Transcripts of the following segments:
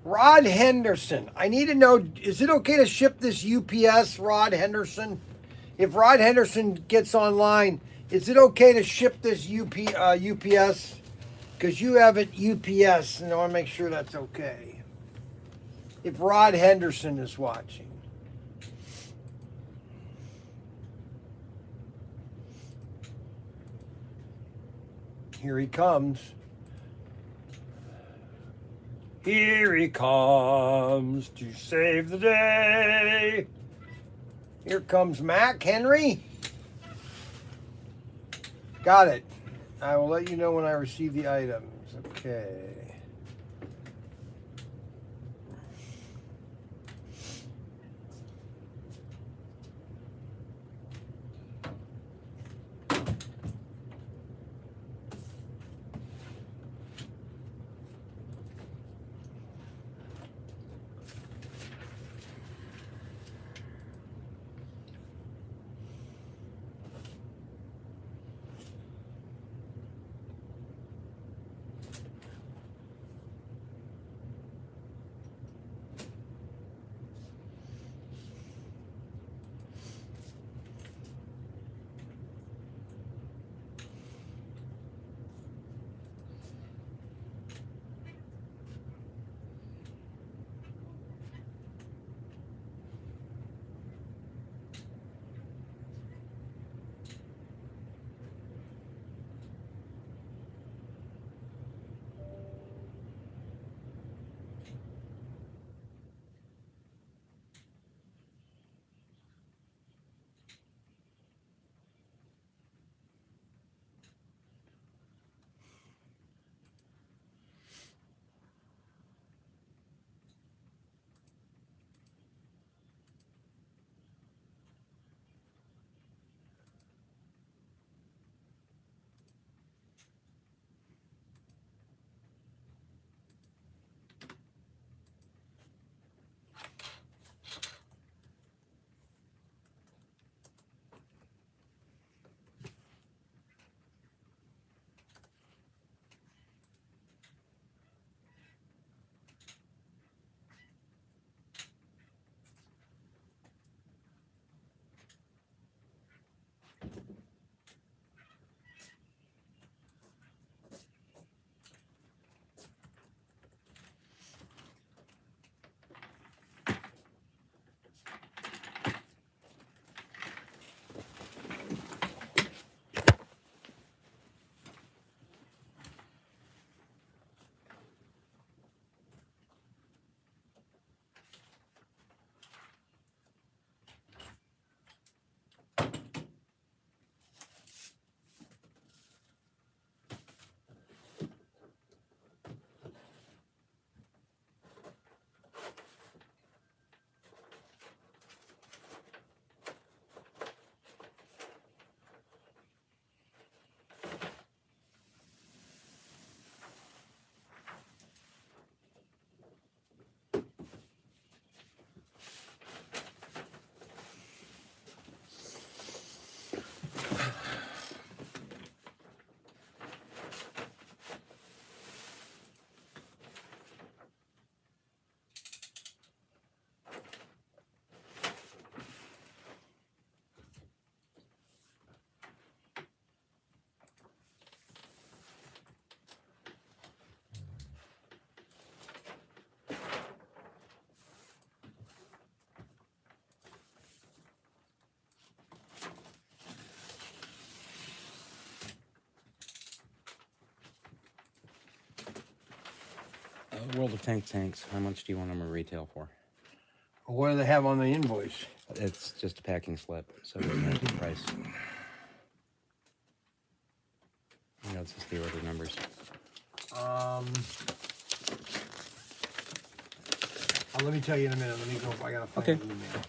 Rod Henderson. I need to know, is it okay to ship this UPS, Rod Henderson? If Rod Henderson gets online, is it okay to ship this UPS? Because you have it UPS, and I want to make sure that's okay. If Rod Henderson is watching. Here he comes. Here he comes to save the day. Here comes Mac Henry. Got it. I will let you know when I receive the items. Okay. World of Tanks. How much do you want them to retail for? What do they have on the invoice? It's just a packing slip, so it doesn't have the price. It's just the order numbers. Let me tell you in a minute. Let me go. I gotta find an email.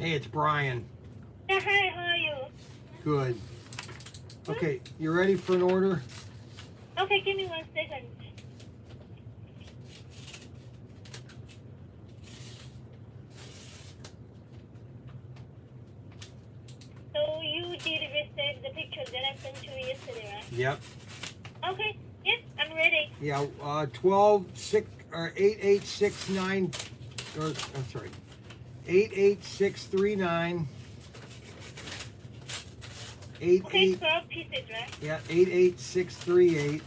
Hey, it's Brian. Yeah, hi, how are you? Good. Okay, you ready for an order? Okay, give me 1 second. So you did receive the picture that I sent to you yesterday, right? Yep. Okay, yes, I'm ready. Yeah, 12, 6, or 88639, or, I'm sorry, 88639. Okay, 12 pieces, right? Yeah, 88638.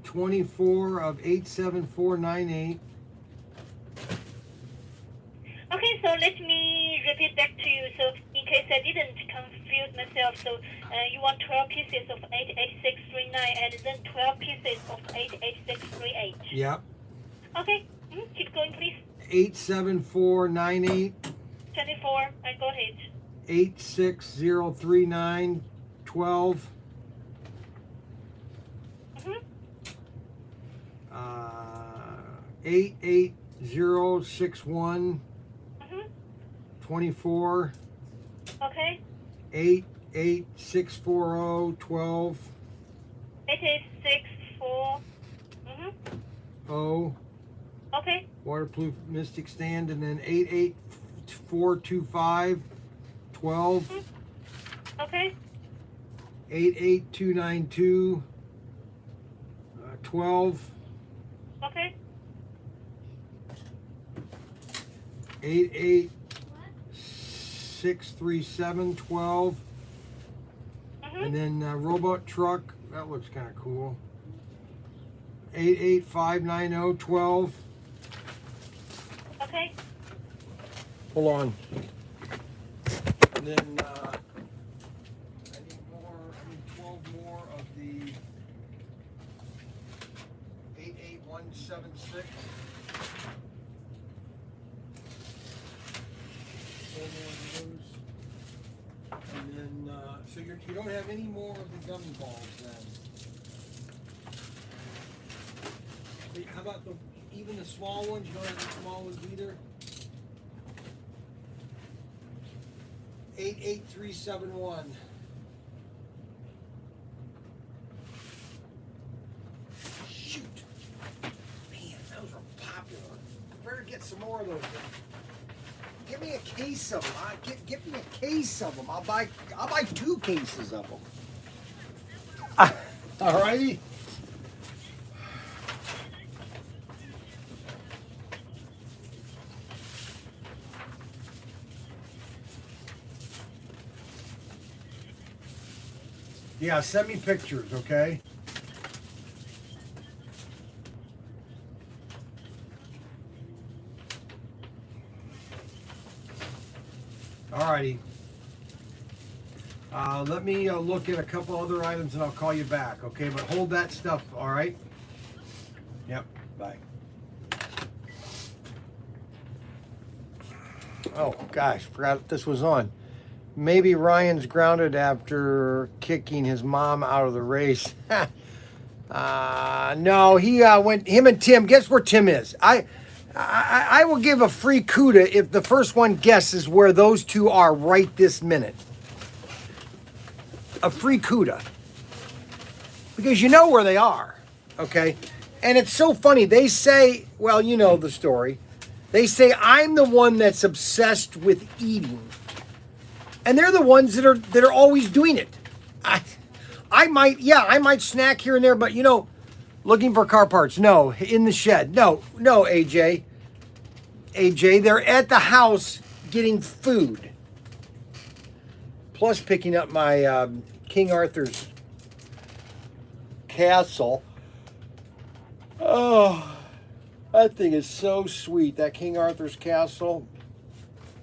24 of 87498. Okay, so let me repeat back to you. So in case I didn't confuse myself, so you want 12 pieces of 88639 and then 12 pieces of 88638. Yep. Okay, keep going, please. 87498. 24, I got it. 86039 12. 88061 24. Okay. 88640 12. 8864. Okay. Waterproof Mystic Stand, and then 88425 12. Okay. 88292 12. Okay. 88637 12. And then robot truck, that looks kind of cool. 88590 12. Okay. Hold on. And then I need 12 more of the 88176. And then, so you don't have any more of the gummy balls then? Wait, how about even the small ones? You don't have the small ones either? 88371. Shoot. Man, those are popular. Better get some more of those. Give me a case of them. Give me a case of them. I'll buy 2 cases of them. Alrighty. Yeah, send me pictures, okay? Alrighty. Let me look at a couple other items and I'll call you back, okay? But hold that stuff, alright? Yep, bye. Oh, gosh, forgot this was on. Maybe Ryan's grounded after kicking his mom out of the race. No, he went, him and Tim, guess where Tim is? I will give a free CUDA if the first one guesses where those two are right this minute. A free CUDA. Because you know where they are, okay? And it's so funny. They say, well, you know the story. They say I'm the one that's obsessed with eating. And they're the ones that are always doing it. I might snack here and there, but you know, looking for car parts. No, in the shed. No, AJ. They're at the house getting food. Plus picking up my King Arthur's castle. Oh, that thing is so sweet. That King Arthur's castle.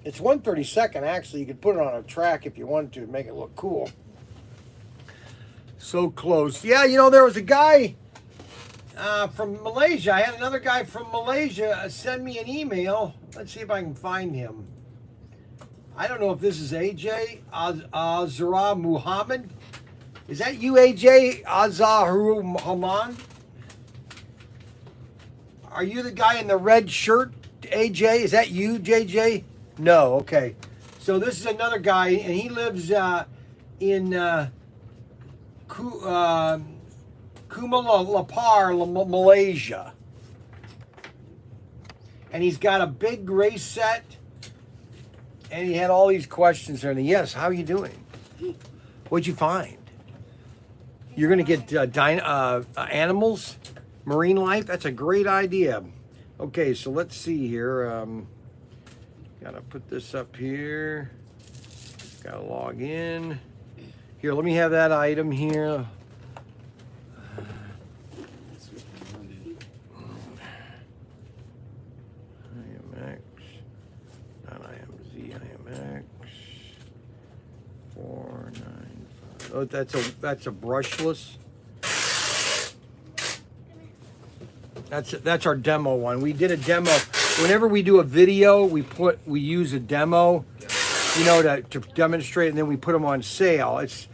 It's 132nd, actually. You could put it on a track if you wanted to make it look cool. So close. Yeah, you know, there was a guy from Malaysia. I had another guy from Malaysia send me an email. Let's see if I can find him. I don't know if this is AJ Azra Muhammad. Is that you, AJ Azahru Muhammad? Are you the guy in the red shirt, AJ? Is that you, JJ? No. Okay. So this is another guy, and he lives in Kuala Lumpur, Malaysia. And he's got a big race set, and he had all these questions there. And yes, how are you doing? What'd you find? You're gonna get animals, marine life. That's a great idea. Okay, so let's see here. Gotta put this up here. Gotta log in. Here, let me have that item here. IMX, not IMZ, IMX. 495. Oh, that's a brushless. That's our demo one. We did a demo. Whenever we do a video, we use a demo, you know, to demonstrate, and then we put them on sale. It's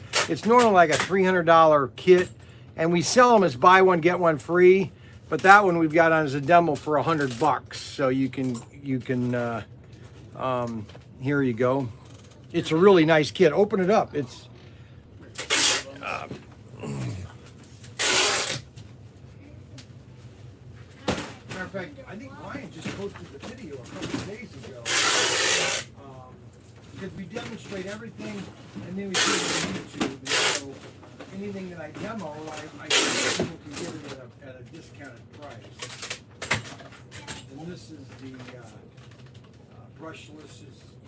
normally like a $300 kit, and we sell them as buy one get one free. But that one we've got on as a demo for $100. So you can here you go. It's a really nice kit. Open it up. It's matter of fact, I think Ryan just posted the video a couple of days ago. Because we demonstrate everything, and then we put it on YouTube. And so anything that I demo, I think people can get it at a discounted price. And this is the brushless.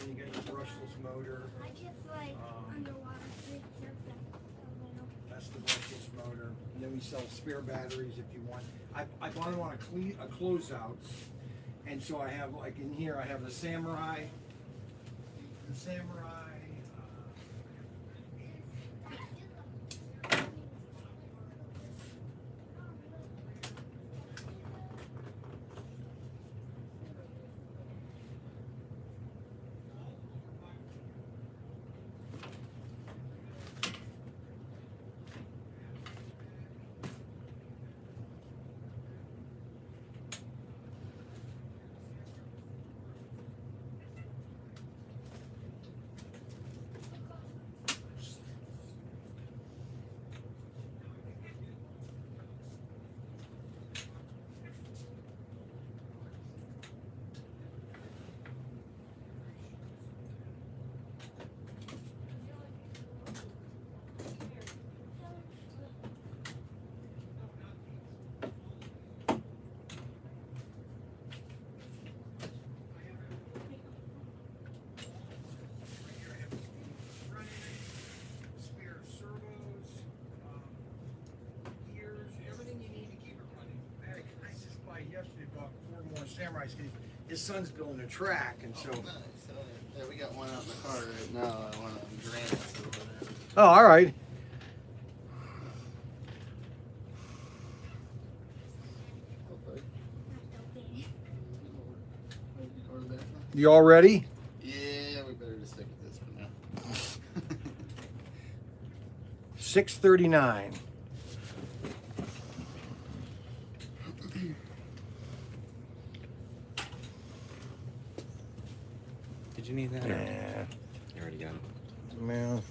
You get your brushless motor. I just like underwater. That's the brushless motor. And then we sell spare batteries if you want. I bought them on a closeouts. And so I have, like in here, I have the Samurai. The Samurai. Samurai skis. His son's building a track, and so. Oh, nice. Yeah, we got one out in the car right now. One on Grants. Oh, all right. You all ready? Yeah, we better just stick with this for now. 639. Did you need that? or- Yeah. You already got it. Well,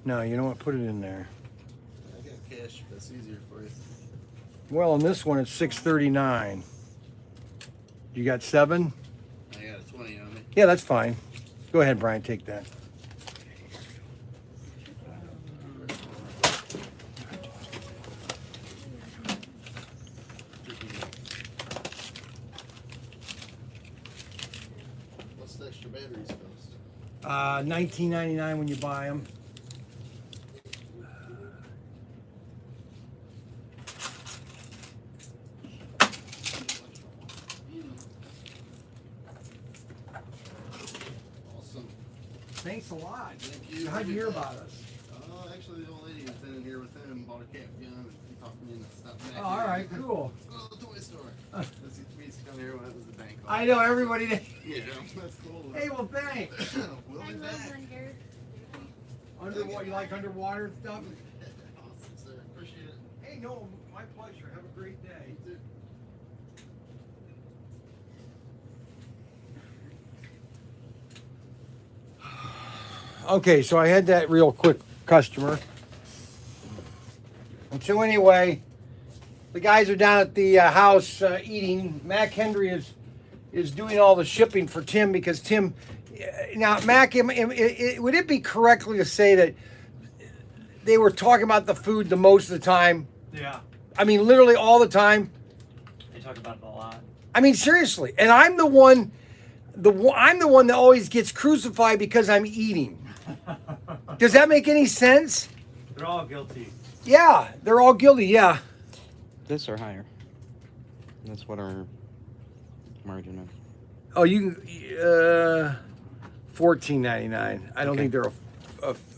no, you know what? Put it in there. I got cash if that's easier for you. Well, on this one, it's 639. You got 7? I got a 20 on me. Yeah, that's fine. Go ahead, Brian. Take that. What's the extra batteries cost? $19.99 when you buy them. Awesome. Thanks a lot. Thank you. How'd you hear about us? Actually, the old lady who's been in here with him bought a cap gun and talked me into stuff. Oh, all right, cool. Let's go to the toy store. We used to come here when it was the bank. I know everybody. Yeah, that's cool. Hey, well, thanks. We'll I be love back. under. Underwater, you like underwater stuff? Awesome, sir. Appreciate it. Hey, no, my pleasure. Have a great day. You too. Okay, so I had that real quick customer. And so anyway, the guys are down at the house eating. Mac Henry is doing all the shipping for Tim because Tim. Now, Mac, would it be correctly to say that they were talking about the food the most of the time? Yeah, I mean, literally all the time. they talk about it a lot. I mean, seriously. And I'm the one that always gets crucified because I'm eating. Does that make any sense? They're all guilty. Yeah, they're all guilty. Yeah. This or higher. That's what our margin is. Oh, you $14.99. I don't Okay. think they're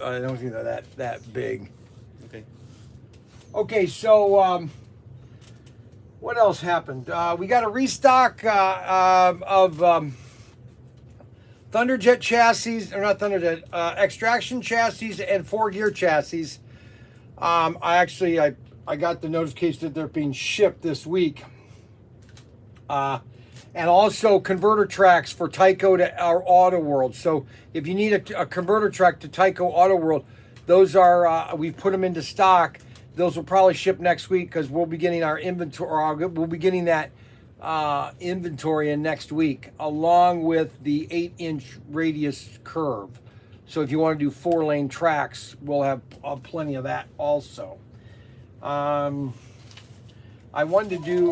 I don't think they're that big. Okay. Okay, so what else happened? We got a restock of Thunderjet chassis, or not Thunderjet, extraction chassis and 4-gear chassis. I got the notification that they're being shipped this week. And also converter tracks for Tyco to our Auto World. So if you need a converter track to Tyco Auto World, those are we've put them into stock. Those will probably ship next week because we'll be getting our inventory. We'll be getting that inventory in next week, along with the 8-inch radius curve. So if you want to do 4-lane tracks, we'll have plenty of that also. I wanted to do.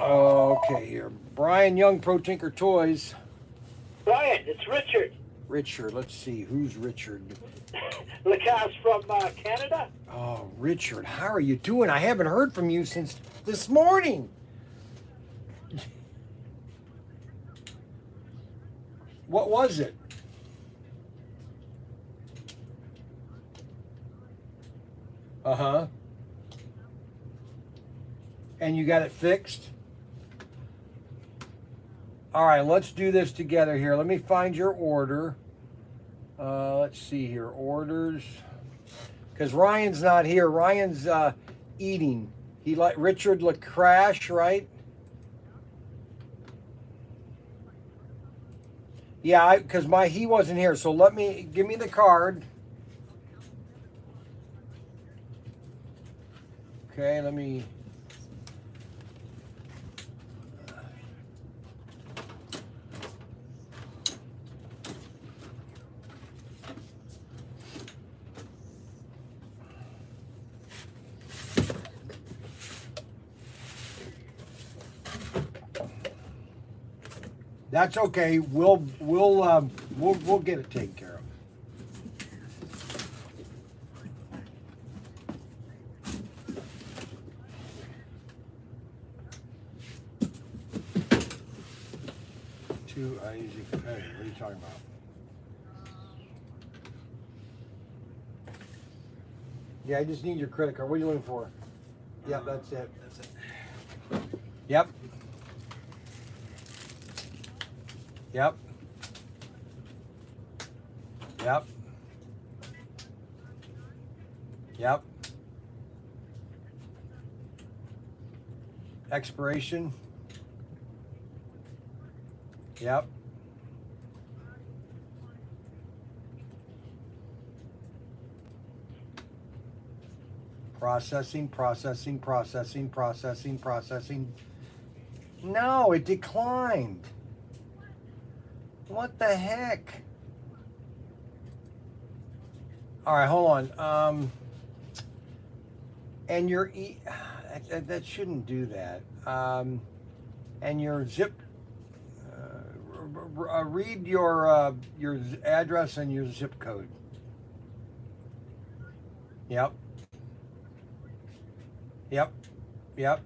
Okay, here. Brian Young, ProTinkerToys. Brian, it's Richard. Richard, let's see. Who's Richard? Lacasse from Canada. Oh, Richard, how are you doing? I haven't heard from you since this morning. What was it? Uh-huh. And you got it fixed? All right, let's do this together here. Let me find your order. Let's see here, orders. Because Ryan's not here. Ryan's eating. He like Richard Lacrash, right? Yeah, because he wasn't here. So give me the card. Okay, let me. That's okay. We'll get it taken care of. Too easy. Hey, what are you talking about? Yeah, I just need your credit card. What are you looking for? Yep, that's it. That's it. Yep. Yep. Yep. Yep. Expiration. Yep. Processing, processing, processing, processing, processing. No, it declined. What the heck? All right, hold on. And your that shouldn't do that. And your zip. Read your address and your zip code. Yep. Yep. Yep.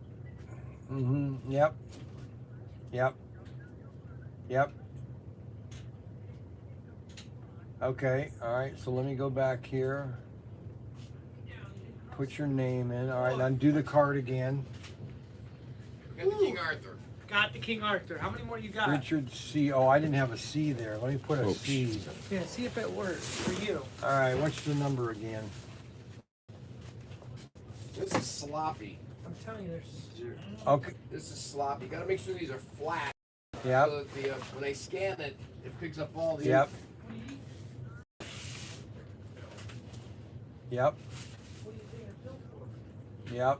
Mm-hmm. Yep. Yep. Yep. Okay, all right, so let me go back here. Put your name in. All right, now do the card again. Got the King Arthur. Got the King Arthur. How many more you got? Richard C. Oh, I didn't have a C there. Let me put a Oops. C. Yeah, see if it works for you. All right, what's the number again? This is sloppy. I'm telling you, there's. Okay, This is sloppy. You gotta make sure these are flat. yep, So that when they scan it, it picks up all the. yep. Yep. Yep.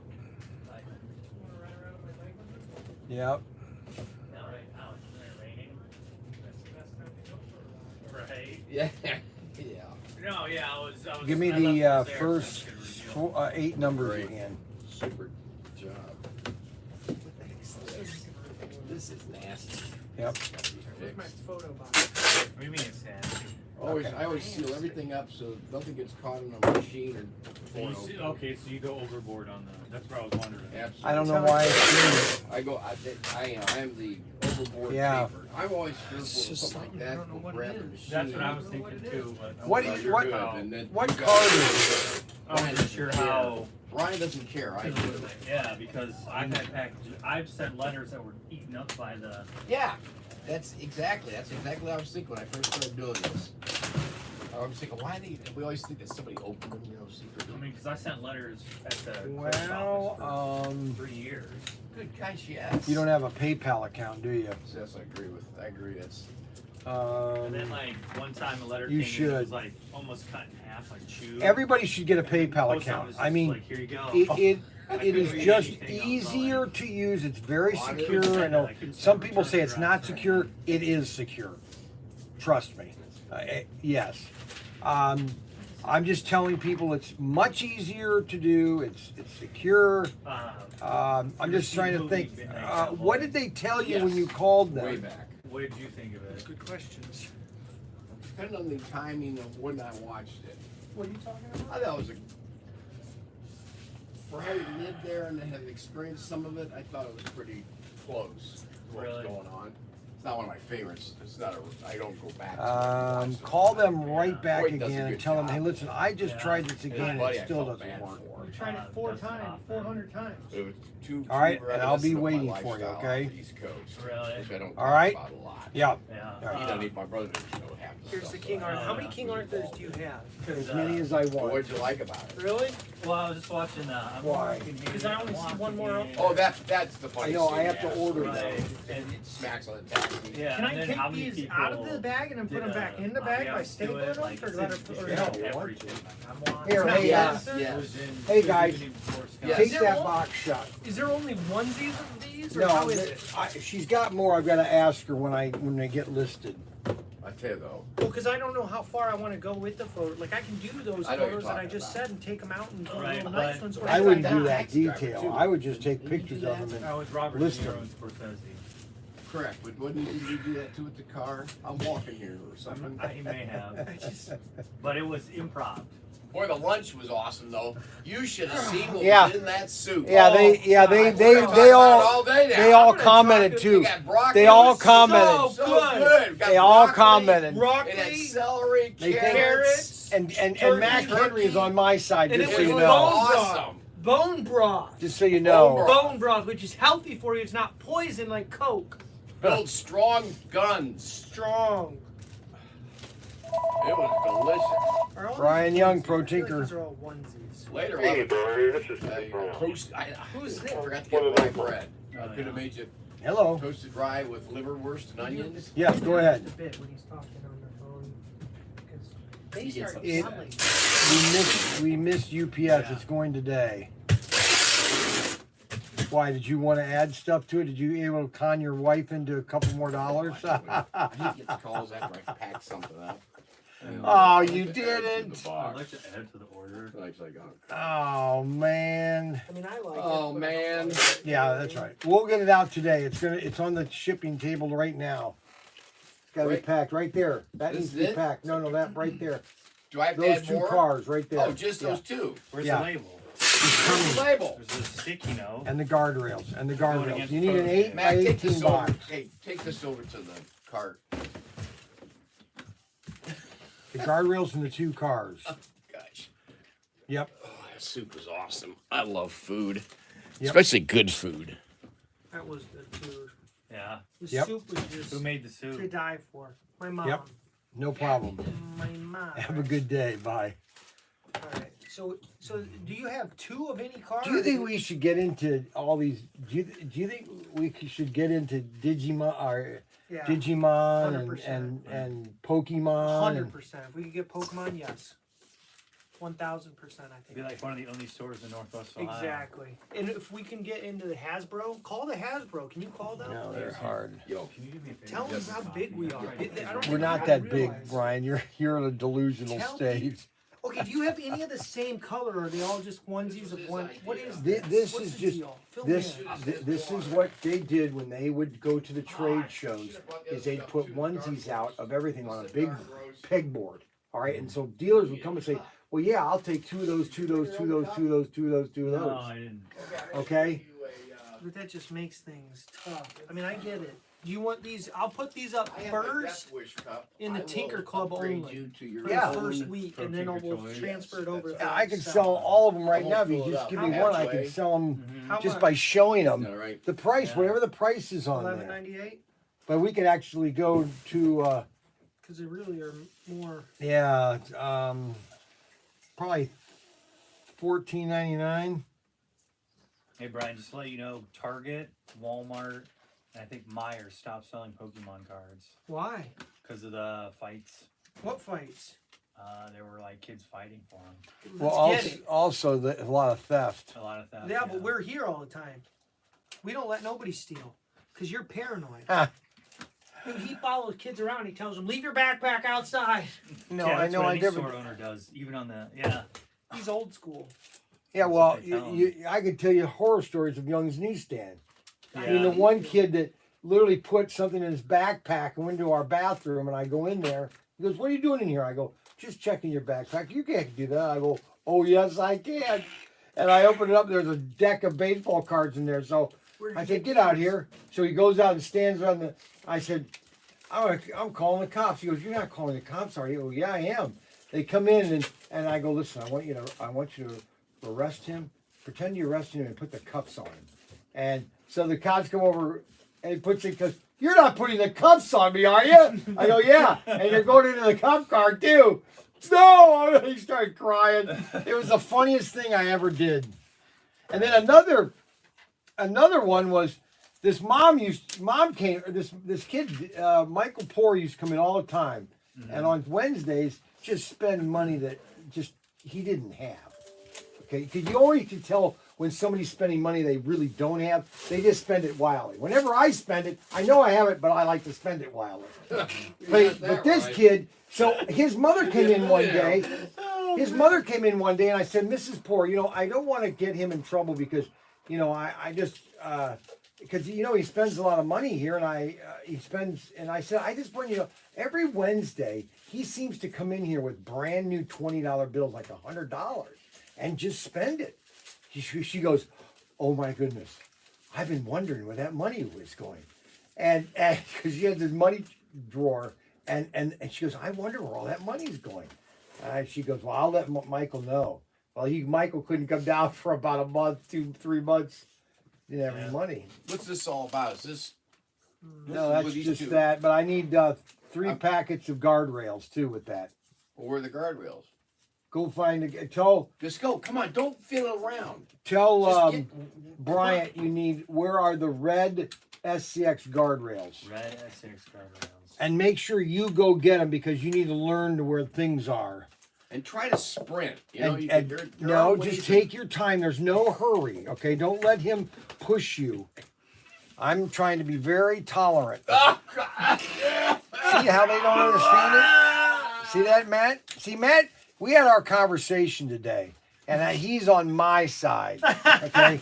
Yep. Right. Yeah. Yeah. No, yeah, I was. Give me I left the this there so I first could review 8 numbers Great. again. Super job. This is nasty. Yep. Where's my photo box? What do you mean it's nasty? Always, Okay. I always seal everything up so nothing gets caught in a machine or You torn see, open. okay, so you go overboard on the. That's what I was wondering. Absolutely. I don't know why it's doing it. I go. I am the overboard Yeah. paper. I'm always fearful of just something like something, I that don't know will what grab it the is. machine. That's what I was thinking too. But I What wasn't do you- what- sure how- And then What you got- card is it? I wasn't sure how. Ryan doesn't care. I do. Yeah, because I've had packages. I've sent letters that were eaten up by the. Yeah. That's exactly what I was thinking when I first started doing this. I was thinking, we always think that somebody opened them, secretly. I mean, because I sent letters at the post Well, office for 3 years. Good gosh, yes. you don't have a PayPal account, do you? Yes, I agree. That's And then like one time a letter You came in, it should. was like almost cut in half, like chewed. Everybody should get a And then the PayPal post account. office I is mean, like, here you go. it is read just anything else, easier to use. It's very I couldn't secure. send I it. know I couldn't some send people say return it's address not or secure. It is secure. Trust me. Yes. I'm just telling people it's much easier to do. It's secure. I'm just trying to think. What did they tell you when you called them? way back. What did you think of it? Good questions. Depending on the timing of when I watched it. What are you talking about? I thought it was for having lived there and having experienced some of it, I thought it was pretty close to what was Really? going on. It's not one of my favorites. I don't go back to it. Call them right back Boyd does a again and good tell them, job. hey, listen, I just Yeah. tried this And again and buddy, it I still felt doesn't bad work. for. We tried it 4 Doesn't times, happen. 400 times. It was too All right, reminiscent and I'll be of my waiting for you, lifestyle okay? off the East Coast, Really? which I don't All talk right. about a lot. Yeah, Yeah. All right. He doesn't even, my brother doesn't know half the Here's stuff, the King but Arthur. How many King Arthurs do you have? as many as I want. What did you like about it? Really? Well, I was just watching. I'm Why? working here. Because I only see one more up Oh, that's the funny I know, scene, I have to yeah. order Right. them. And It smacks on the taxi. yeah. Can I and then how take many these people out of the bag and then put them did, back in the bag by ambiance to stapling it, them? like, Or it's let in- or it's no? in everything. Here, It's not hey, Madison? yeah. It was in- Hey, it was guys. even before Scott. Yes. Take Is there that all- box shut. Is there only onesies of these, or No, how is it? she's got more. I've got to ask her when they get listed. I tell you though, Well, because I don't know how far I want to go with the photo. Like I can do those I know what photos you're that I talking just about. said and take them out and do Right, little nice but ones. Or I should wouldn't not? do that taxi driver, detail. too. I would just take Didn't you pictures do of that? them. I was Robert List De Niro them. and Scorsese. correct, but wouldn't you do that too with the car? I'm walking here or something. He may have, but it was improv. Boy, the lunch was awesome though. You should have seen what Yeah. was in that soup. Yeah, they We're gonna talk about it day now. they all I'm gonna commented talk- too. We got broccoli. They all It was commented. So good. good. We got They all broccoli, commented. It had Broccoli, celery, They think- carrots, And turkey, Mac Henry is on my side, and just it so was you was know. awesome. bone broth. Just so you know. Bone broth. Bone broth, which is healthy for you. It's not poison like Coke. Build strong guns. Strong. It was delicious. Are all Brian these Young, onesies? Pro I feel like Tinker. these are all onesies. Later, Hey, Barry, this is I Nick Brown. toast. Who's I this? forgot to One get of my them. bread. I Oh, could have yeah. made you Hello. toasted rye with liverwurst and onions. Yes, go ahead. Just a bit when he's talking on the phone. Because they He gets start upset. yelling. We missed UPS. It's going today. Why, did you want to add stuff to it? Did you able to con your wife into a couple more dollars? He gets calls after I pack something up. Oh, you Like to add to didn't? the I'd box. like to add to the order. Like, Oh man. I mean, I like it. Oh, but I don't man. like it. Yeah, that's right. We'll get it out today. It's on the shipping table right now. It's gotta be Right. packed right there. That This needs to is be it? packed. No, that right there. Do I have to Those add two more? cars right there. Oh, just those two. Where's Yeah. the label? Where's the label? There's a sticky note. And the guardrails. And the Going guardrails. against You need an Pro 8 by Matt, take 18 this over. box. Hey, take this over to the cart. The guardrails and the two cars. Gosh. Yep. Oh, that soup is awesome. I love food. Yep. Especially good food. That was good too. Yeah. The Yep. soup was just Who made the to soup? die for. My mom. Yep. No problem. My mom. Have a good day. Bye. All right. So do you have 2 of any car? Do you think we should get into all these? Do you think we should get into Digimon or Yeah. Digimon 100%. and Pokemon? 100%. If we could get Pokemon, yes. 1000%, I Be think. like one of the only stores in Northwest Ohio. Exactly. And if we can get into the Hasbro, call the Hasbro. Can you call them? No, they're hard. Yo, Can you do me a favor? Tell them how big we are. I don't We're think not you that big, realize. Brian. You're in a delusional Tell me. state. Okay, do you have any of the same color, or are they all just onesies of one? What is This, this? this What's is the just deal? Fill me this. in. This is what they did when they would go to the trade shows. Is they'd put onesies out of everything on a big pegboard. All right, and so dealers would come and say, "Well, yeah, I'll take 2 of those, 2 of those, 2 of those, 2 of those, 2 of those, 2 of No, those." I didn't. Okay. But that just makes things tough. I mean, I get it. Do you want these? I'll put these up first in the Tinker Club only for Yeah. the first week, and then we'll ProTinkerToys. transfer it over. Yeah, I can sell all of them right now. If you just give me one, I can sell them How just much? by showing them Alright. the price, Yeah. whatever the price is on there. $11.98, But we could actually go to, because they really are more. yeah, probably $14.99. Hey Brian, just to let you know, Target, Walmart, and I think Meijer stopped selling Pokemon cards Why? because of the fights. What fights? There were like kids fighting for them. Well, Let's get it. also a lot of theft. A lot of that. Yeah, but we're here all the time. We don't let nobody steal, because you're paranoid. Ah. Dude, he follows kids around. He tells them, "Leave your backpack outside." No, yeah, I that's know. what I any never. store owner does, even on the He's old school. Yeah, That's well, what they tell 'em. I could tell you horror stories of Young's newsstand. I mean, the Yeah. one kid that literally put something in his backpack and went to our bathroom, and I go in there. He goes, "What are you doing in here?" I go, "Just checking your backpack." "You can't do that." I go, "Oh yes, I can." And I open it up. There's a deck of baseball cards in there. So I said, "Get out here." So he goes out and stands on the. I said, I'm calling the cops. He goes, "You're not calling the cops, are you?" "Oh yeah, I am." They come in and I go, "Listen, I want you to arrest him. Pretend you're arresting him and put the cuffs on him." And so the cops come over and he puts it, because "You're not putting the cuffs on me, are you?" I go, "Yeah." "And you're going into the cop car too." "No!" He started crying. It was the funniest thing I ever did. And then another one was this this kid, Michael Poor, used to come in all the time. And on Wednesdays, just spend money that just he didn't have. Okay, because you always can tell when somebody's spending money they really don't have. They just spend it wildly. Whenever I spend it, I know I have it, but I like to spend it wildly. But this kid, so his mother came in one day. His mother came in one day, and I said, "Mrs. Poor, I don't want to get him in trouble because, I just, because he spends a lot of money here, and I said, I just want you to know, every Wednesday he seems to come in here with brand new $20 bills, like $100, and just spend it." She goes, "Oh my goodness, I've been wondering where that money was going," and because she has this money drawer, and she goes, "I wonder where all that money's going." She goes, "Well, I'll let Michael know." Well, Michael couldn't come down for about a month, 2-3 months. Didn't have any money. What's this all about? Is this? No, that's just that. But I need 3 packets of guardrails too with that. Well, where are the guardrails? Go find tell Just go. Come on. Don't fiddle around. tell Just Bryant you need, where are the red SCX guardrails, Red SX guardrails. and make sure you go get them because you need to learn to where things are. And try to sprint. No, just take your time. There's no hurry. Okay, don't let him push you. I'm trying to be very tolerant. See how they don't understand it? See that, Matt? See, Matt, we had our conversation today, and he's on my side. Okay?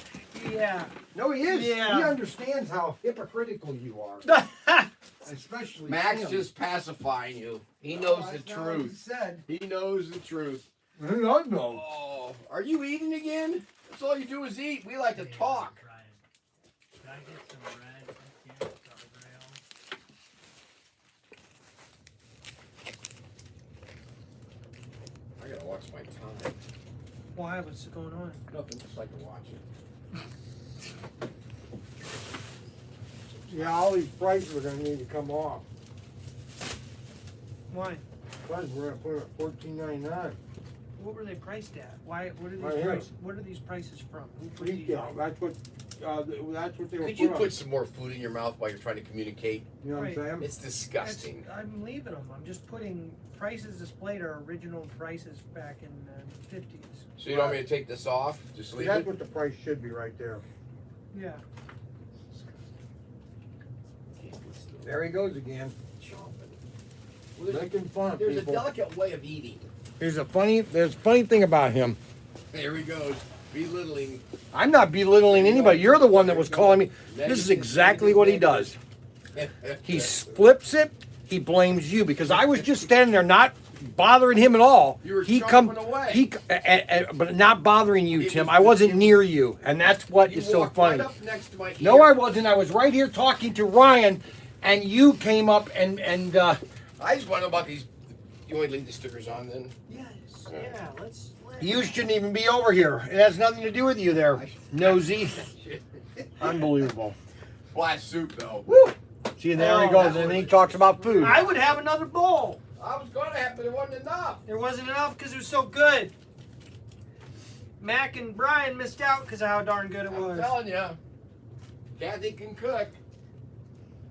Yeah. No, he is. Yeah. He understands how hypocritical you are. Especially Max him. just pacifying you. He knows the That's not what he truth. said. He knows the truth. I know. Oh, are you eating again? That's all you do is eat. We like to talk. Brian, can I get some red SX guardrails? I gotta watch my time. Why? What's going on? Nothing. Just like to watch it. Yeah, all these prices are going to need to come off. Why? Plus, we're going to put it at $14.99. What were they priced at? Why? What are these Right here. prices? What are these prices from? Who put these Retail. in? That's what That's what they were. Could you put some more food in your mouth while you're trying to communicate? You know what I'm Right. saying? It's disgusting. I'm leaving them. I'm just putting prices displayed are original prices back in the 50s. So you don't want me to take this off? Just leave That's it? what the price should be right there. Yeah. There he goes again. Well, Making fun of there's a people. delicate way of eating. There's a funny thing about him. There he goes, belittling. I'm not belittling anybody. You're the one that was calling me. This is exactly what he does. He flips it. He blames you because I was just standing there, not bothering him at all. You were he chomping away. but not bothering you, It Tim. was- I wasn't near you, and that's what You is so walked funny. right up next to my ear. No, I wasn't. I was right here talking to Ryan, and you came up and I just want to know about these. You want to leave the stickers on then? Yes. Yeah. Let's. you shouldn't even be over here. It has nothing to do with you there, nosy. Unbelievable. Black soup though. Woo! See, there he Oh, goes, that and he was- talks about food. I would have another bowl. I was going to have, but it wasn't enough. There wasn't enough because it was so good. Mac and Brian missed out because of how darn good it I'm was. telling you, Kathy can cook.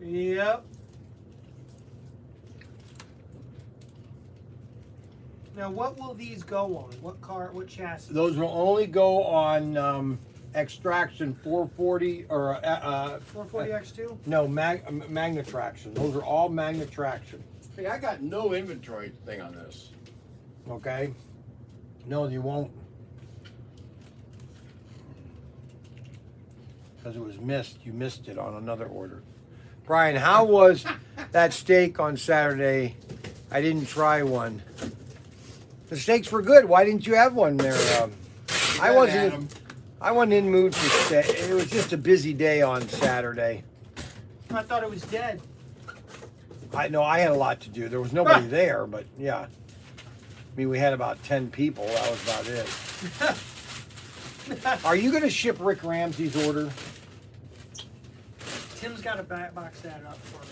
Yep. Now, what will these go on? What car? What chassis? Those will only go on extraction 440 or 440X2. no Magna Traction. Those are all Magna Traction. Hey, I got no inventory thing on this. Okay. No, you won't. Because it was missed. You missed it on another order. Brian, how was that steak on Saturday? I didn't try one. The steaks were good. Why didn't you have one there? I wasn't in mood for steak. It was just a busy day on Saturday. I thought it was dead. I know I had a lot to do. There was nobody there, but yeah. I mean, we had about 10 people. That was about it. Are you going to ship Rick Ramsey's order? Tim's got to box that up for me.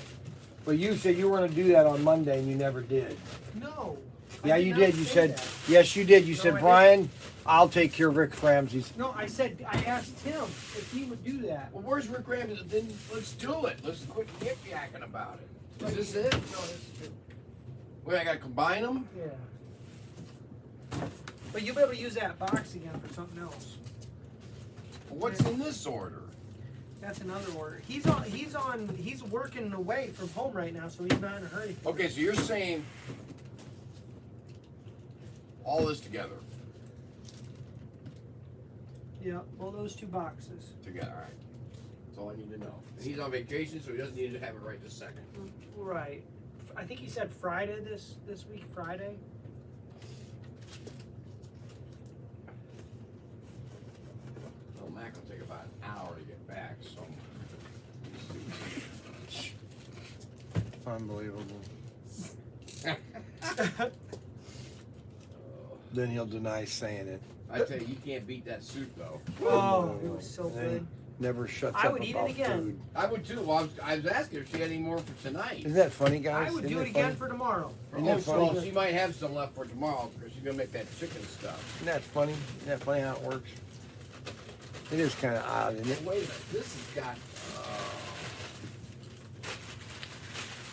Well, you said you were going to do that on Monday, and you never did. No. I Yeah, you not did. You say said, that. yes, you did. You No, I said, didn't. Brian, I'll take care of Rick Ramsey's. No, I said I asked Tim if he would do that. Well, where's Rick Ramsey? Then let's do it. Let's quit yip-yakking about it. Is this it? No, this is good. Wait, I got to combine them? Yeah. But you'll be able to use that box again for something else. What's in this order? That's another order. He's working away from home right now, so he's not in a hurry. Okay, so you're saying all this together. Yeah, well, those two boxes. Together, all right. That's all I need to know. And he's on vacation, so he doesn't need to have it right this second. Right. I think he said Friday this week, Friday. Well, Mac will take about an hour to get back, so. Unbelievable. Then he'll deny saying it. I tell you, you can't beat that soup though. Oh, it was so And good. Never shuts I up would eat it about again. food. I would too. Well, I was asking if she had any more for tonight. Isn't that funny, guys? I would Isn't do that it again funny? for tomorrow. Isn't that Oh, funny? so she might have some left for tomorrow because she's gonna make that chicken stuff. Isn't that funny? Isn't that funny how it works? It is kind of odd, isn't it? Wait a minute, this has got.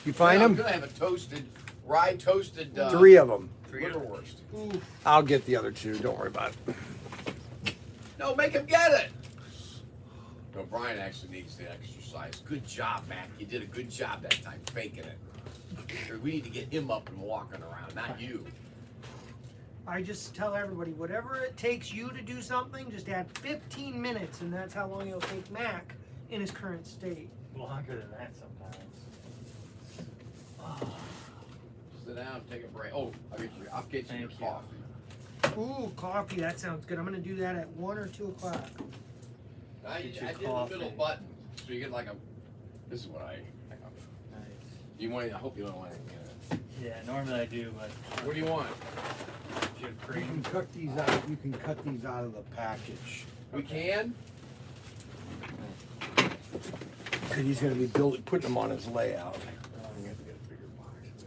You find I'm them? gonna have a rye toasted. 3 of them. Liverwurst. Ooh. I'll get the other 2. Don't worry about it. No, make him get it. No, Brian actually needs the exercise. Good job, Mac. You did a good job that time faking it. We need to get him up and walking around, not you. I just tell everybody, whatever it takes you to do something, just add 15 minutes, and that's how long it'll take Mac in his current state. Longer than that sometimes. Sit down, take a break. Oh, I'll get you your Thank you. coffee. Ooh, coffee, that sounds good. I'm gonna do that at 1 or 2 o'clock. I Get did your the coffee. middle button, so you get like a. This is what I. Nice. You want? I hope you don't want anything in it. Yeah, normally I do, but What do you want? you have You cream. can cut these out. You can cut these out of the package. We can. Cause he's gonna be putting them on his layout. I'm gonna have to get a bigger box.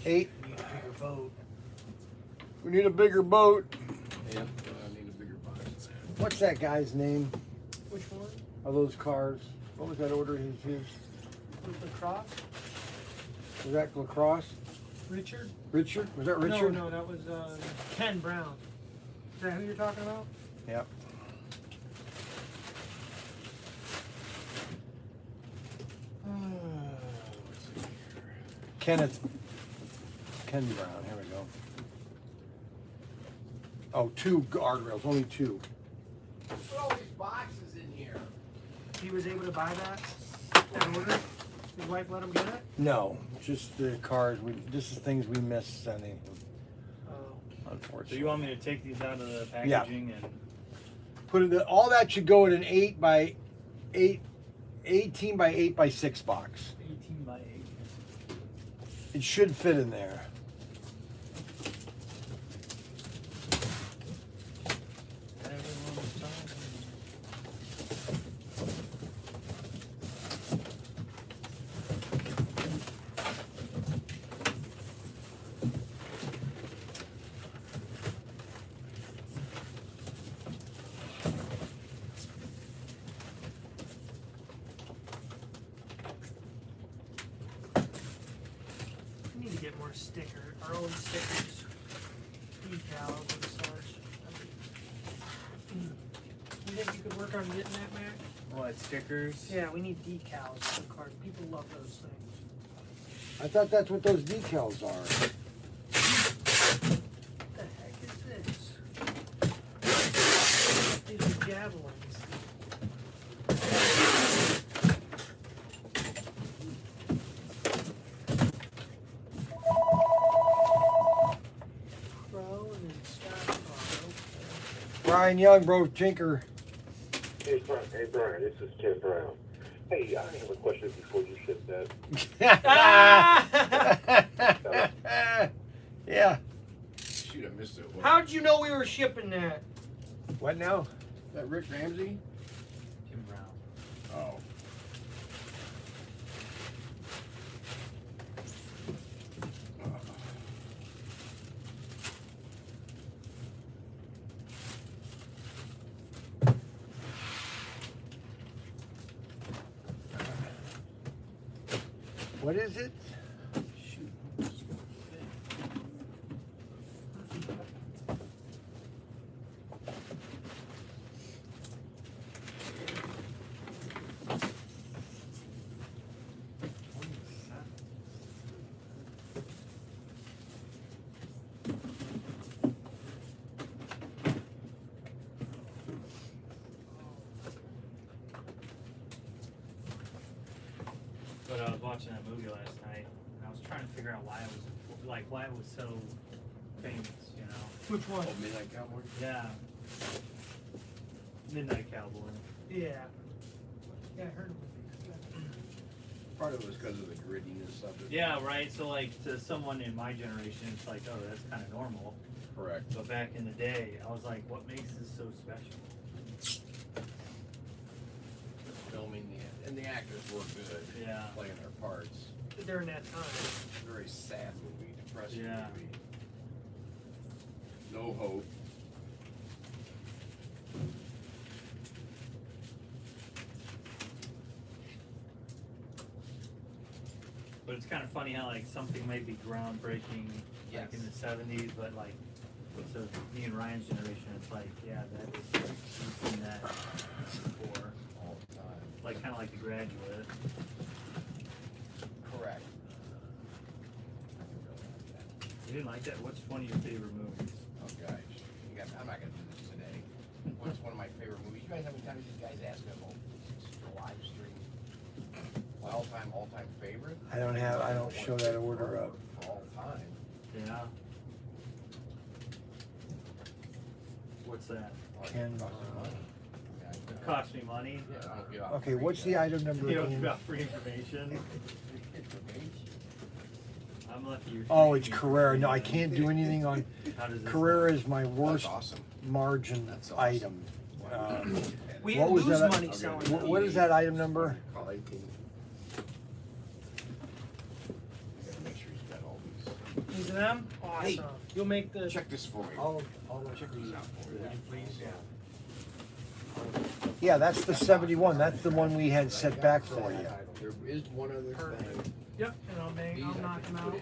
8. Need a bigger boat. We need a bigger boat. Yep. I need a bigger box. What's that guy's name? Which one? of those cars. What was that order? His Lacrosse? was that lacrosse? Richard? Richard? Was that Richard? No, that was Ken Brown. Is that who you're talking about? Yep. Ken Brown. Here we go. Oh, 2 guardrails. Only 2. Put all these boxes in here. He was able to buy that order? His wife let him get it? No, just the cars. This is things we missed sending. Oh. Unfortunately. So you want me to take these out of the Yeah. packaging and Put it. All that should go in an 18 by 8 by 6 box. 18 by 8? It should fit in there. Everyone's talking. We need to get more our own stickers, decals and such. You think you could work on getting that, Mac? What, stickers? Yeah, we need decals for the cars. People love those things. I thought that's what those decals are. What the heck is this? These are javelins. Pro and then Scott. Oh, okay. Brian Young, bro, Tinker. Hey Brian, this is Ken Brown. Hey, I have a question before you ship that. Yeah. Shoot, I missed it. What? How'd you know we were shipping that? What now? Is that Rick Ramsey? Tim Brown. Oh. What is it? Shoot. This is gonna fit. But I was watching that movie last night, and I was trying to figure out why it was so famous, you know? Which one? Oh, Midnight Cowboy? Yeah. Midnight Cowboy. Yeah. Yeah, I heard of it. Part of it was because of the grittiness of it. Yeah, right. So like to someone in my generation, it's like, oh, that's kind of normal. Correct. But back in the day, I was like, what makes this so special? The filming, and the actors were good. Yeah. Playing their parts. During that time. Very sad movie, depressing Yeah. movie. No hope. But it's kind of funny how like something might be groundbreaking Yes. like in the 70s, but like so me and Ryan's generation, it's like, yeah, that's we've seen that before. All the time. Like kind of like The Graduate. Correct. You didn't like that? What's one of your favorite movies? Oh gosh, I'm not gonna do this today. What's one of my favorite movies? You guys, how many times these guys ask me about the live stream? My all-time favorite? I don't show that order up. For all time. Yeah. What's that? Oh, it Ken, costs me money. Yeah, It costs me money. yeah, I don't give out Okay, free what's the stuff. item number You don't again? give out free information. Information. I'm lucky you're. Oh, it's Carrera. No, I can't do anything on How does this Carrera. Is my That's worst awesome. margin That's awesome. item. We What was lose that? money Okay. selling What is that item number? Call 18. Gotta make sure he's got all these. These of them? Awesome. Hey. You'll make the. Check this for me. All Check these out for me, would you please? Yeah. Yeah, that's the 71. That's the one we had set back for you. There is one other thing. Yep, and I'll knock them out.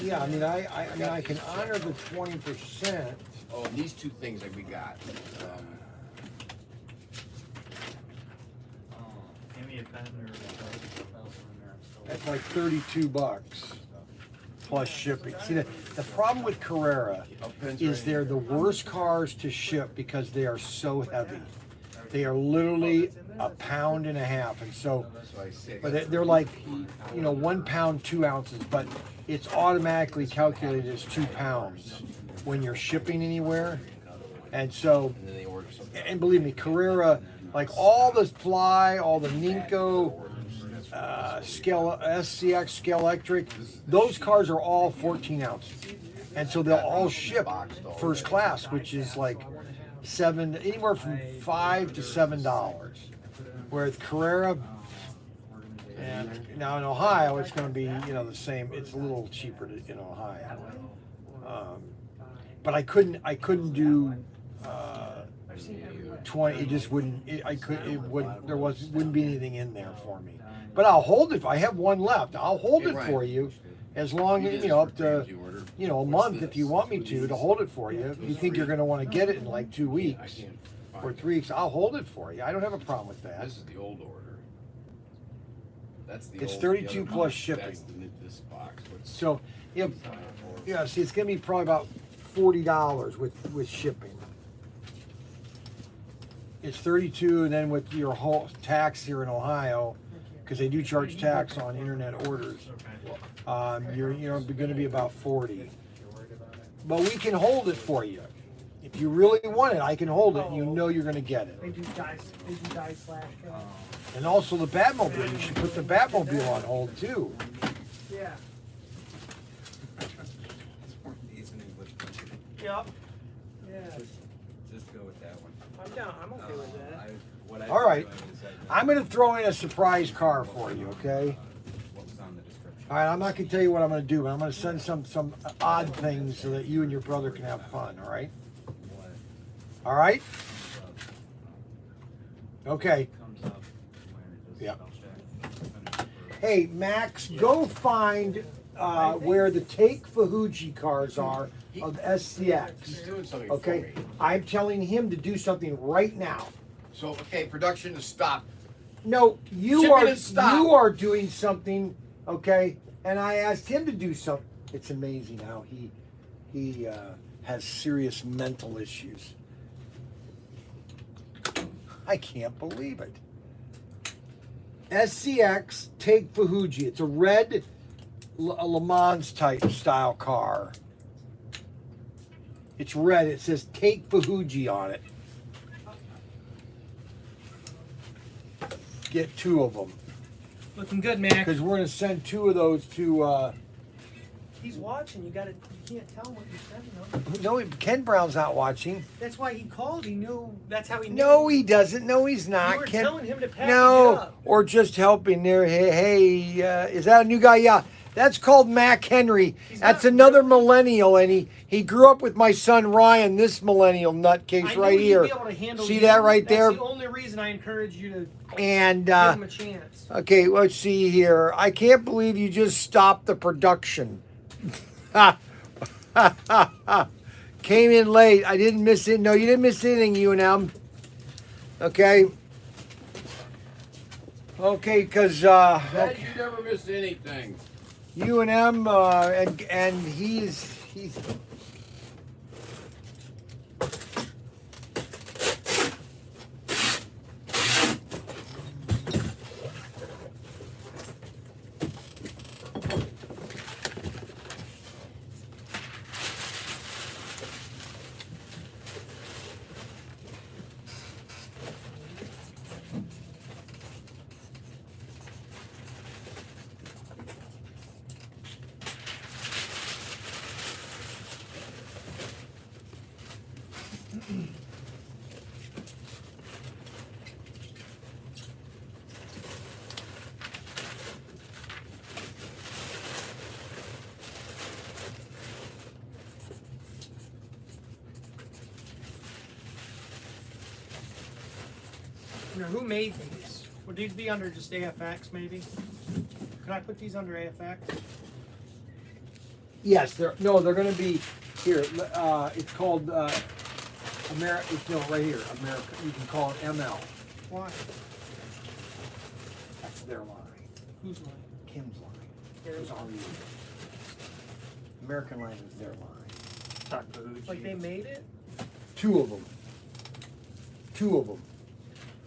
Yeah, I mean, I can honor the 20%. Oh, and these two things that we got. Give me a pen or a That's like $32 plus shipping. See, the problem with Carrera is they're the worst cars to ship because they are so heavy. They are literally a pound and a half, and so, but they're like, 1 pound 2 ounces, but it's automatically calculated as 2 pounds when you're shipping anywhere. And so, and believe me, Carrera, like all the Fly, all the Ninko, Scale SCX, Scale Electric, those cars are all 14 ounces, and so they'll all ship first class, which is like anywhere from $5 to $7. Whereas Carrera, and now in Ohio, it's going to be the same. It's a little cheaper in Ohio, but I couldn't do 20. It just wouldn't. Wouldn't be anything in there for me. But I'll hold it. I have one left. I'll hold it for you, as long as up to a month if you want me to hold it for you. If you think you're going to want to get it in like 2 weeks or 3 weeks, I'll hold it for you. I don't have a problem with that. This is the old order. That's the It's old, 32 plus shipping. That's this box. So yeah, see, it's going to be probably about $40 with shipping. It's 32, and then with your whole tax here in Ohio, because they do charge tax on internet orders, you're going to be about 40. But we can hold it for you. If you really want it, I can hold it, and you're going to get it. They do die slash. And also the Batmobile. You should put the Batmobile on hold too. Yeah. Yep. Yeah. Just go with that one. I'm down. I'm okay with that. All right. I'm going to throw in a surprise car for you, okay? All right, I'm not going to tell you what I'm going to do, but I'm going to send some odd things so that you and your brother can have fun, all right? All right? Okay. Yeah. Hey, Max, go find where the Take Fuji cars are of SCX. He's doing something Okay? for me. I'm telling him to do something right now. So, okay, production is stopped. No, you Shipping is stopped. are doing something, okay? And I asked him to do something. It's amazing how he has serious mental issues. I can't believe it. SCX Take Fuji. It's a red Le Mans type style car. It's red. It says Take Fuji on it. Get 2 of them. Looking good, Mac. Because we're going to send 2 of those to... He's watching. You can't tell him what you're sending him. No, Ken Brown's not watching. That's why he called. He knew. That's how he knew. No, he doesn't. No, he's not. You were Ken, telling him to package it no, up. or just helping there. Hey, is that a new guy? Yeah, that's called Mac Henry. That's another millennial, and he grew up with my son Ryan. This millennial nutcase right here. See that right there? That's the only reason I encourage you to And give him a chance. okay, let's see here. I can't believe you just stopped the production. Came in late. I didn't miss it. No, you didn't miss anything, UNM. Okay. Okay, because Dad, you never missed anything. UNM and he's Now, who made these? Would these be under just AFX maybe? Could I put these under AFX? Yes, they're going to be here. It's called America. It's right here, America. You can call it ML. Why? That's their line. Whose line? Kim's line. Theirs. It's all you. American line is their line. Like they made it? Two of them.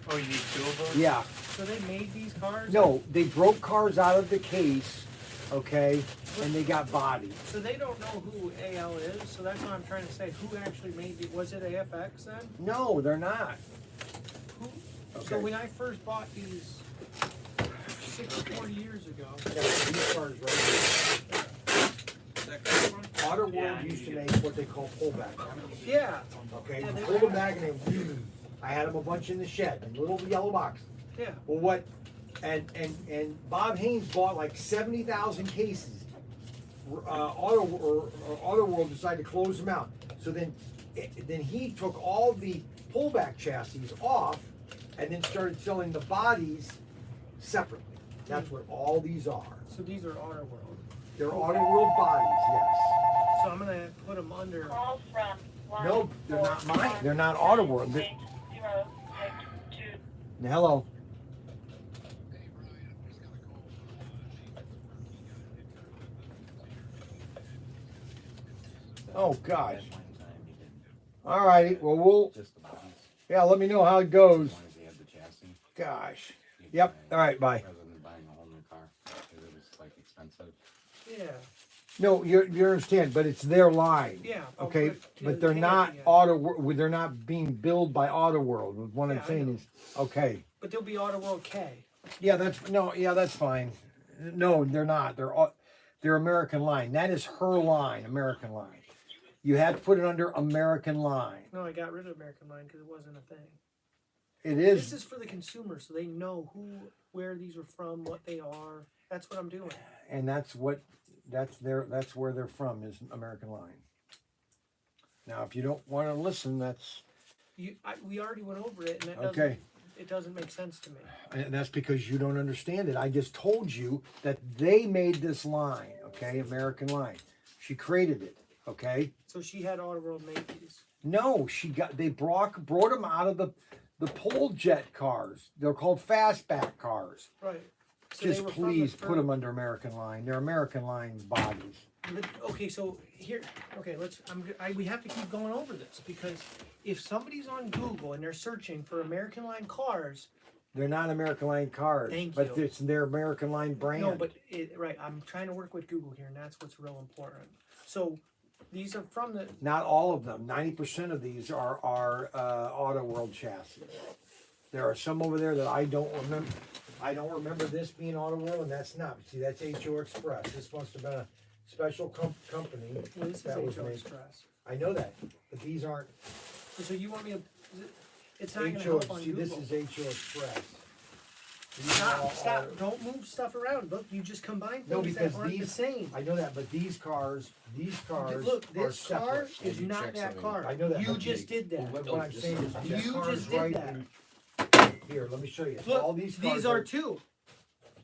Oh, you need 2 of those? Yeah. So they made these cars? No, they broke cars out of the case, okay, and they got bodied. So they don't know who AL is, so that's what I'm trying to say. Who actually made it? Was it AFX then? No, they're not. Who? Okay. So when I first bought these 4 years ago. Yeah, these cars right here. Auto World used to make what they call pullback cars. Yeah. Okay, Yeah, you they pull them back and they, I had them a bunch in the shed, in little yellow boxes. Yeah. Well, what, and Bob Haynes bought like 70,000 cases. Auto World decided to close them out. So then he took all the pullback chassis off, and then started selling the bodies separately. That's what all these are. So these are Auto World. They're Auto World bodies, yes. So I'm gonna put them under. Call from No, they're not mine. They're not Auto World. Hello. Oh gosh. All righty. Well, yeah. Let me know how it goes. Gosh. Yep. All right. Bye. Yeah. No, you understand, but it's their line. Yeah. Okay, but they're hang not on. They're not being billed by Auto World. What I'm Yeah, I saying know. is, okay. But they'll be Auto World K. Yeah, that's fine. No, they're not. They're American Line. That is her line, American Line. You had to put it under American Line. No, I got rid of American Line because it wasn't a thing. It This is, is for the consumer, so they know where these are from, what they are. That's what I'm doing. and that's where they're from is American Line. Now, if you don't want to listen, that's We already went over it, and okay. It doesn't make sense to me. And that's because you don't understand it. I just told you that they made this line, okay, American Line. She created it, okay. So she had Auto World make these. No, they brought them out of the pole jet cars. They're called fastback cars. Right. So Just they were from please the put them under American Line. They're American Line bodies. Okay, so here, okay, we have to keep going over this because if somebody's on Google and they're searching for American Line cars, They're not American Line cars, but you. it's their American Line brand. no, but right, I'm trying to work with Google here, and that's what's real important. So these are from the. Not all of them. 90% of these are Auto World chassis. There are some over there that I don't remember. I don't remember this being Auto World, and that's not. See, that's HO Express. This must have been a special company Well, this that is was HO made. Express. I know that, but these aren't So you want me to? It's not going to HO. help on See, Google. this is HO Express. These are all Stop! Auto- Don't move stuff around. Look, you just combine No, things because that aren't the these. same. I know that, but these cars Look, are this car separate. is not that car. I know that, You but just did that. What I'm saying is, this You car is just did right that. in- Here, let me show you. Look, All these cars are two.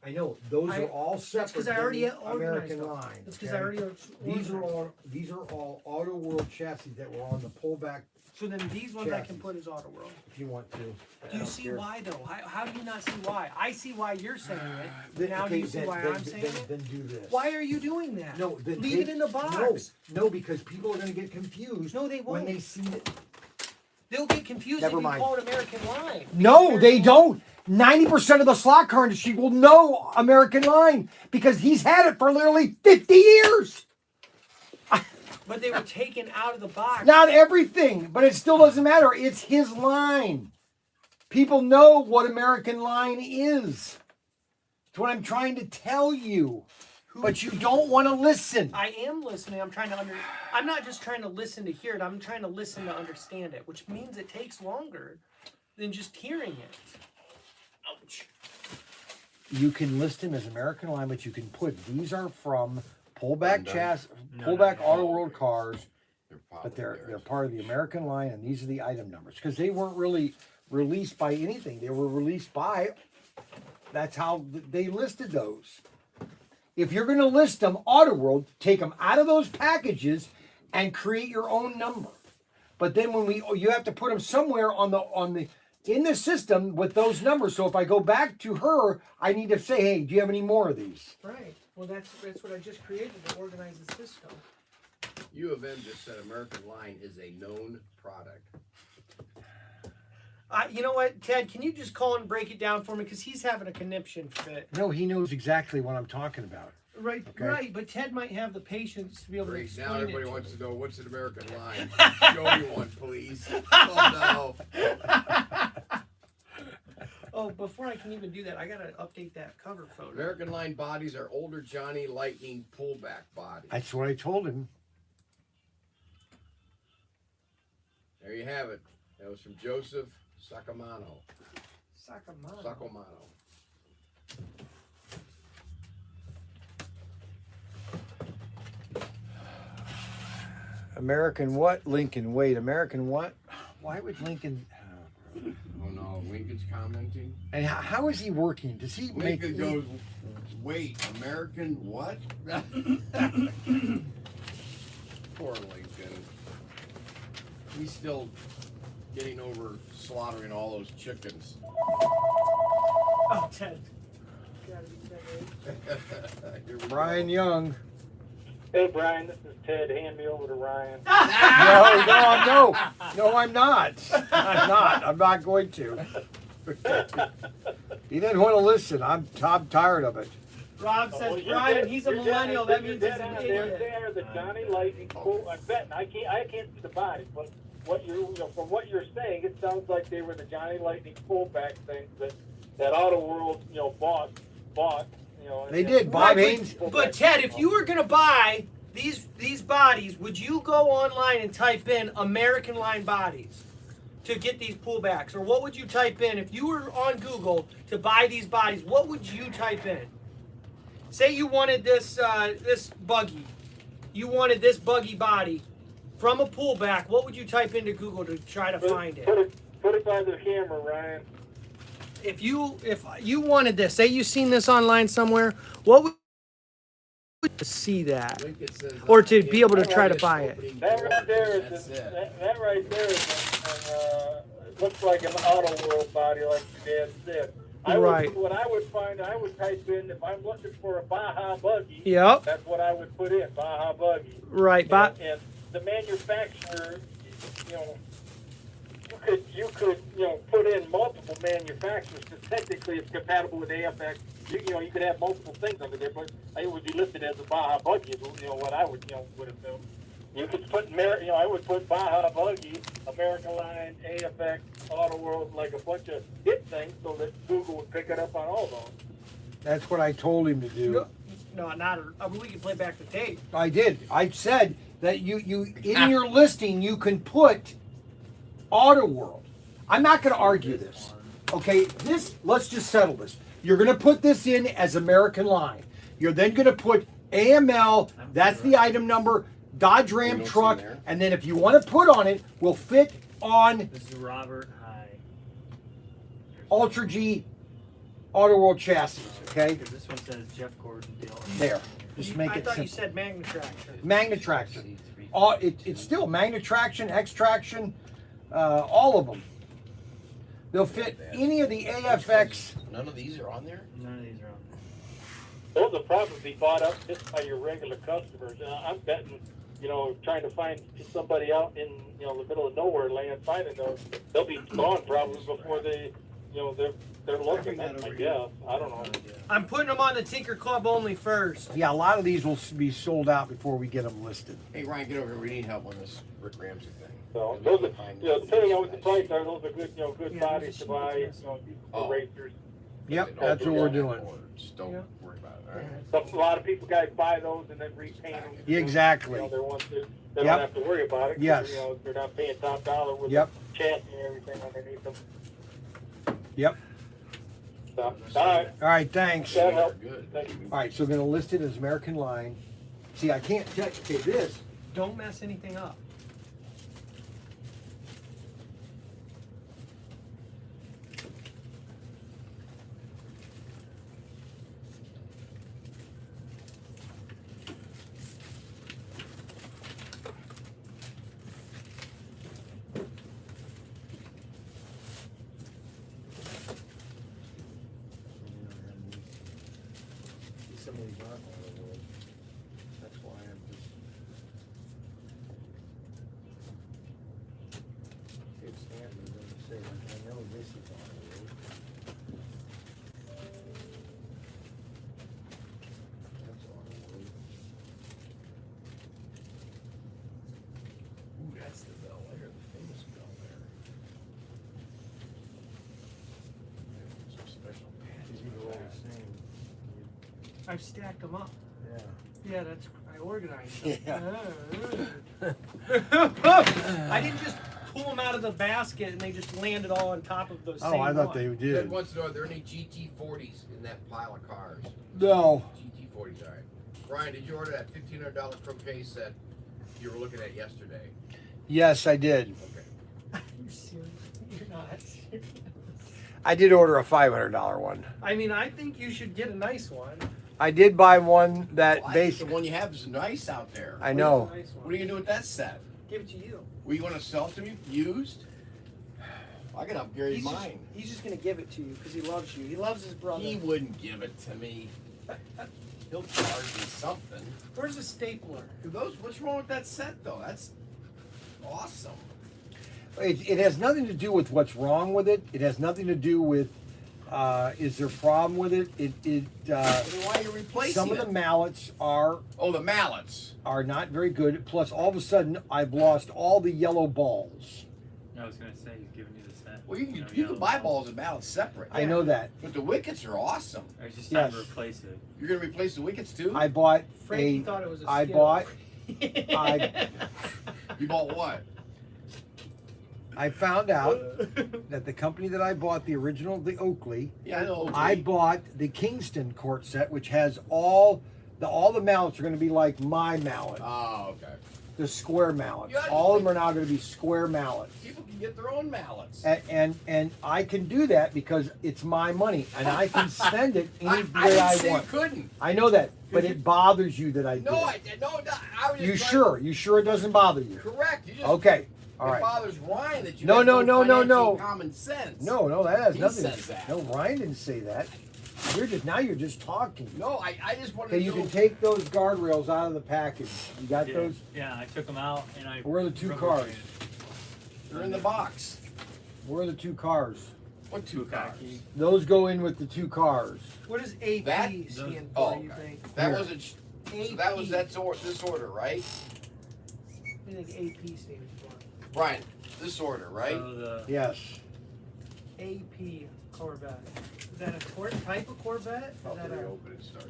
I know those are all separate. That's because I already than the organized American them. Line. That's because I okay? already. These are all Auto World chassis that were on the pullback. So then these ones I can chassis. put as Auto World. If you want to. Do I you don't see care. why though? How do you not see why? I see why you're saying it. Then- Now do okay, you see then- why then- I'm saying then- it? Then do this. Why are you doing that? No, then leave it in the box. No, because people are going to get confused. No, they when won't. they see it. They'll get confused Never if you mind. call it American Line. No, they don't. 90% of the slot car industry will know American Line because he's had it for literally 50 years. But they were taken out of the box. Not everything, but it still doesn't matter. It's his line. People know what American Line is. It's what I'm trying to tell you. But you don't want to listen. I am listening. I'm not just trying to listen to hear it. I'm trying to listen to understand it, which means it takes longer than just hearing it. Ouch. You can list them as American Line, but you can put these are from pullback chassis, No, pullback no. Auto World cars, but they're part of the American Line, and these are the item numbers because they weren't really released by anything. They were released by. That's how they listed those. If you're going to list them, Auto World, take them out of those packages and create your own number. But then you have to put them somewhere in the system with those numbers. So if I go back to her, I need to say, hey, do you have any more of these? Right. Well, that's what I just created to organize the system. U of M just said American Line is a known product. You know what, Ted? Can you just call and break it down for me? Because he's having a conniption fit. No, he knows exactly what I'm talking about. Right, Okay. right. But Ted might have the patience to be able to Great. explain Now everybody it. wants to know what's an American Line. Show me one, please. Oh no. Oh, before I can even do that, I gotta update that cover photo. American Line bodies are older Johnny Lightning pullback bodies. That's what I told him. There you have it. That was from Joseph Sacamano. Sacamano. American what? Lincoln. Wait, American what? Why would Lincoln? Oh no, Lincoln's commenting. And how is he working? Does he make? Lincoln goes, wait, American what? Poor Lincoln. He's still getting over slaughtering all those chickens. Oh, Ted. Gotta be Ted. Here we Brian go. Young. Hey, Brian, this is Ted. Hand me over to Ryan. No, I'm not. I'm not. I'm not going to. He didn't want to listen. I'm tired of it. Rob says, Well, you're Brian, dead- he's a you're millennial. dead- That you're means he's dead an on. idiot. They're the Johnny Lightning quote. I'm betting. I can't see the body, but from what you're saying, it sounds like they were the Johnny Lightning pullback things that Auto World, bought. They did. Bob Right, Haynes. but Ted, if you were gonna buy these bodies, would you go online and type in American Line bodies to get these pullbacks, or what would you type in if you were on Google to buy these bodies? What would you type in? Say you wanted this buggy, you wanted this buggy body from a pullback. What would you type into Google to try to find it? Put it by the camera, Ryan. If you wanted this, say you seen this online somewhere, what would you see that? Lincoln says, Or to be able to try to buy it. opening That doors, right there is that's it. that right there is it looks like an Auto World body, like your dad said. Right. What I would find, I would type in, if I'm looking for a Baja buggy. Yep. That's what I would put in, Baja buggy. Right, but And the manufacturer, you could put in multiple manufacturers because technically it's compatible with AFX. You could have multiple things under there, but it would be listed as a Baja buggy. What I would assume. You could put I would put Baja buggy, American Line, AFX, Auto World, like a bunch of hit things, so that Google would pick it up on all those. That's what I told him to do. no, not. We can play back the tape. I did. I said that you in your listing you can put Auto World. I'm not going to argue this. Okay, let's just settle this. You're going to put this in as American Line. You're then going to put AML. That's the item number. Dodge Ram don't see truck, there. and then if you want to put on it, will fit on This is Robert High. Ultra G Auto World chassis. Okay, Because this one says Jeff Gordon deal. there. Just make I it thought you simple. said Magna Traction. Magna traction. It's still Magna traction, X traction, all of them. They'll fit any of the AFX. None of these are on there? None of these are on Those will probably be bought up just by your regular customers. I'm betting, trying to find somebody out in, the middle of nowhere land finding those, they'll be gone probably before they, they're looking at them, I guess. I don't know. there. I'm putting them on the Tinker Club only first. Yeah, a lot of these will be sold out before we get them listed. Hey Ryan, get over here. We need help on this Rick Ramsey thing. So We those need are, to find depending on what the these price guys. are, those are good, good Yeah, bodies just to shoot buy, this. for Oh. racers. Yep, that's what we're doing. Just don't Yeah. worry about it. All right. So a lot of people guys buy those and then repaint them. Exactly. They're ones that Yep. they don't have to worry about it. 'Cause, Yes. They're not paying top dollar with Yep. the chassis and everything underneath them. Yep. So, all right. All right, thanks. That All helps. Good. Thank you. right, so we're going to list it as American Line. See, I can't tell. Okay, this. Don't mess anything up. This is on a roll. That's on a roll. Ooh, that's the bell there, the famous bell there. Some special patches. These are all the same. I've stacked them up. Yeah. Yeah, that's I organized them. Yeah. I didn't just pull them out of the basket and they just landed all on top of those. Oh, I thought they Ed did. wants to know, are there any GT40s in that pile of cars? No. GT40s, all right. Brian, did you order that $1,500 croquet set you were looking at yesterday? Yes, I did. Okay. Are you serious? You're not serious. I did order a $500 one. I mean, I think you should get a nice one. I did buy one that Well, I think basically. the one you have is nice out there. I know. A nice one. What are you gonna do with that set? Give it to you. Well, you want to sell it to me used? I can upgrade He's mine. he's just gonna give it to you because he loves you. He loves his brother. He wouldn't give it to me. He'll charge me something. Where's the stapler? What's wrong with that set though? That's awesome. It has nothing to do with what's wrong with it. It has nothing to do with is there a problem with it. Then why are you replacing Some of it? the mallets are Oh, the mallets. not very good. Plus, all of a sudden, I've lost all the yellow balls. I was gonna say he's giving you the set. Well, you can know, you yellow can buy balls and mallets separate. I know that. But the wickets are awesome. Or it's just time to Yes. replace it. You're gonna replace the wickets too? I bought Frankie a. thought it was a I skill. bought. You bought what? I found out that the company that I bought the original, the Oakley, Yeah, I know. I bought the Kingston court set, which has all the mallets are going to be like my mallet, Oh, okay. the square mallets. Yeah, All of them are now going to be square mallets. People can get their own mallets. And I can do that because it's my money and I can spend it any I way didn't I say want. you couldn't. I know that, but it bothers you that I do. No, it. no, I was just You trying- sure? You sure it doesn't bother you? Correct. You just, Okay. All it right. bothers Ryan that you No, have no, no, no, financial no. common sense. No, that has He nothing. says that. No, Ryan didn't say that. You're just talking. No, I just wanted Okay, to you know. can take those guardrails out of the package. You got Yeah. those? Yeah, I took them out and I. Where are the two rubber cars? banded. They're in the box. Where are the two cars? What two cars? Bukkake. Those go in with the two cars. What does AP That- stand Oh, for? You okay. think? That Here. wasn't. So that was this order, right? I think AP stands for Brian, this order, right? So the Yes. AP Corvette. Is that a type of Corvette? I'll Is that let a, you open it start.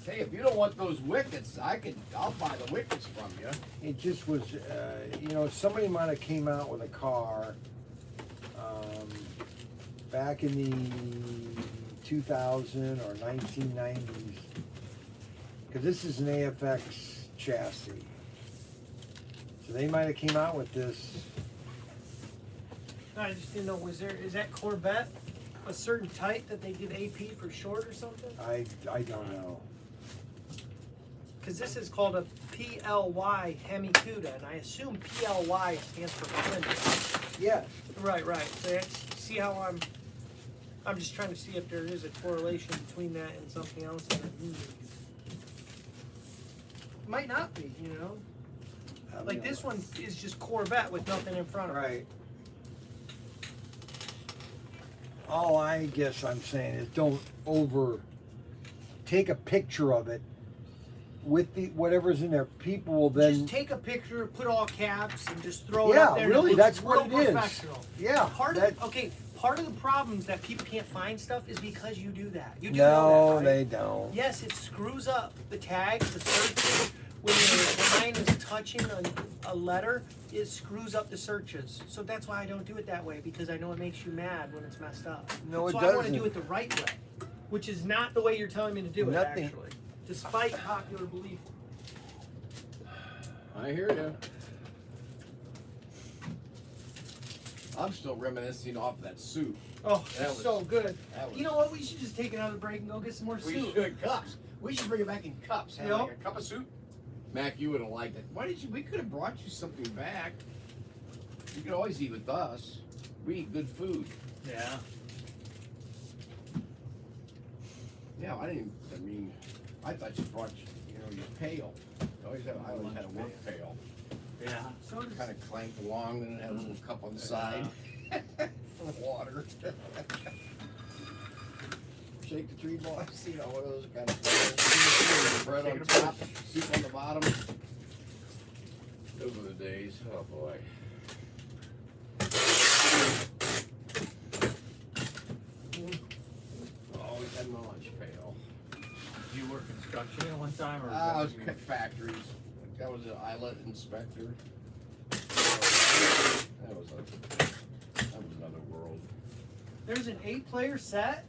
Hey, if you don't want those wickets, I'll buy the wickets from you. It just was, somebody might have came out with a car back in the 2000 or 1990s. Because this is an AFX chassis. So they might have came out with this. I just didn't know. Is that Corvette a certain type that they did AP for short or something? I don't know. Because this is called a PLY Hemicuda, and I assume PLY stands for Plymouth. Yes. Right. So that's, see how I'm just trying to see if there is a correlation between that and something else that it means. Might not be, you know. Like this one is just Corvette with nothing in front of it. Right. All I guess I'm saying is don't take a picture of it with the whatever's in there. People will then Just take a picture, put all caps, and just throw it Yeah, up there. really, and it looks that's what real it is. professional. yeah. Part that- of the problems that people can't find stuff is because you do that. You do no, know that, right? they don't. Yes, it screws up the tags, the searches. When your line is touching a letter, it screws up the searches. So that's why I don't do it that way, because I know it makes you mad when it's messed up. No, it so I want to doesn't. do it the right way, which is not the way you're telling me to do Nothing. it, actually. Despite popular belief. I hear you. I'm still reminiscing off that soup. Oh, That it's was- so good. that was- You know what? We should just take another break and go get some more We soup. should cups. We should bring it back in cups. Have Yep. like a cup of soup. Mac, you would have liked it. Why did you? We could have brought you something back. You could always eat with us. We eat good food. yeah. Yeah, I thought you brought your pail. I always had a work pail. Yeah. So does Kind of clanked along, and it had a little cup on the side full of water. Shake the tree boys, you know, one of those kind of bread on top, soup on the bottom. Those were the days. Oh boy. Always had my lunch pail. Did you work construction at one time, or? I was at factories. I was an islet inspector. That was another world. there's an 8-player set.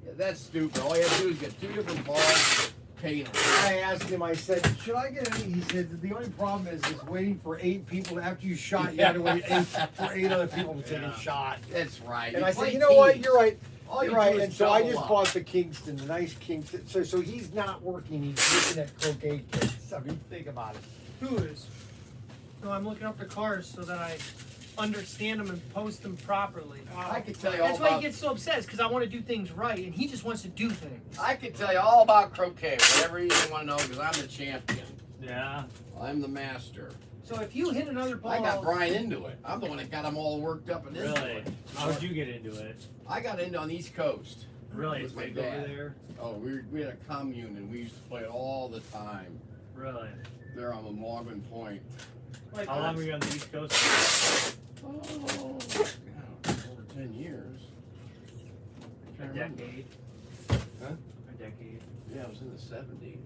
Yeah, that's stupid. All you have to do is get 2 different balls, paint them. I asked him, I said, should I get any? He said, the only problem is waiting for 8 people. After you shot, you had to wait for 8 other people to take a shot. That's right. And I said, play you know what, teams. you're right. All you You're right. do is And so I double just up. bought the Kingston, the nice Kingston. So he's not working, he's looking at croquet kits. I mean, think about it. Who is? No, I'm looking up the cars so that I understand them and post them properly. I could tell you all That's why about. he gets so obsessed, because I want to do things right, and he just wants to do things. I could tell you all about croquet, whatever you want to know, because I'm the champion. Yeah. I'm the master. So if you hit another ball, I got Brian into it. I'm the one that got him all worked up and into Really? it. How'd you get into it? I got into on the East Coast. Really? With It's my big over dad. there? Oh, we had a commune and we used to play it all the time. Really? There on the Morgan Point. like, How long were you on the East Coast? Oh, yeah, over 10 years. A Can't remember. decade? Huh? A decade? Yeah, it was in the 70s.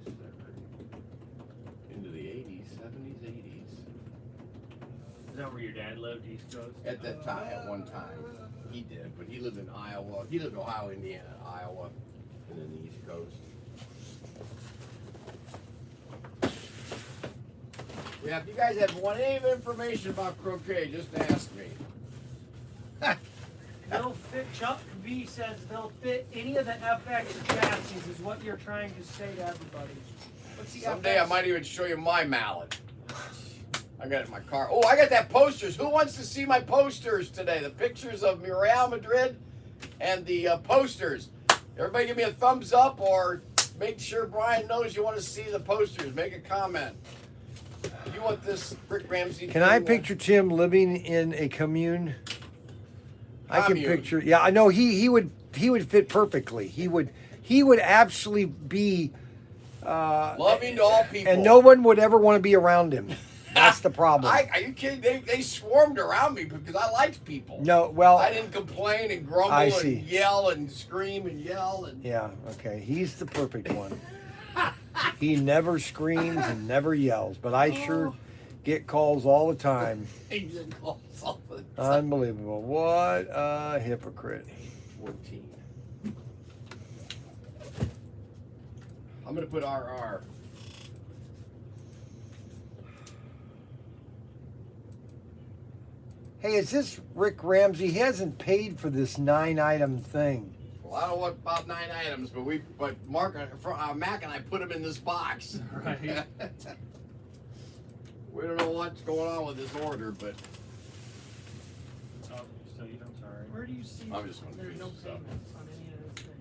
Into the 80s, 70s, 80s. Is that where your dad lived, East Coast? At that time, at one time, he did, but he lived in Iowa. He lived in Ohio, Indiana, Iowa, and then the East Coast. Yeah, if you guys have any information about croquet, just ask me. they'll fit. Chuck V says they'll fit any of the FX chassis. Is what you're trying to say to everybody. What's the Someday FX? I might even show you my mallet. I got it in my car. Oh, I got that posters. Who wants to see my posters today? The pictures of Real Madrid and the posters. Everybody give me a thumbs up or make sure Brian knows you want to see the posters. Make a comment. You want this Rick Ramsey? Can I thing? picture Tim living in a commune? I can Commune. picture. Yeah, I know he would fit perfectly. He would absolutely be Loving to all people. and no one would ever want to be around him. That's the problem. Are you kidding? They swarmed around me because I liked people. No, well, I didn't complain and grumble I see. and yell and scream and yell and. yeah, okay. He's the perfect one. He never screams and never yells, but I sure get calls all the time. He didn't call something. Unbelievable. What a hypocrite. 14. I'm gonna put RR. Hey, is this Rick Ramsey? He hasn't paid for this 9-item thing. Well, I don't know what about 9 items, but Mac and I put them in this box. Right. We don't know what's going on with this order, but Oh, still, I'm sorry. Where do you see? I'm just gonna There's finish no this up. payments on any of this thing.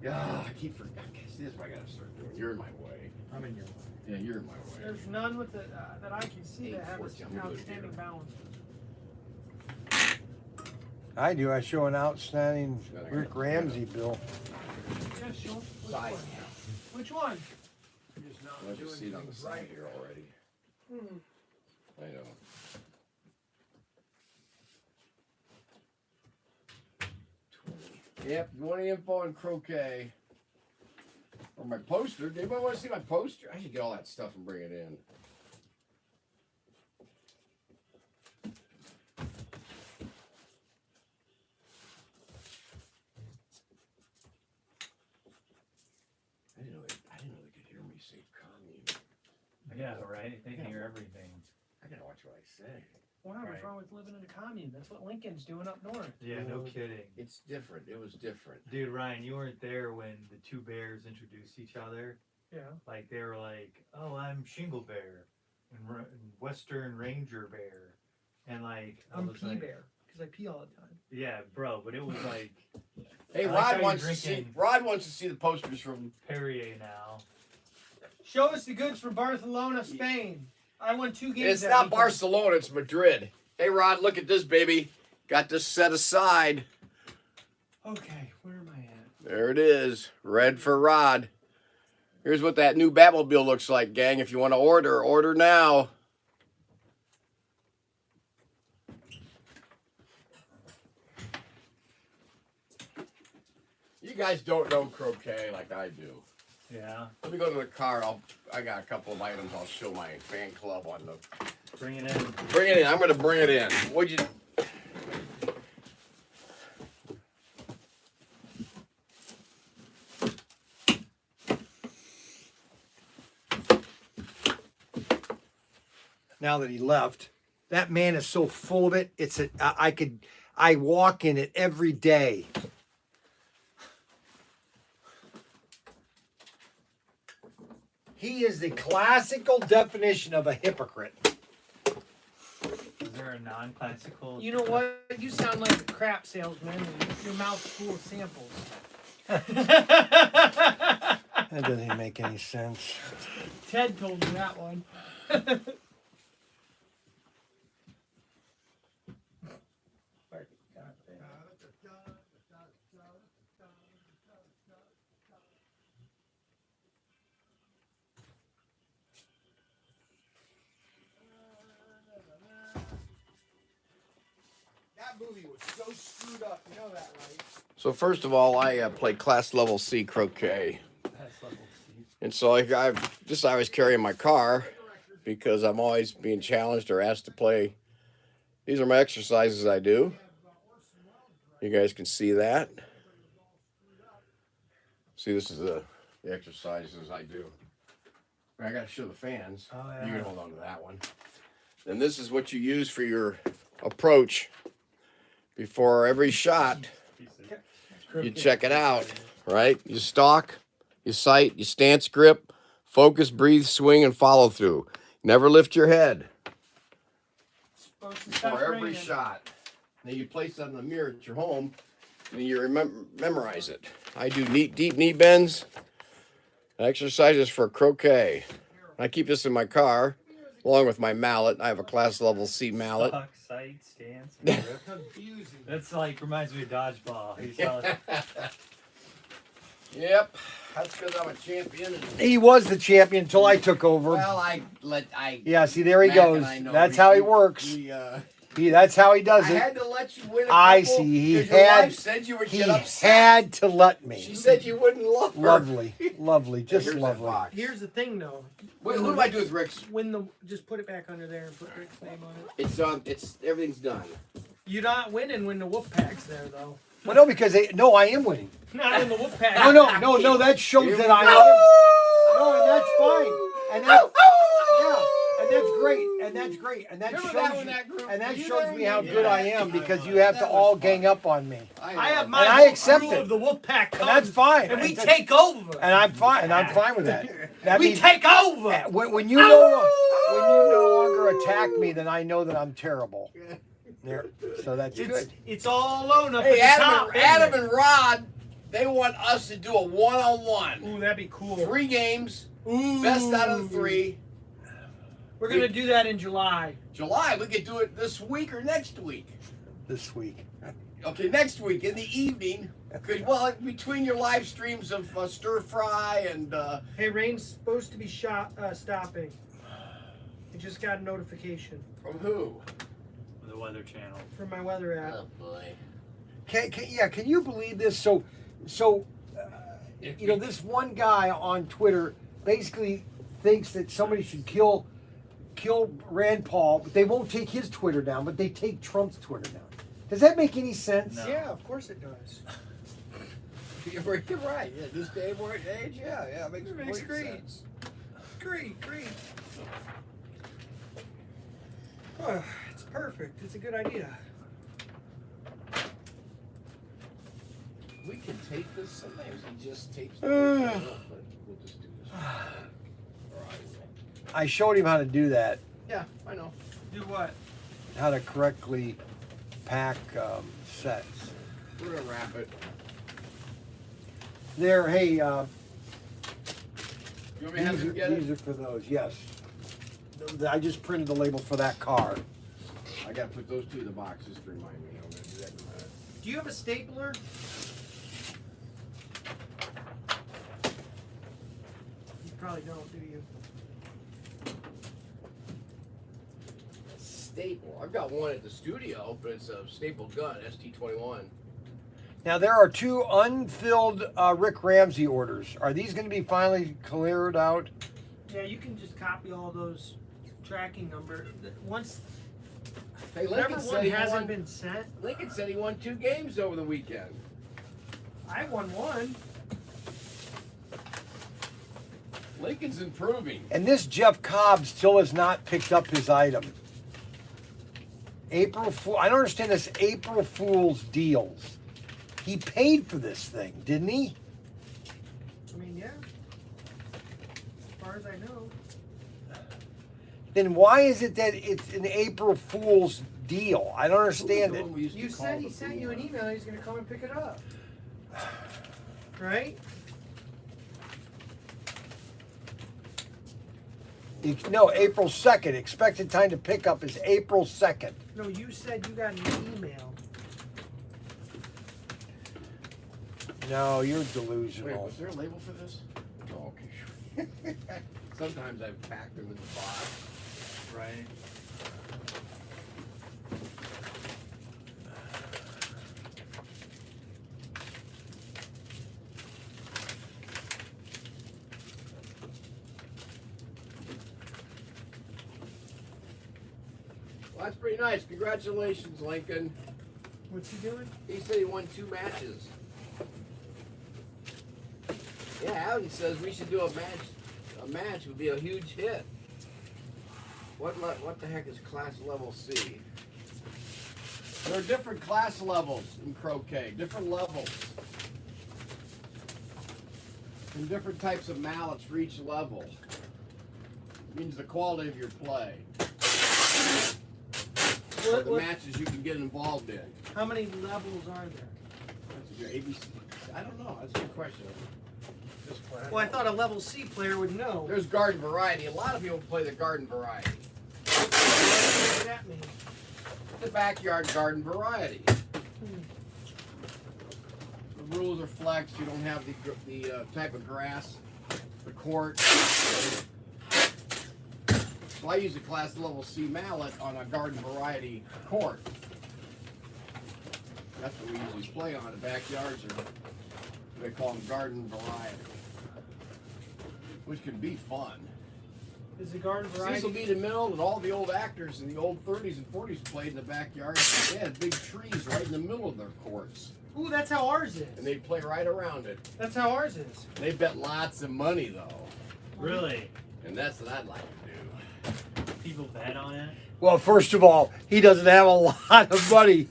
yeah, I keep forgetting. See, this is what I gotta start doing. You're in my way. I'm in your way. Yeah, you're in my way. There's none with the that I can see that have 814, I'm gonna do it outstanding here. balances. I do. I show an outstanding Rick Ramsey bill. Yeah, sure. Which Side. one? Which one? I just see it on the side here already. I know. Yep, you want any info on croquet? Or my poster? Does anybody want to see my poster? I should get all that stuff and bring it in. I didn't know they could hear me say commune. Yeah, right? They can hear everything. I gotta watch what I say. Wow, what's Right. wrong with living in a commune? That's what Lincoln's doing up north. Yeah, no kidding. It's different. It was different. Dude, Ryan, you weren't there when the two bears introduced each other. Yeah. Like, they were like, oh, I'm Shingle Bear and Western Ranger Bear. And, like, I I'm was pee like, bear because I pee all the time. Yeah, bro, but it was like Hey, I like how Rod you're wants to see. drinking- Rod wants to see the posters from. Perrier now. Show us the goods from Barcelona, Spain. I won 2 games. It's that not weekend. Barcelona, it's Madrid. Hey, Rod, look at this, baby. Got this set aside. Okay, where am I at? There it is. Red for Rod. Here's what that new Batmobile looks like, gang. If you want to order now. You guys don't know croquet like I do. Yeah. Let me go to the car. I got a couple of items I'll show my fan club on the. Bring it in. Bring it in. I'm gonna bring it in. What'd you? Now that he left, that man is so full of it. I walk in it every day. He is the classical definition of a hypocrite. Is there a non-classical? You know what? You sound like a crap salesman. And your mouth's full of samples. That doesn't make any sense. Ted told me that one. That movie was so screwed up. You know that, right? So first of all, I play class level C croquet, That's level C. and so I always carry in my car because I'm always being challenged or asked to play. These are my exercises I do. You guys can see that. See, this is the exercises I do. I got to show the fans. Oh, yeah. You can hold on to that one. And this is what you use for your approach. Before every shot, you check it out, right? You stalk, you sight, you stance, grip, focus, breathe, swing, and follow through. Never lift your head Supposed to stop for every raining. shot. Then you place that in the mirror at your home, and you memorize it. I do deep knee bends, exercises for croquet. I keep this in my car, along with my mallet. I have a class level C mallet. Stock, sight, stance, and grip. That's like reminds me of dodgeball. He's like, Yep, that's because I'm a champion. He was the champion until I took over. Well, Yeah, see, there he Mac goes. and I know That's we- how he works. That's how he does I it. had to let you win a I couple, see. He 'cause your had. wife said you would He get upset. had to let me. She said you wouldn't love her. Lovely, lovely, just Here's that lovely. box. Here's the thing, though. What do I do with Rick's? Just put it back under there and put Rick's name on it. It's on. It's everything's done. You're not winning when the wolf pack's there, though. Well, no, because I am winning. Not when the wolf pack. No. That shows Here that we I go. am. No, and that's fine. And that's yeah, and that's great. And that's great. And that Remember shows that when you, that group- and that you shows there me when how you- good I Yeah. am because you have to That all was gang fun. up on me. I have my And I whole accept crew it. of the wolf pack And that's fine. and we And take over. And I'm fine. And I'm fine with that. That We means take over. when you no longer attack me, then I know that I'm terrible. There. So that's good. It's all alone up Hey, at the top. Adam and Rod, they want us to do a one-on-one. Ooh, that'd be cool. 3 games, Ooh. best out of the 3. We're gonna do that in July. July, we could do it this week or next week. This week. Okay, next week in the evening. Between your live streams of stir fry and Hey, rain's supposed to be stopping. I just got a notification from who? the Weather Channel. from my weather app. Oh boy. Can you believe this? So this one guy on Twitter basically thinks that somebody should kill Rand Paul, but they won't take his Twitter down, but they take Trump's Twitter down. Does that make any sense? No. Yeah, of course it does. You're right. Yeah, this day and age. Yeah, it makes Makes great great. sense. Great. Oh, it's perfect. It's a good idea. We can tape this. Sometimes he just tapes. We'll just do this. I showed him how to do that, Yeah, I know. Do what? how to correctly pack sets. We're gonna wrap it. There, hey, You want me to have him get these it? are for those, yes. I just printed the label for that car. I gotta put those two in the box just to remind me. I'm gonna do that in a minute. Do you have a stapler? You probably don't, do you? Staple. I've got one at the studio, but it's a staple gun, ST21. Now there are 2 unfilled Rick Ramsey orders. Are these going to be finally cleared out? Yeah, you can just copy all those tracking numbers. Once Hey, whatever Lincoln said one he hasn't won. been sent, Lincoln said he won 2 games over the weekend. I won one. Lincoln's improving. And this Jeff Cobb still has not picked up his item. April Fool. I don't understand this April Fool's deals. He paid for this thing, didn't he? I mean, yeah. As far as I know. Then why is it that it's an April Fool's deal? I don't understand it. You said he sent you an email. He's going to come and pick it up. Right? No, April 2nd. Expected time to pick up is April 2nd. No, you said you got an email. No, you're Wait, delusional. was there a label for this? Oh, okay. Sometimes I've packed them in the box. Right. Well, that's pretty nice. Congratulations, Lincoln. What's he doing? He said he won 2 matches. Yeah, Alan says we should do a match. A match would be a huge hit. What the heck is class level C? There are different class levels in croquet, different levels. And different types of mallets for each level. It means the quality of your play. Or the matches you can get involved in. How many levels are there? That's a good ABC. I don't know. That's a good question. Well, I thought a level C player would know. There's garden variety. A lot of people play the garden variety. What does that mean? The backyard garden variety. The rules are flexed. You don't have the type of grass, the court. So I use a class level C mallet on a garden variety court. That's what we usually play on. The backyards are, they call them garden variety, which can be fun. Is the garden variety? Cecil B. DeMille and all the old actors in the old 30s and 40s played in the backyard. They had big trees right in the middle of their courts. Ooh, that's how ours is. And they'd play right around it. That's how ours is. They bet lots of money, though. Really? And that's what I'd like to do. People bet on it? Well, first of all, he doesn't have a lot of money,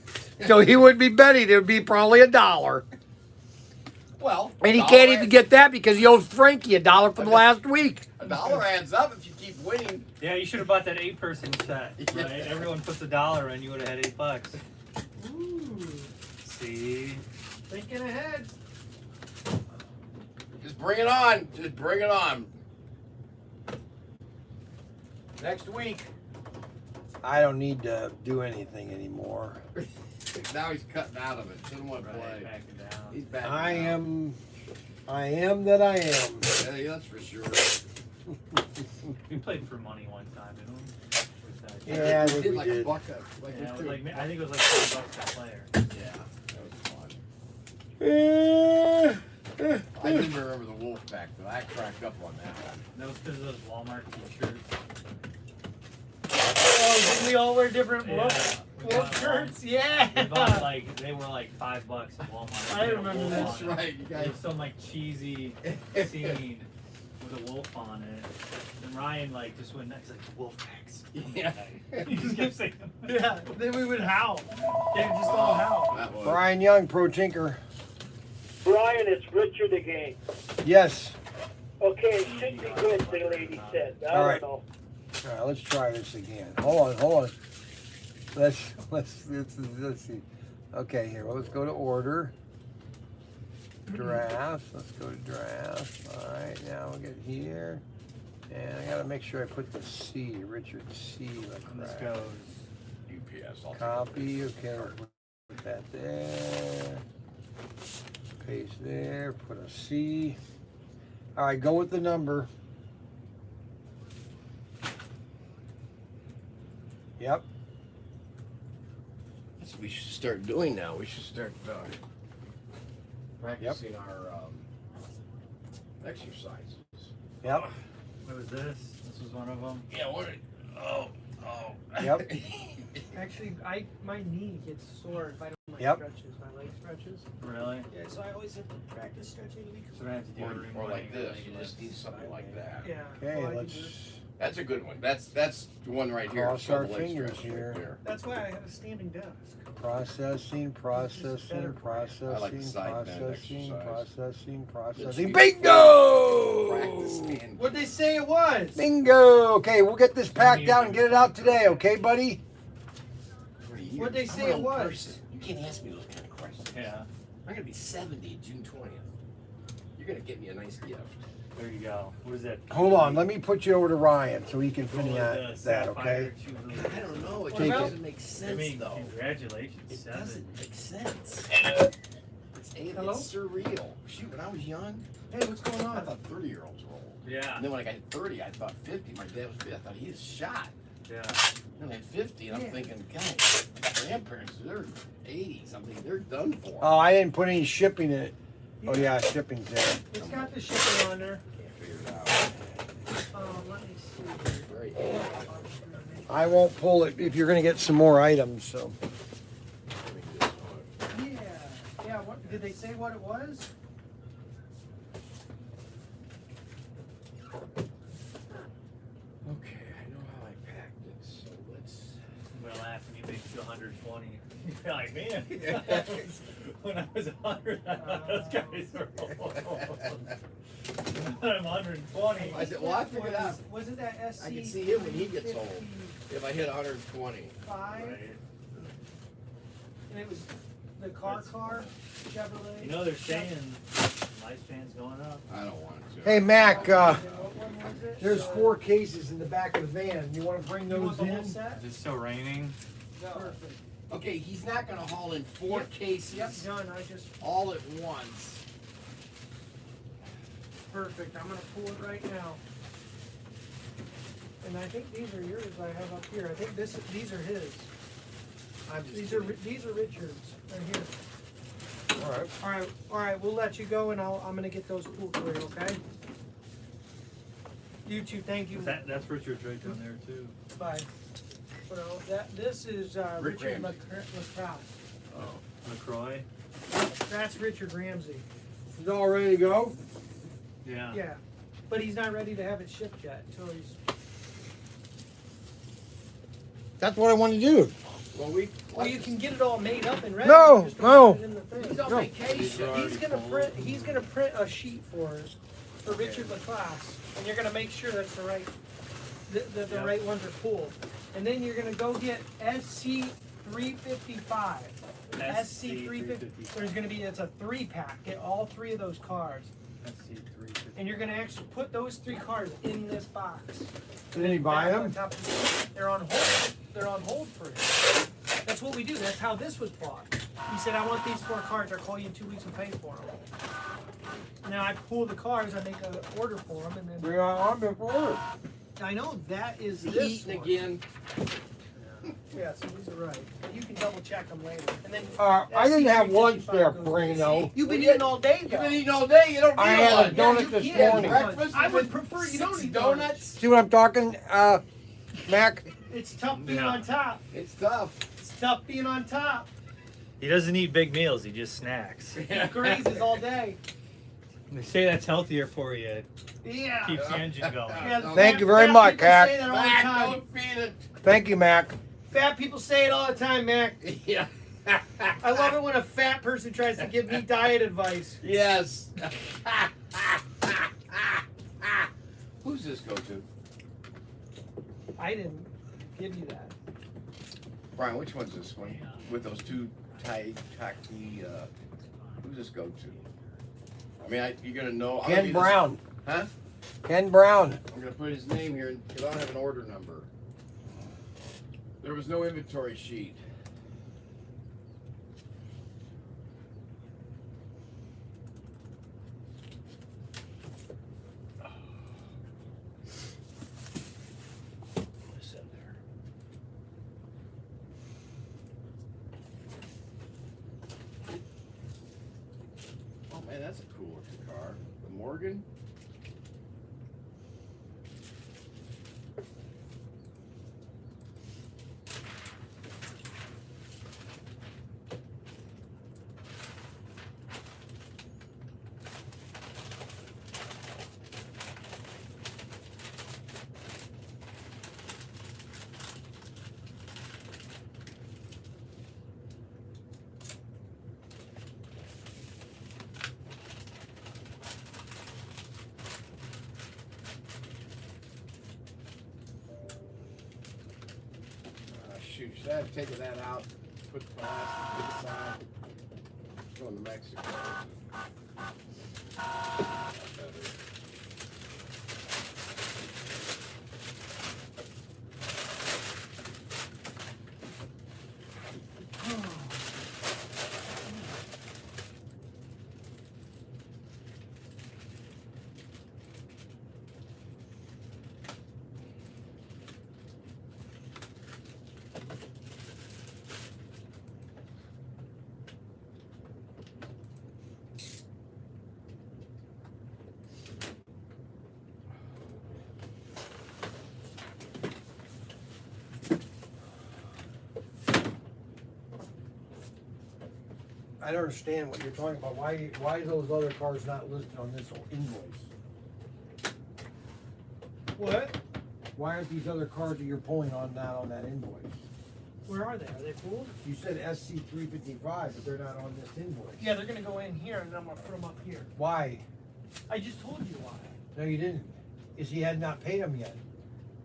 so he wouldn't be betting. It would be probably $1. Well, And he can't even get that because he owes Frankie $1 from last week. $1 adds up if you keep winning. Yeah, you should have bought that 8-person set. Right? Everyone puts $1 and you would have had $8. Ooh, See? thinking ahead. Just bring it on. Just bring it on. Next week. I don't need to do anything anymore. Now he's cutting out of it. Doesn't want to Right, play. backing down. He's backing I down. am that I am. Yeah, that's for sure. We played for money one time, didn't we? With that. Yeah, I think did we like did. a buck like Yeah, it was two. like, I think it was like $5 a player. Yeah, that was fun. Eh, I didn't remember the wolf pack, but I cracked up on that one. That was because of those Walmart t-shirts. Oh, didn't we all wear different Yeah, wolf we got shirts? We Yeah. bought like, they were like $5 at Walmart. I They had a remember wolf that. on That's it. right, you guys. There's some like cheesy scene with a wolf on it. And Ryan like just went next like wolf packs. Yeah. He just kept saying Yeah, then we would howl. They would just all howl. That was. Brian Young, Pro Tinker. Brian, it's Richard again. Yes. Okay, it should be good, the lady said. I All don't right. know. All right, let's try this again. Hold on. Let's see. Okay, here. Let's go to order. Draft. Let's go to draft. All right, now we'll get here. And I gotta make sure I put the C, Richard C. And this like goes. UPS. I'll take Copy, okay, put that there. Paste there, put a C. All right, go with the number. Yep. That's what we should start doing now. We should start practicing our exercises. Yep. What was this? This was one of them. Yeah, what? Oh. Yep. Actually, my knee gets sore if I don't do my Yep. stretches, my leg stretches. Really? Yeah, so I always have to practice stretching because. So I have to do every Or morning. like this. You just need something like that. Yeah. Okay, well, I do let's this. That's a good one. That's the one right here. cross our Double leg fingers stretch here. Right there. That's why I have a standing desk. Processing, processing, processing, I like the side bend processing, exercise. processing, Good processing. speed. Bingo! Practice stand. What'd they say it was? Bingo! Okay, we'll get this packed out and get it out today, okay, buddy? What'd they say it was? You can't ask me those kind of questions. Yeah. I'm gonna be 70 June 20th. You're gonna get me a nice gift. There you go. What is that? Hold on, let me put you over to Ryan so he can Roll finish the that, okay? sapphire jubilee. I don't know. It Take just it. doesn't make sense I mean, though. congratulations. It 7. doesn't make sense. Hello? It's surreal. Shoot, when I was young, Hey, what's going I on? thought 30-year-olds were old. Yeah. And then when I got to 30, I thought 50. My dad was 50. I thought he was shot. Yeah. And at 50, and I'm Yeah. thinking, God, my grandparents, they're 80s. I'm thinking they're done for. Oh, I didn't put any shipping in it. Oh yeah, shipping's there. It's got the shipping on there. Can't figure it out. Let me see. Great. I won't pull it if you're gonna get some more items, so. Yeah. What did they say? What it was? Okay, I know how I packed it, so let's. We'll laugh when you make it to 120. You're like, man, when I was 100, I thought those guys were old. I'm 120. I said, well, I figured out. Wasn't that SC? I can see him when he gets old. If I hit 120. 5, Right. and it was the car Chevrolet. You know, they're saying lifespan's going up. I don't want to. Hey Mac, And what one was it? there's 4 cases in the back of the van. You wanna bring You want those the whole in? set? Is it still raining? Perfect. Okay, he's not gonna haul in 4 Yep. cases Yep, done. I just all at once. perfect. I'm gonna pull it right now. And I think these are yours. I have up here. I think these are his. I'm just These are kidding. Richard's right here. Alright. All right. We'll let you go, and I'm gonna get those pulled for you. Okay. You too. Thank you. That's Richard's right down there, too. Bye. So this is Rick Richard Ramsey. LaCrosse. Oh. LaCroix? That's Richard Ramsey. Is it all ready to go? Yeah. Yeah, but he's not ready to have it shipped yet until he's. That's what I want to do. Well, you can get it all made up and ready. No, you just don't no. put it in the thing. He's on No. vacation. He's gonna print a sheet for us for Richard LaCrosse, and you're gonna make sure that's the right the Yep. right ones are pulled, and then you're gonna go get SC 355. SC 350. There's gonna be it's a 3-pack. Get all 3 of those cars, SC350. and you're gonna actually put those 3 cars in this box. Did he buy Back on them? top of They're on hold. They're on hold for you. That's what we do. That's how this was bought. He said, I want these 4 cars. I'll call you in 2 weeks and pay for them. Now I pull the cars. I make an order for them, and then We are on before. I know that is He's this eating one. again. Yeah, so these are right. But you can double check them later. And then I didn't have lunch there, SC355 goes- Braino. You've been eating all day. You've though. been eating all day. You don't need I had a lunch. donut you this can. morning. Breakfast. I would prefer you don't 6 eat donuts. See what I'm talking, Mac? It's tough being Yeah. on top. It's tough. It's tough being on top. He doesn't eat big meals, he just snacks. He grazes all day. They say that's healthier for you. Yeah. Keeps the engine going. Yeah, Thank you very fat much, people Hack. say that all the Mac, time. don't feed it. Thank you, Mac. Fat people say it all the time, Mac. Yeah. I love it when a fat person tries to give me diet advice. Yes. Who's this go to? I didn't give you that. Brian, which one's this one? With those 2 tacky, who's this go to? I mean, you're gonna know. I'm gonna Ken be Brown. Huh? Ken Brown. I'm gonna put his name here because I don't have an order number. There was no inventory sheet. What's in there? Oh man, that's a cool looking car. The Morgan. Shoot, should I have taken that out? Put the plastic to the side. Going to Mexico. I don't understand what you're talking about. Why are those other cars not listed on this invoice? What? Why aren't these other cars that you're pulling on not on that invoice? Where are they? Are they pooled? You said SC 355, but they're not on this invoice. Yeah, they're gonna go in here and I'm gonna put them up here. Why? I just told you why. No, you didn't. Is he had not paid them yet?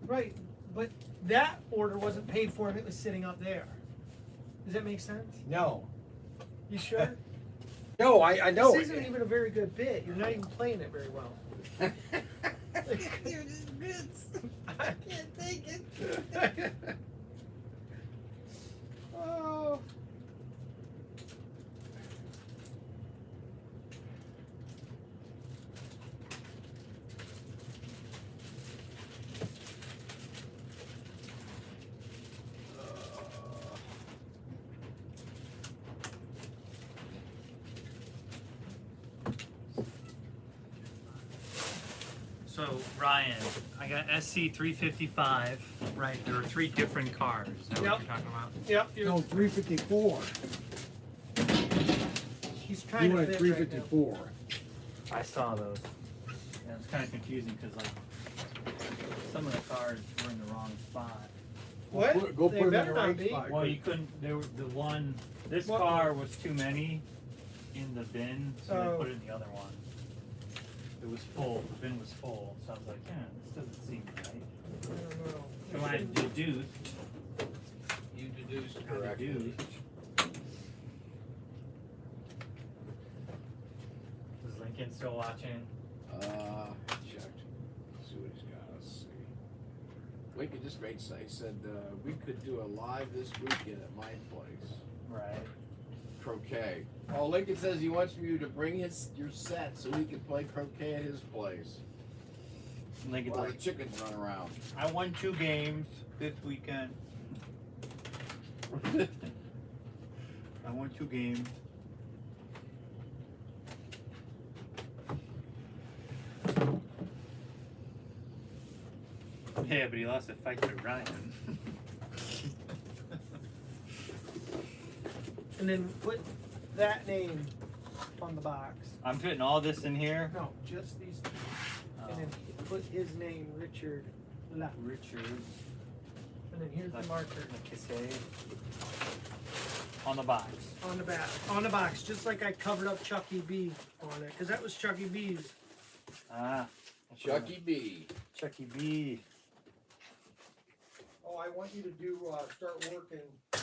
Right, but that order wasn't paid for and it was sitting up there. Does that make sense? No. You sure? No, I know. This isn't even a very good bit. You're not even playing it very well. You're just bits. I can't take it. Oh. So Ryan, I got SC 355. Right, there are 3 different cars. Is that Yep. what you're talking about? Yep, No, 354. he's trying You to went fit 354. I saw those. Yeah, it's kind of confusing because like some of the cars were in the wrong spot. Right now. What? Go They put it in better the not right be. spot. Well, you couldn't. There were the one. This What? car was too many in the bin, so Oh. they put it in the other one. It was full. The bin was full, so I was like, yeah, this doesn't seem right. I don't know. So I deduced. You deduced I correctly. deduced. Is Lincoln still watching? Checked. Let's see what he's got. Let's see. Lincoln just made say said we could do a live this weekend at my place. Right. Croquet. Oh, Lincoln says he wants you to bring your set so he can play croquet at his place. Lincoln's While the like, chickens run around. I won 2 games this weekend. I won 2 games. Yeah, but he lost a fight to Ryan. And then put that name on the box. I'm fitting all this in here. No, just these two. Oh, And then put his name, Richard La. Richard. And then here's the marker Lacasse. On the box. on the back, on the box, just like I covered up Chucky B on it, because that was Chucky B's. Ah. Chucky B. Chucky B. Oh, I want you to do start working on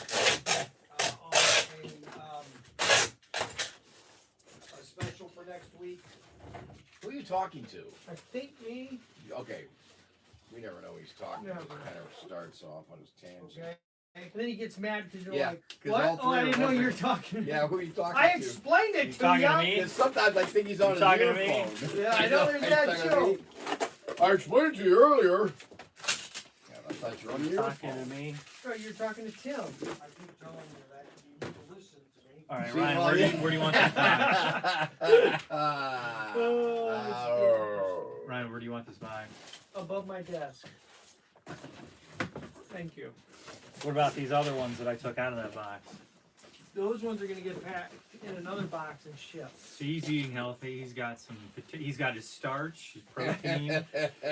a special for next week. Who are you talking to? I think me. Okay. We never know who he's talking to. Never. He kind of starts off on his tangent. Okay. And then he gets mad because you're Yeah, like, 'cause what? all Oh, I three didn't are know you were wondering. talking. Yeah, who are you talking I to? explained it You to talking you. to me? Because sometimes I think he's on his talking to me? earphone. Yeah, I know there's that He's talking too. to me. I explained to you earlier. Yeah, I thought you were on your Talking to earphone. me. Bro, you're talking to Tim. I keep telling you that you need to listen to me. All right, See, Ryan, well, where do you want this box? Oh. Ryan, where do you want this box? Above my desk. Thank you. What about these other ones that I took out of that box? Those ones are gonna get packed in another box and shipped. So he's eating healthy. He's got he's got his starch, his protein,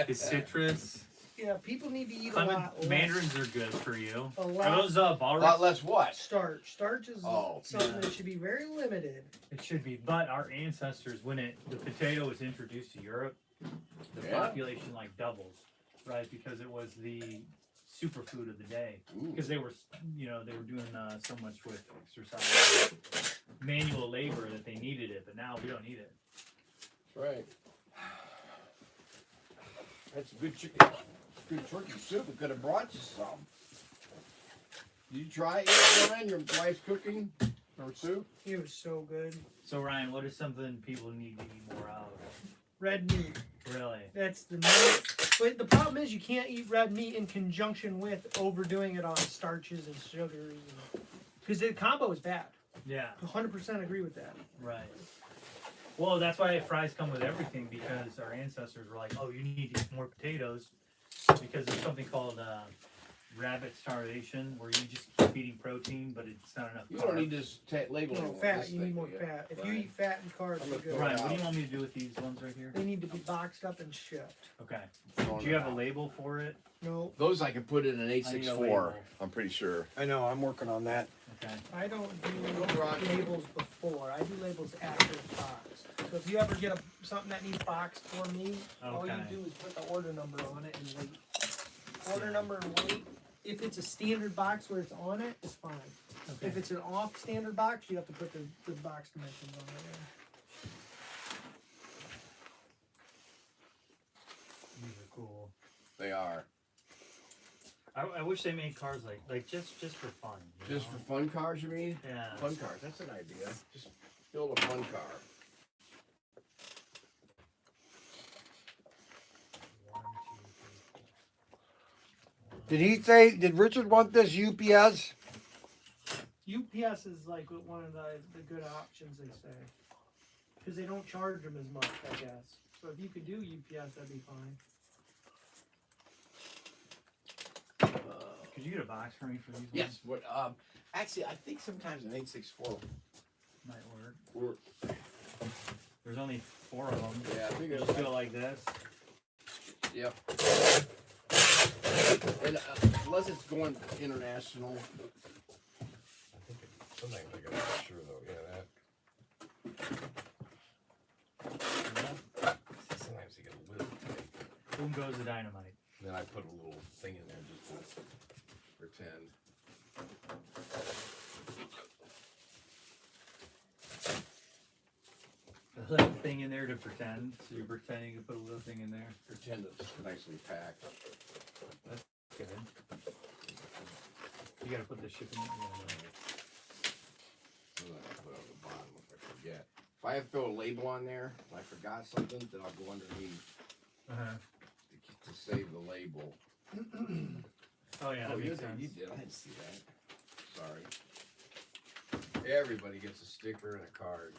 his citrus. Yeah, people need to eat a lot less. Mandarins are good for you. A Are lot those A ball lot less what? starch. Starch is something yeah. that should be very limited. It should be, but our ancestors, when the potato was introduced to Europe, the Yeah. population like doubles, right? Because it was the superfood of the day. Ooh. Because they were, they were doing so much with exercise, manual labor that they needed it, but now we don't need it. Right. That's a good chicken. Good turkey soup. We could have brought you some. Did you try it yet, Brian? Your wife's cooking or soup? It was so good. So Ryan, what is something people need to eat more of? Red meat. Really? That's the meat. But the problem is you can't eat red meat in conjunction with overdoing it on starches and sugars. Because the combo is bad. Yeah. 100% agree with that. Right. Well, that's why fries come with everything, because our ancestors were like, oh, you need to eat more potatoes, because there's something called rabbit starvation, where you just keep eating protein, but it's not enough You carbs. don't need this label. No, anymore, fat. this You need thing, more yeah. fat. If you Right. eat fat and carbs, I'm you're gonna good. Ryan, what do you want me to do with these ones right here? They need to be boxed up and shipped. Okay. Throwing Do you them have a out. label for it? No, Those I can put in an I need a 864. label. I'm pretty sure. I know. I'm working on that. Okay. I don't do Roger. labels before. I do labels after it's boxed. So if you ever get something that needs boxed for me, all you Okay. do is put the order number on it and wait. Order number and wait. If it's a standard box where it's on it, it's fine. Okay. If it's an off standard box, you have to put the box dimensions on it. These are cool. They are. I wish they made cars like just for fun. you Just know? for fun cars, you mean? Yeah. Fun cars. That's an idea. Just build a fun car. One, two, three, four. Did he say? Did Richard want this UPS? UPS is like one of the good options, they say. Because they don't charge them as much, I guess. So if you could do UPS, that'd be fine. Could you get a box for me for these Yes. What? Actually, I think sometimes an 864 ones? Might work. work. There's only 4 of them. Yeah, I think You it's just go like this. Yep. And unless it's going international. I think sometimes I gotta make sure though. Yeah, that. Sometimes you get a little tight. Boom goes the dynamite. Then I put a little thing in there just to pretend. A little thing in there to pretend. So you're pretending to put a little thing in there. Pretend it's nicely packed. Good. You gotta put the shipping. I'm gonna put it on the bottom if I forget. If I have to throw a label on there and I forgot something, then I'll go underneath Uh-huh. to save the label. Oh yeah, that you makes did. sense. You did. I didn't see that. Sorry. Everybody gets a sticker and a card.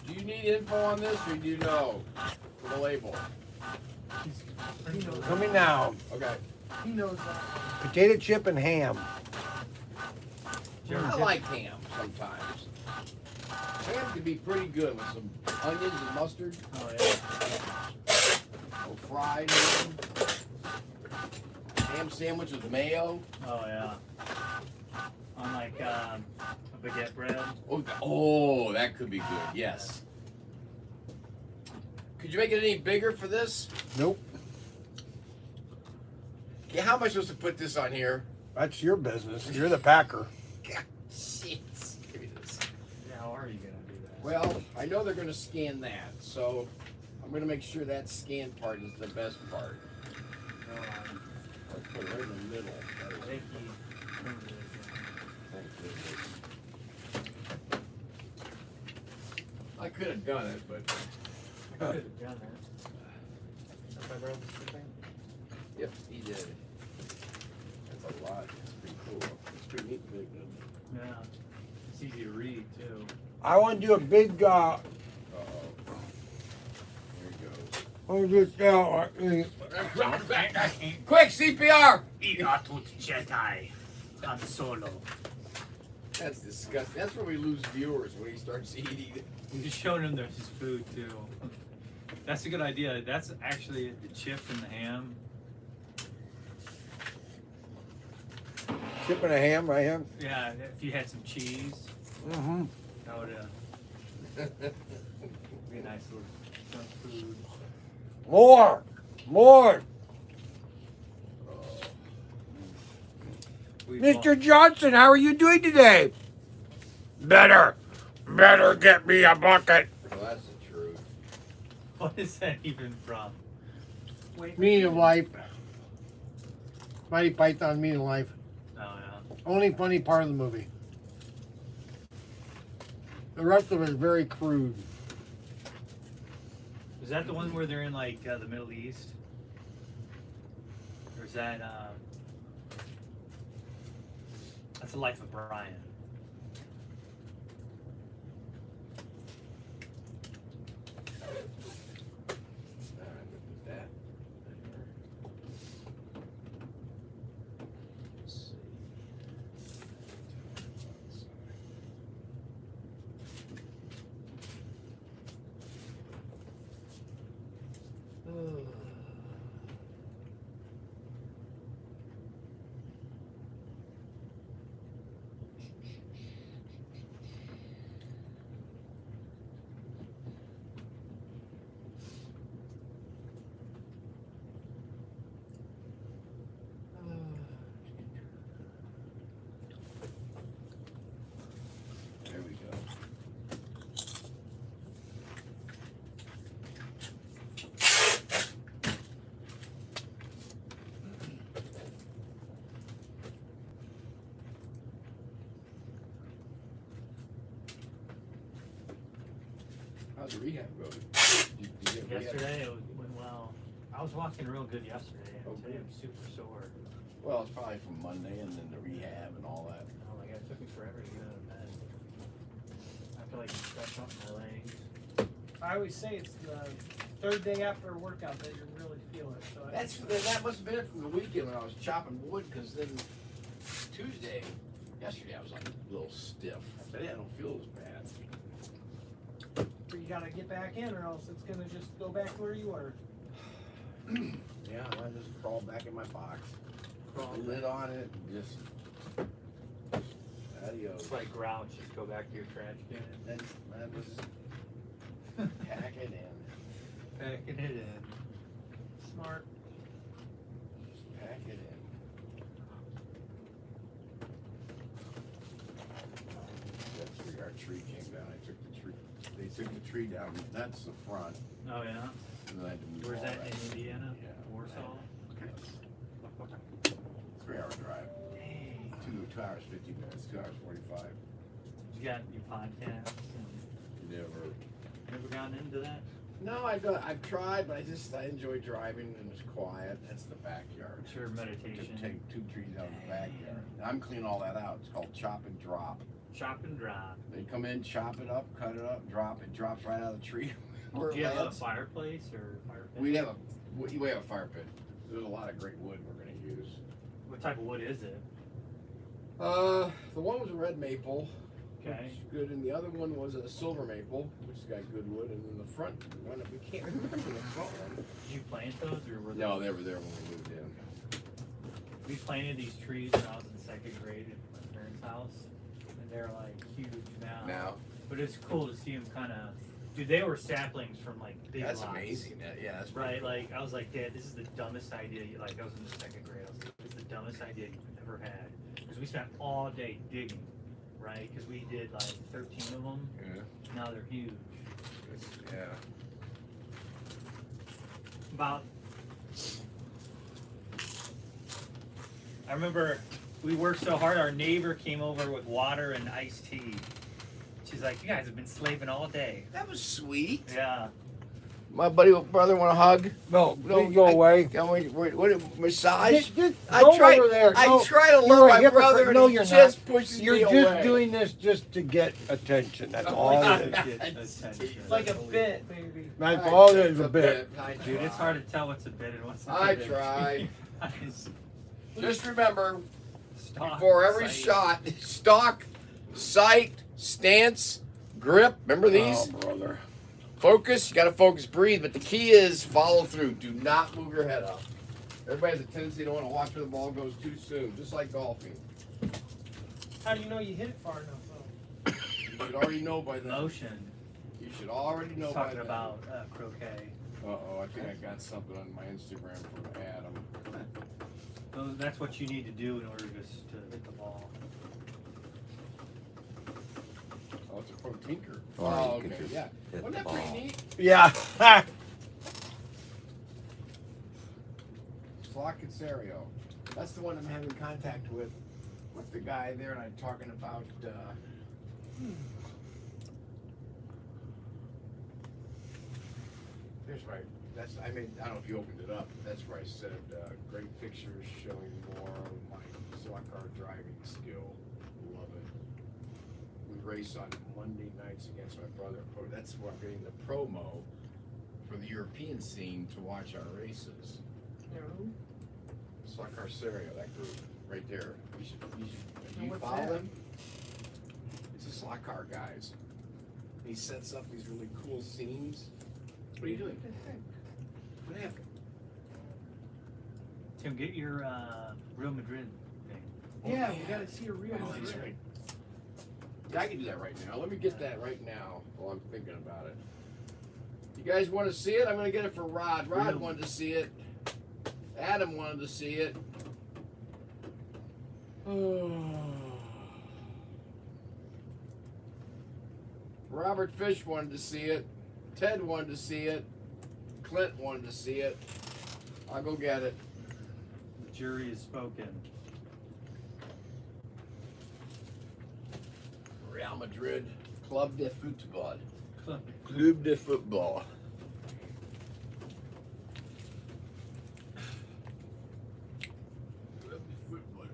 Do you need info on this, or do you know for the label? He knows, Coming now. Okay. he knows that. Potato chip and ham. Did you ever I dip- like ham sometimes. Ham can be pretty good with some onions and mustard. Oh yeah. Or fried ham. Ham sandwich with mayo. Oh yeah. On like a baguette bread. Oh, that could be good. Yes. Could you make it any bigger for this? Nope. Yeah, how am I supposed to put this on here? That's your business. You're the packer. Shit. Give me this. Yeah, how are you gonna do that? Well, I know they're gonna scan that, so I'm gonna make sure that scan part is the best part. No, I'll put it right in the middle. I think he. Thank goodness. I could have done it, but I could have done that. If I wrote this thing. yep, he did. That's a lot. It's pretty cool. It's pretty neat, big. Yeah. It's easy to read too. I want to do a big. Uh-oh. Here Oh, just now. he goes. Quick, CPR! Ina tut Jedi. Han Solo. That's disgusting. That's where we lose viewers when he starts eating. We just showed him there's his food too. That's a good idea. That's actually the chip and the ham. Chipping a ham right here. Yeah, if you had some cheese, Mm-hmm. that would be a nice little junk food. More. Mr. Johnson, how are you doing today? Better get me a bucket. Well, that's the truth. What is that even from? Meaning of life. Mighty Python, meaning of life. Oh yeah. Only funny part of the movie. The rest of it is very crude. Is that the one where they're in like the Middle East? Or is that that's the Life of Brian? There we go. How'd the rehab go? Did you get rehab? Yesterday it went well. I was walking real good yesterday, and today I'm super sore. Well, it's probably from Monday and then the rehab and all that. Oh my god, it took me forever to get out of bed. I feel like stretch out my legs. I always say it's the third day after a workout that you really feel it. So That must have been it from the weekend when I was chopping wood, because then yesterday I was like a little stiff. I said, yeah, I don't feel as bad. you gotta get back in, or else it's gonna just go back where you were. Yeah, I just crawled back in my box. Put the lid on it and just adios. It's like Grouch, just go back to your trash can. Then I was pack it in. Packing it in. Smart. Just pack it in. That's where our tree came down. I took the tree. They took the tree down. That's the front. Oh yeah? And then I had to move Where's all that, in Indiana? Yeah. Warsaw? Yes. 3 hour drive. Dang. 2 hours 50 minutes. 2 hours 45. You got your podcasts and never gotten into that? No, I've tried, but I enjoy driving and it's quiet. That's the backyard. It's your meditation. Just take 2 trees out of the backyard. And I'm cleaning all that out. It's called chop and drop. Chop and drop. They come in, chop it up, cut it up, drop it, drops right out of the tree. Do you have a fireplace or fire pit? We have a fire pit. There's a lot of great wood we're gonna use. What type of wood is it? The one was a red maple. Okay. Which is good, and the other one was a silver maple, which has got good wood, and then the front one, we can't remember the front one. Did you plant those or were No, they were there when we moved in. We planted these trees when I was in 2nd grade at my parents' house, and they're like huge now. Now, But it's cool to see them kind of. Dude, they were saplings from like big that's lots. amazing. Yeah, that's pretty Right, cool. like I was like, Dad, this is the dumbest idea. Like I was in the 2nd grade. I was like, this is the dumbest dumbest idea you've ever had. Because we spent all day digging, right? Because we did like 13 of them. Yeah. Now they're huge. Yeah. About, I remember we worked so hard, our neighbor came over with water and iced tea. She's like, you guys have been slaving all day. That was sweet. Yeah. My brother want a hug? No, please go away. What massage? Just I go try. over there. I No, try to you're love a my hypocrite. brother, and No, he you're just not. pushes You're me just away. doing this just to get attention. That's all it is. It's like a bit, baby. That's all it is, a bit. Dude, it's hard to tell what's a bit and what's not I a bit. try. Guys, Just remember, stop, before every sight. shot, stock, sight, stance, grip. Remember these? Oh, brother. Focus. You got to focus, breathe. But the key is follow through. Do not move your head up. Everybody has a tendency to want to watch where the ball goes too soon, just like golfing. How do you know you hit it far enough, though? You should already know by then. Motion. You should already know He's by talking then. about croquet. Uh-oh, I think I got something on my Instagram from Adam. That's what you need to do in order just to hit the ball. Oh, it's a ProTinker. Or Oh, you could okay, just yeah. hit Wasn't the that pretty ball. neat? Yeah. Slockenserio. That's the one I'm having contact with the guy there, and I'm talking about. Here's right. That's I don't know if you opened it up. But that's where I said great pictures showing more of my slot car driving skill. Love it. We race on Monday nights against my brother. That's where I'm getting the promo for the European scene to watch our races. Slockenserio, that group right there. You should do you What's follow that? them? It's a slot car guys. He sets up these really cool scenes. What are you doing? What happened? Tim, get your Real Madrid thing. Yeah, we gotta see a real Oh, that's Madrid. right. Yeah, I can do that right now. Let me get that right now while I'm thinking about it. You guys want to see it? I'm going to get it for Rod. Rod Really? wanted to see it. Adam wanted to see it. Robert Fish wanted to see it. Ted wanted to see it. Clint wanted to see it. I'll go get it. The jury has spoken. Real Madrid, Club de Football. Club. Club de Football. Club de Football.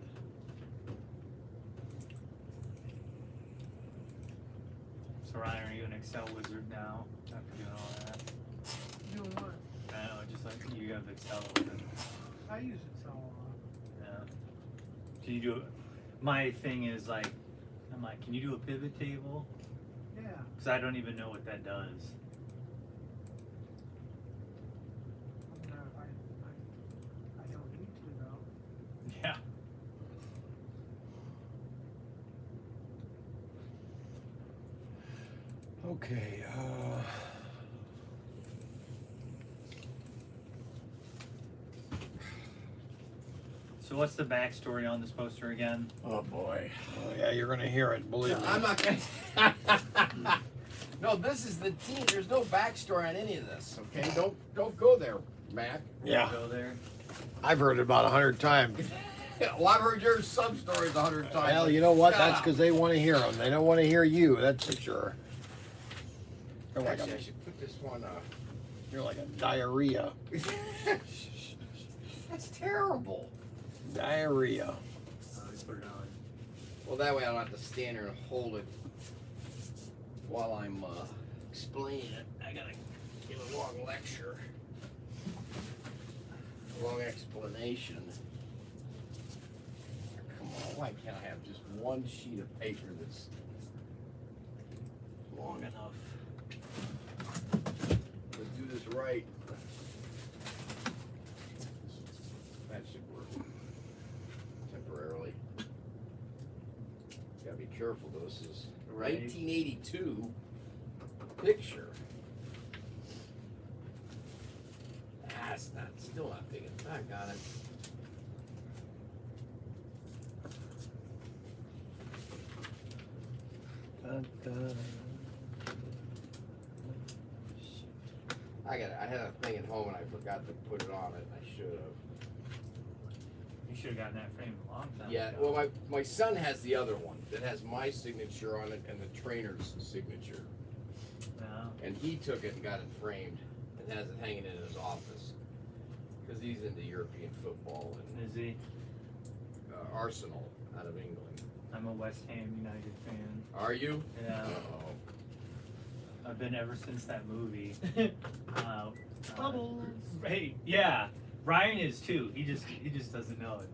So Ryan, are you an Excel wizard now after doing all that? Doing what? I don't know, just like you have Excel open. I use Excel a lot. Yeah. Can you do it? My thing is like, I'm like, can you do a pivot table? Yeah. Because I don't even know what that does. I don't need to though. Yeah. Okay. So what's the backstory on this poster again? Oh boy. Oh, yeah, you're gonna hear it. Believe me. I'm not gonna. No, this is the team. There's no backstory on any of this. Okay, don't go there, Mac. Yeah, Go there. I've heard it about 100 times. Well, I've heard your sub stories 100 times. Well, you know what? Shut That's up. because they want to hear them. They don't want to hear you. That's for sure. You're like Actually, I a, should put this one up. you're like a diarrhea. That's terrible. Diarrhea. Let's put it on. Well, that way I don't have to stand here and hold it while I'm explaining it. I gotta give a long lecture, a long explanation. Come on, why can't I have just one sheet of paper that's long enough? Let's do this right. That should work temporarily. Gotta be careful though. This is Right. 1982 picture. That's not still not big enough. I got it. I had a thing at home and I forgot to put it on it. I should have. You should have gotten that frame a long time Yeah, ago. well, my son has the other one that has my signature on it and the trainer's signature. No. And he took it and got it framed and has it hanging in his office. Because he's into European football and Is he? Arsenal out of England. I'm a West Ham United fan. Are you? Yeah. Uh-oh. I've been ever since that movie. Bubbles. Hey, yeah. Ryan is too. He just doesn't know it.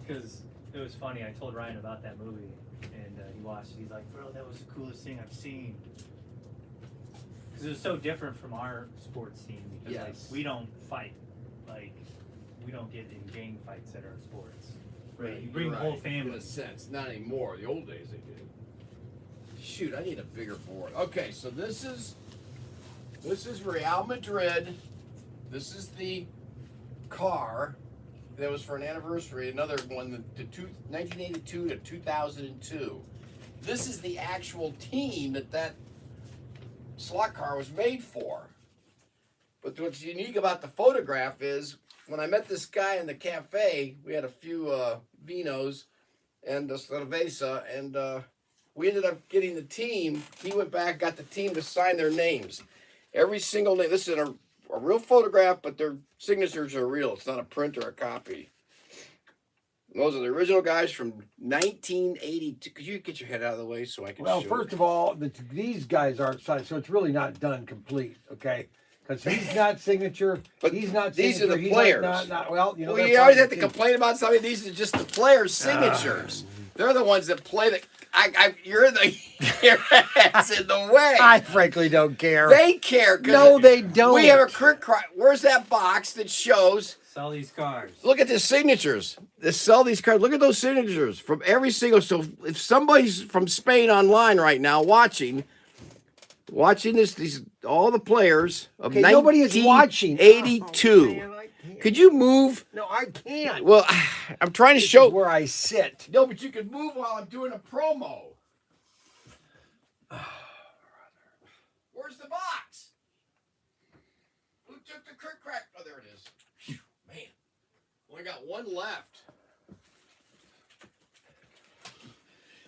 Because it was funny. I told Ryan about that movie, and he watched it. He's like, "Bro, that was the coolest thing I've seen." Because it was so different from our sports team. Because Yes. like we don't fight, like we don't get in gang fights at our sports. Right. You bring the whole In family. a sense, not anymore. The old days they did. Shoot, I need a bigger board. Okay, so this is Real Madrid. This is the car that was for an anniversary. Another one, 1982 to 2002. This is the actual team that slot car was made for. But what's unique about the photograph is when I met this guy in the cafe, we had a few vinos and a cerveza, and we ended up getting the team. He went back, got the team to sign their names. Every single name. This is a real photograph, but their signatures are real. It's not a print or a copy. And those are the original guys from 1982. Could you get your head out of the way so I can Well, show first it? of all, these guys aren't signed, so it's really not done complete, okay? Because he's not signature. But he's not these are signature. the he's players. Well, you know. Well, they're you part always of have the to team. complain about something. These are just the players' signatures. They're the ones that play the. You're in the. Your ass in the way. I frankly don't care. They care. 'Cause No, they don't. We have a crick cry. Where's that box that shows? Sell these cars. Look at the signatures. They sell these cards. Look at those signatures from every single. So if somebody's from Spain online right now watching this, these all the players of Okay, nobody is watching. 1982. Oh, man, I can't. Could you move? No, I can't. Well, I'm trying to This show. is where I sit. No, but you can move while I'm doing a promo. Where's the box? Who took the crick crack? Oh, there it is. Phew, man, only got one left.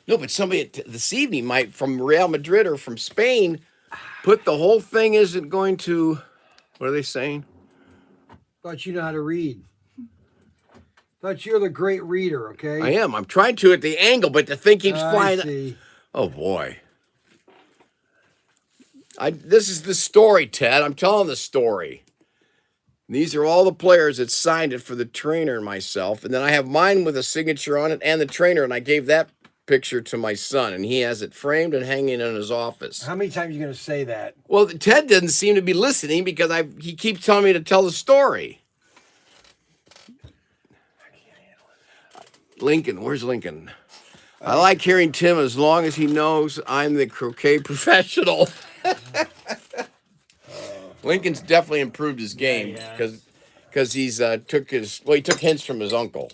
No, but somebody this evening might, from Real Madrid or from Spain, put the whole thing isn't going to. What are they saying? Thought you know how to read. Thought you're the great reader, okay? I am. I'm trying to at the angle, but the thing keeps I flying. see. Oh boy. This is the story, Ted. I'm telling the story. These are all the players that signed it for the trainer and myself. And then I have mine with a signature on it and the trainer. And I gave that picture to my son. And he has it framed and hanging in his office. How many times are you going to say that? Well, Ted doesn't seem to be listening because he keeps telling me to tell the story. Lincoln, where's Lincoln? I like hearing Tim as long as he knows I'm the croquet professional. Lincoln's definitely improved his game because he took hints from his uncle.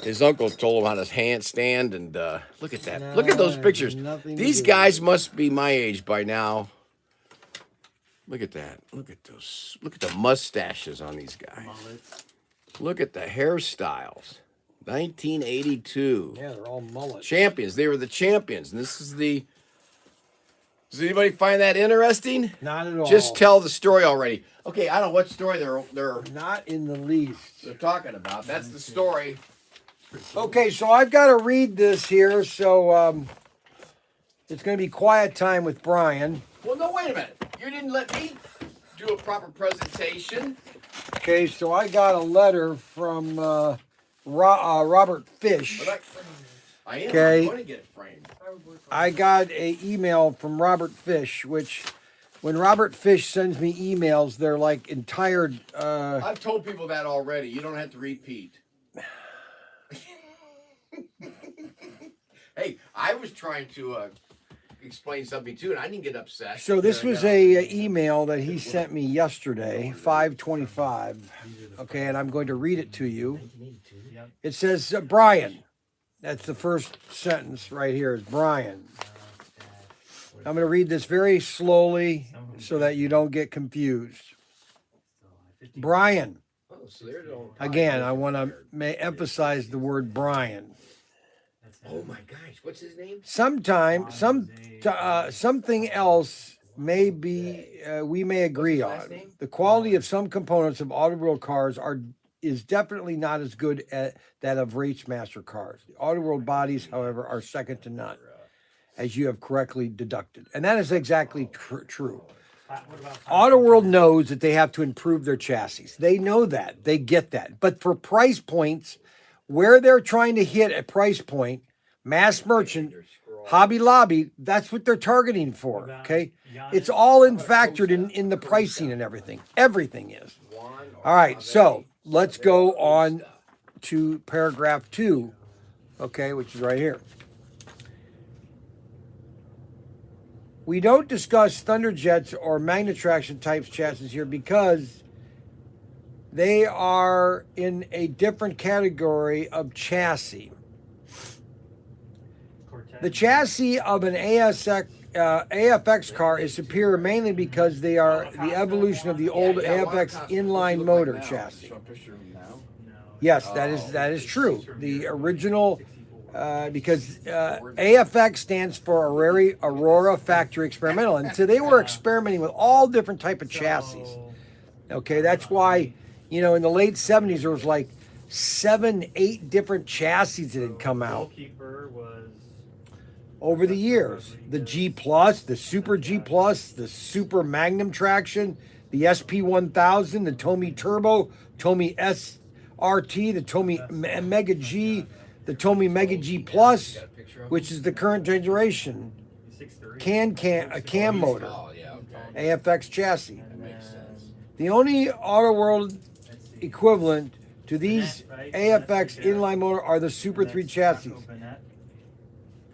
His uncle told him how to handstand and look at that. Look at those pictures. These guys must be my age by now. Look at that. Look at those. Look at the mustaches on these guys. Mullets. Look at the hairstyles. 1982. Yeah, they're all mullets. Champions. They were the champions. And this is the. Does anybody find that interesting? Not at all. Just tell the story already. Okay, I don't know what story they're Not in the least. talking about. That's the story. Okay, so I've got to read this here. So it's going to be quiet time with Brian. Well, no, wait a minute. You didn't let me do a proper presentation. Okay, so I got a letter from Robert Fish. But I am Okay. going to get it framed. I got an email from Robert Fish, which when Robert Fish sends me emails, they're like entire. I've told people that already. You don't have to repeat. Hey, I was trying to explain something too, and I didn't get upset. So this was a email that he sent me yesterday, 5:25. Okay, and I'm going to read it to you. It says, Brian. That's the first sentence right here is Brian. I'm going to read this very slowly so that you don't get confused. Brian. Oh, so they're the only- Again, I want to emphasize the word Brian. Oh my gosh, what's his name? Something else may be we may agree What's his last on. name? The quality of some components of automobile cars is definitely not as good as that of Racemaster cars. The Autoworld bodies, however, are second to none, as you have correctly deducted, and that is exactly true. Autoworld knows that they have to improve their chassis. They know that. They get that. But for price points, where they're trying to hit a price point, mass merchant, Hobby Lobby, that's what they're targeting for. Okay? It's all factored in the pricing and everything. Everything is. All right, so let's go on to paragraph 2, okay, which is right here. We don't discuss Thunderjets or Magnetraction types chassis here because they are in a different category of chassis. The chassis of an AFX car is superior mainly because they are the evolution of the old AFX inline motor chassis. Yes, that is true. The original, because AFX stands for Aurora Factory Experimental, and so they were experimenting with all different type of chassis. Okay, that's why, in the late 70s there was like 7-8 different chassis that had come out over the years. The G Plus, the Super G Plus, the Super Magnum Traction, the SP1000, the Tomy Turbo, Tomy SRT, the Tomy Mega G, the Tomy Mega G Plus, which is the current generation cam motor, AFX chassis. The only Autoworld equivalent to these AFX inline motor are the Super 3 chassis.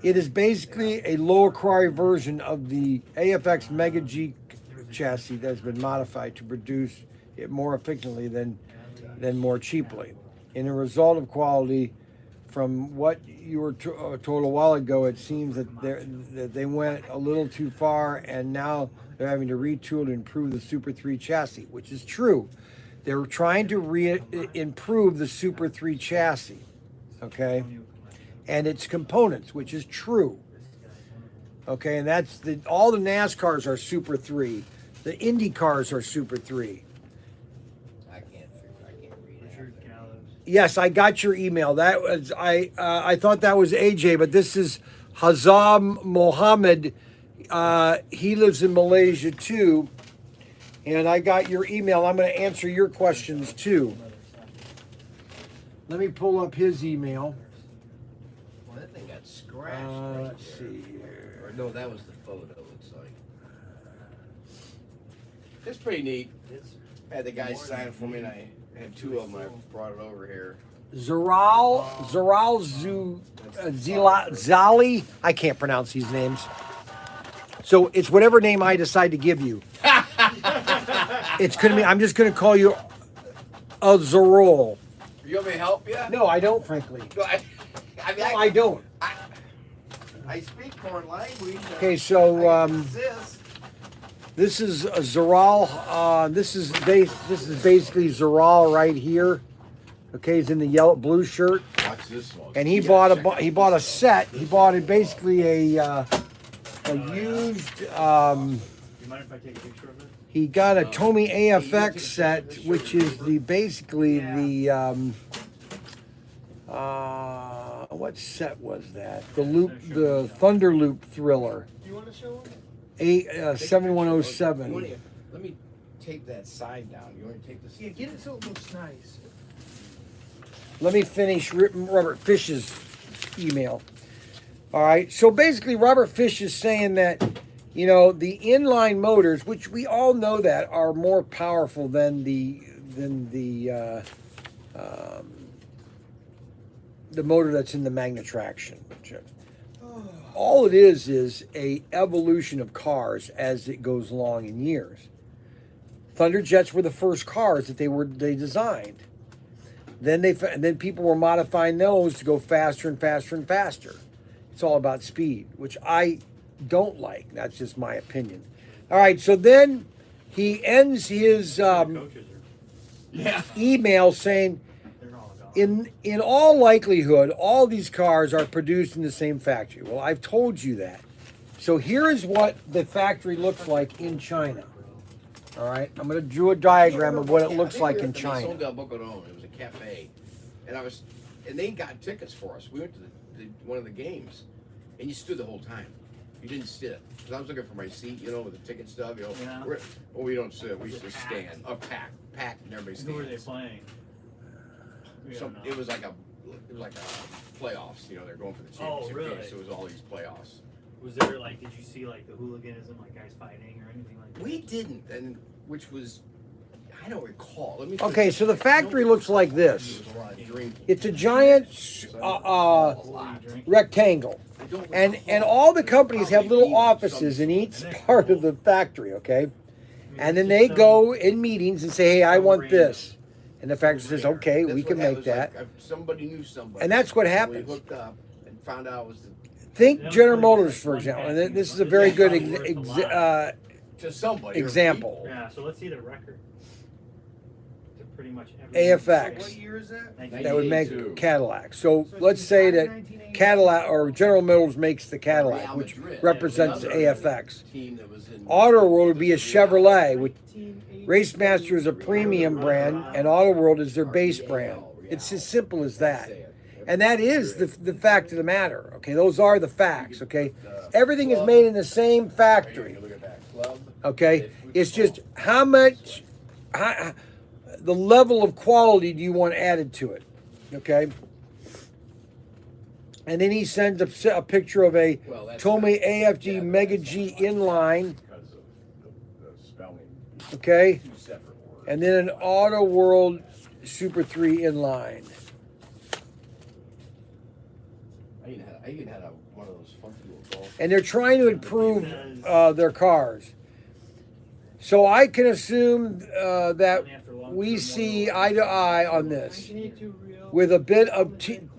It is basically a lower quality version of the AFX Mega G chassis that has been modified to produce it more efficiently than more cheaply. In a result of quality, from what you were told a while ago, it seems that they went a little too far, and now they're having to retool to improve the Super 3 chassis, which is true. They're trying to improve the Super 3 chassis, okay, and its components, which is true. Okay, and that's all the NASCARs are Super 3. The Indy cars are Super 3. I can't read it. Yes, I got your email. That was I thought that was AJ, but this is Hazam Mohammed. He lives in Malaysia too, and I got your email. I'm going to answer your questions too. Let me pull up his email. Well, that thing got scratched. Right Let's there. see here. Or no, that was the photo. Looks like. It's pretty neat. I had the guy sign it for me, and I had 2 of them. I brought it over here. Zaral Zali. I can't pronounce these names. So it's whatever name I decide to give you. It's gonna be. I'm just gonna call you Zarol. You want me to help you? No, I don't. Frankly, No, I don't. I speak foreign language. Okay, so I exist. this is Zaral. This is basically Zaral right here. Okay, he's in the blue shirt, Watch this one. and he bought a set. He bought basically a used. You mind if I take a picture of it? He got a Tomy AFX set, which is basically the what set was that? The Thunder Loop Thriller. You want to show him? 7107. Let me tape that side down. You want to take this? Yeah, get it so it looks nice. Let me finish Robert Fish's email. All right. So basically, Robert Fish is saying that, the inline motors, which we all know that are more powerful than the motor that's in the Magnetraction. All it is a evolution of cars as it goes along in years. Thunderjets were the first cars that they designed. Then people were modifying those to go faster and faster and faster. It's all about speed, which I don't like. That's just my opinion. All right, so then he ends his Coaches are, Yeah. email saying, they're all gone. in all likelihood, all these cars are produced in the same factory. Well, I've told you that. So here is what the factory looks like in China. All right, I'm going to draw a diagram of what it looks like in China. It was a cafe, and they got tickets for us. We went to one of the games, and you stood the whole time. You didn't sit. Because I was looking for my seat, with the ticket stub. Yeah. We don't sit. We Was it just packed? stand. Packed, and everybody stands. Who were they playing? We don't know. It was like a playoffs. They're going for the championship really? game, so it was all these playoffs. Was there did you see the hooliganism, guys fighting or anything like that? We didn't, and which was, I don't recall. Let me. Okay, so the factory looks like this. There was a lot of drinking. It's a giant rectangle. And all the companies have little offices in each part of the factory, okay? And then they go in meetings and say, hey, I want this. And the factory says, okay, we can make that. Somebody knew somebody. And that's what We happens. hooked up and found out it was Think General Motors, for example. And this is a very good to somebody. example. Yeah, so let's see the record. To pretty much AFX. What year is that? That would make 1982. Cadillac. So let's say that Cadillac or General Motors makes the Cadillac, which represents AFX. Team that was in Auto World would be a Chevrolet, which Racemaster is a premium brand, and Auto World is their base brand. It's as simple as that. And that is the fact of the matter. Okay, those are the facts. Okay, everything is made in the same factory. Look at that club. Okay, it's just how much, the level of quality do you want added to it? Okay. And then he sends a picture of a Tomei AFG Mega G inline. Because of the spelling. Okay. Two separate words. And then an Auto World Super 3 inline. I even had one of those funky little golf. And they're trying to improve their cars. So I can assume that we see eye to eye on this, with a bit of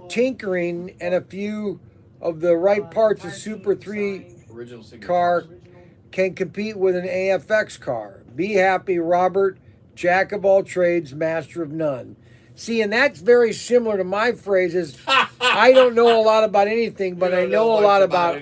tinkering and a few of the right parts of Super 3 Original signatures. car can compete with an AFX car. Be happy, Robert, jack of all trades, master of none. See, and that's very similar to my phrases. I don't know a lot about anything, but I know a lot about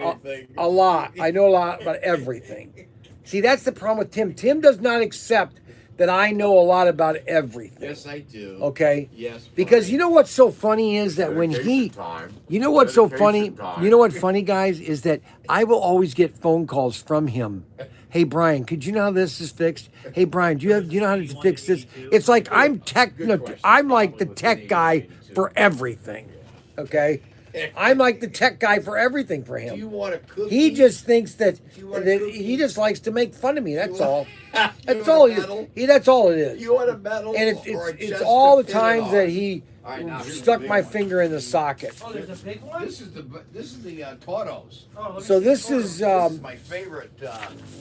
a lot. I know a lot about everything. See, that's the problem with Tim. Tim does not accept that I know a lot about everything. Yes, I do. Okay? Yes. Because you know what's so funny is that when you know what's so funny, you know what funny, guys, is that I will always get phone calls from him. Hey, Brian, could you know how this is fixed? Hey, Brian, do you know how to fix this? It's like I'm I'm like the tech guy for everything. Okay? I'm like the tech guy for everything for Do you him. want a cookie? He just thinks that, you want a that cookie? he just likes to make fun of me. That's You all. want- That's you all. want a medal? That's all it is. You want a medal? And or it's just all the to fit it times on? that he All right, now, here's stuck the big my one. finger in the socket. Oh, there's a big one? This is the Toros. Oh, let me So see this the is photo. This is my favorite.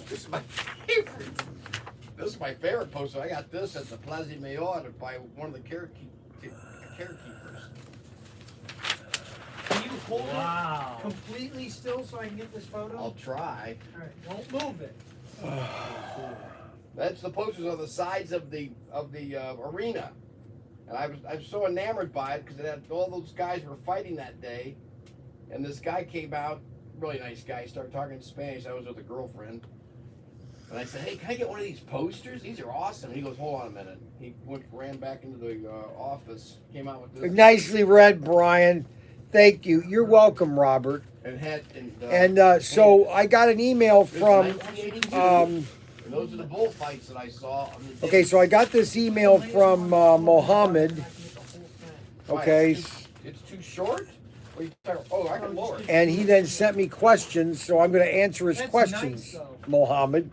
This is my favorite. This is my favorite poster. I got this at the Plaza Mayor by one of the carekeepers. Can you hold Wow. it completely still so I can get this photo? I'll try. All right, don't move it. That's the posters on the sides of the arena, and I was so enamored by it because it had all those guys were fighting that day, and this guy came out, really nice guy. He started talking in Spanish. I was with a girlfriend, and I said, "Hey, can I get one of these posters? These are awesome." And he goes, "Hold on a minute." He ran back into the office, came out with this, Nicely read, Brian. Thank you. You're welcome, Robert. and So I got an email this is from. 1982. Um, And those are the bullfights that I saw. On the okay, so I got this email from Mohammed. Okay, It's too short. What are you talking- Oh, I can lower it. and he then sent me questions, so I'm going to answer his That's questions. nice, though. Mohammed.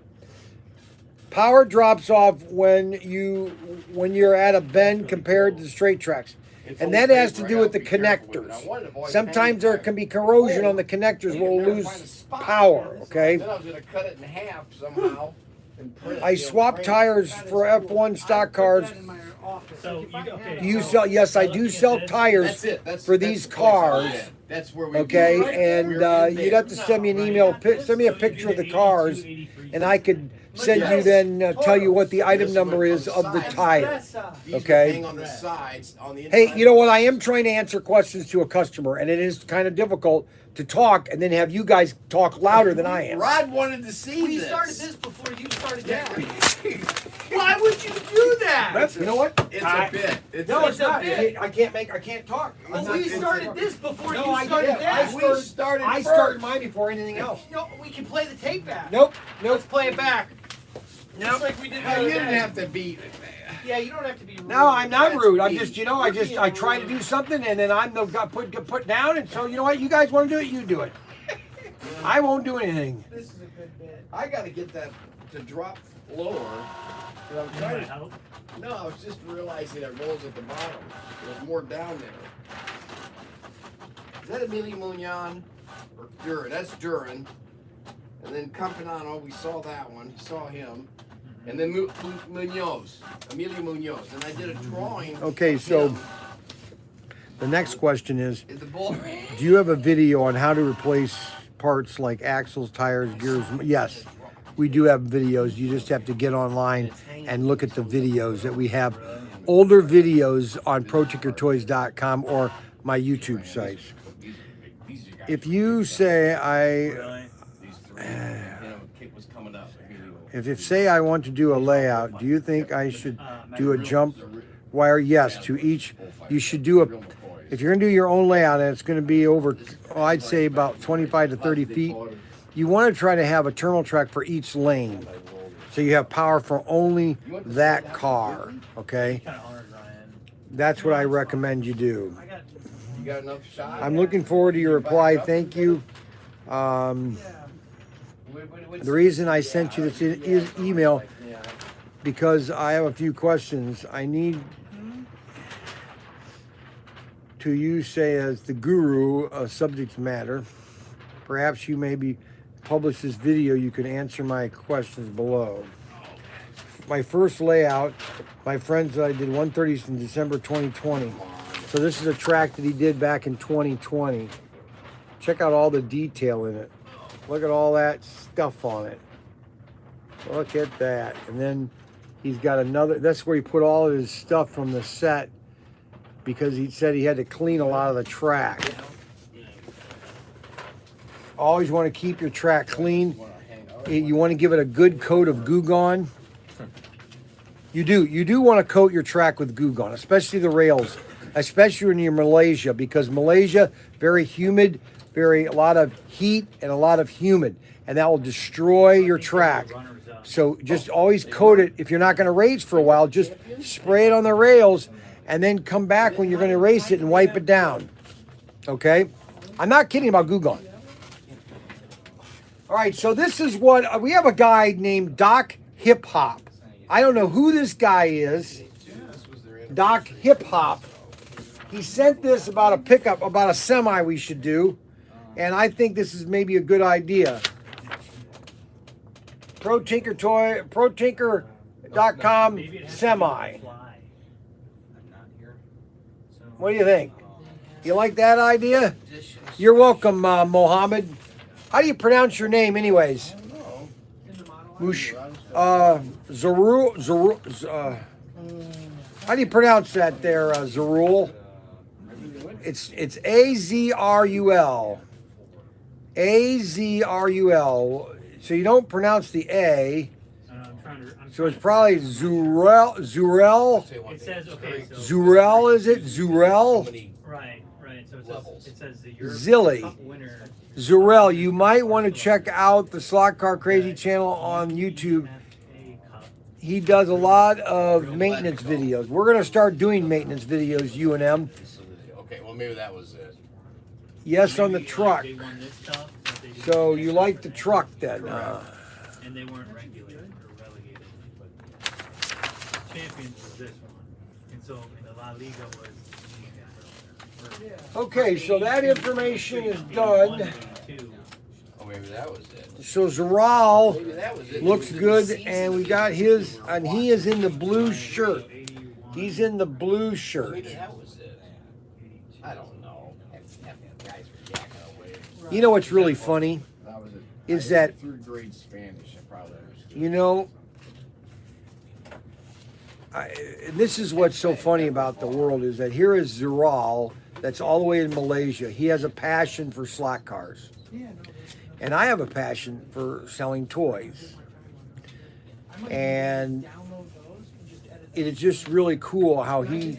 Power drops off when you're at a bend compared to the straight tracks. It's And old that has paper. to I do gotta with the be careful with it. I connectors. wanted to avoid Sometimes there hanging can be corrosion on the connectors. You We'll can never lose find a spot. power, okay? Then I was gonna cut it in half somehow and print it, I swap frame it. tires That is for cool. F1 I stock put cars. that in my office. So Like, if I you- had okay, a Do you house- sell? Yes, I By do looking at sell this- tires That's it. That's for that's these the place I was cars. in. That's where we. Okay, Right and there. you'd have to send me an email, send me a picture of the cars, and I could send you then tell you what the item number is of the tire. These would Okay. hang on the sides, on the Hey, inside. you know what? I am trying to answer questions to a customer, and it is kind of difficult to talk and then have you guys talk louder than I am. Rod wanted to see We this. started this before you started that. Why would you do that? You know what? It's a bit. No, it's not. I can't talk. Well, we started this before No, you I started did. that. I started mine before anything else. No, we can play the tape back. Nope. Let's play it back. Nope. Just like we did the No, other you didn't day. have to beat it, man. Yeah, you don't have to be rude. No, I'm not That's rude. I'm me. just, I try to do something, and then I'm the got put down, and so you know what? You guys want to do it, you do it. I won't do anything. This is a good bit. I got to get that to drop lower. 'Cause I'm trying to. Help. No, I was just realizing it rolls at the bottom. There's more down there. Is that Emilio Munoz or Duran? That's Duran. And then Campanano, we saw that one. Saw him. And then Munoz, Emilio Munoz. And I did a drawing. Okay, of so him the next question is, in the bull. do you have a video on how to replace parts like axles, tires, gears? Yes, we do have videos. You just have to get online and look at the videos that we have. Older videos on ProTinkerToys.com or my YouTube site. If you say Really? if say I want to do a layout, do you think I should do a jump wire? Yes, to each. You should do a. If you're gonna do your own layout, and it's gonna be over, I'd say about 25 to 30 feet. You want to try to have a terminal track for each lane, so you have power for only that car. Okay, Kind of hard, Ryan. that's what I recommend you do. I got. You got enough shot? I'm looking forward to your reply. Thank you. The reason I sent you this email because I have a few questions. I need to you say as the guru of subject matter. Perhaps you maybe publish this video. You can answer my questions below. My first layout, my friends, I did 130s in December 2020. So this is a track that he did back in 2020. Check out all the detail in it. Look at all that stuff on it. Look at that. And then he's got another, that's where he put all of his stuff from the set because he said he had to clean a lot of the track. Always want to keep your track clean. You want to give it a good coat of Goo Gone. You do want to coat your track with Goo Gone, especially the rails, especially when you're in Malaysia, because Malaysia, very humid, a lot of heat and a lot of humid, and that will destroy your track. So just always coat it. If you're not going to race for a while, just spray it on the rails and then come back when you're going to race it and wipe it down. Okay? I'm not kidding about Goo Gone. All right, so this is what we have a guy named Doc Hip Hop. I don't know who this guy is. Doc Hip Hop. He sent this about a pickup, about a semi we should do. And I think this is maybe a good idea. ProTinkerToys.com semi. What do you think? You like that idea? You're welcome, Mohammed. How do you pronounce your name, anyways? Mush. Zarul. How do you pronounce that there, Zarul? It's Azrul. Azrul. So you don't pronounce the A. So it's probably Zurel. It says, okay, so. Zurel, is it? Zurel? Right. So it says the Zilly. Cup winner. Zurel, you might want to check out the Slot Car Crazy channel on YouTube. He does a lot of maintenance videos. We're going to start doing maintenance videos, you and M. Okay, well maybe that was it. Yes, on the truck. They won this cup, but they didn't So win you that like cup. the truck then? And they weren't regulated or relegated. But champions was this one. And so in the La Liga was these guys. Okay, so that information is They done. won 82. Oh, maybe that was it. So Zaral Maybe that was it. looks It was in good, the season. and we got his, and he is in the blue shirt. He's in the blue shirt. Maybe that was it. I don't know. You know what's really funny? That was it. Is I had that- third grade Spanish? I probably understood. You know, and this is what's so funny about the world is that here is Ziral, that's all the way in Malaysia. He has a passion for slot cars. And I have a passion for selling toys. And it is just really cool how he,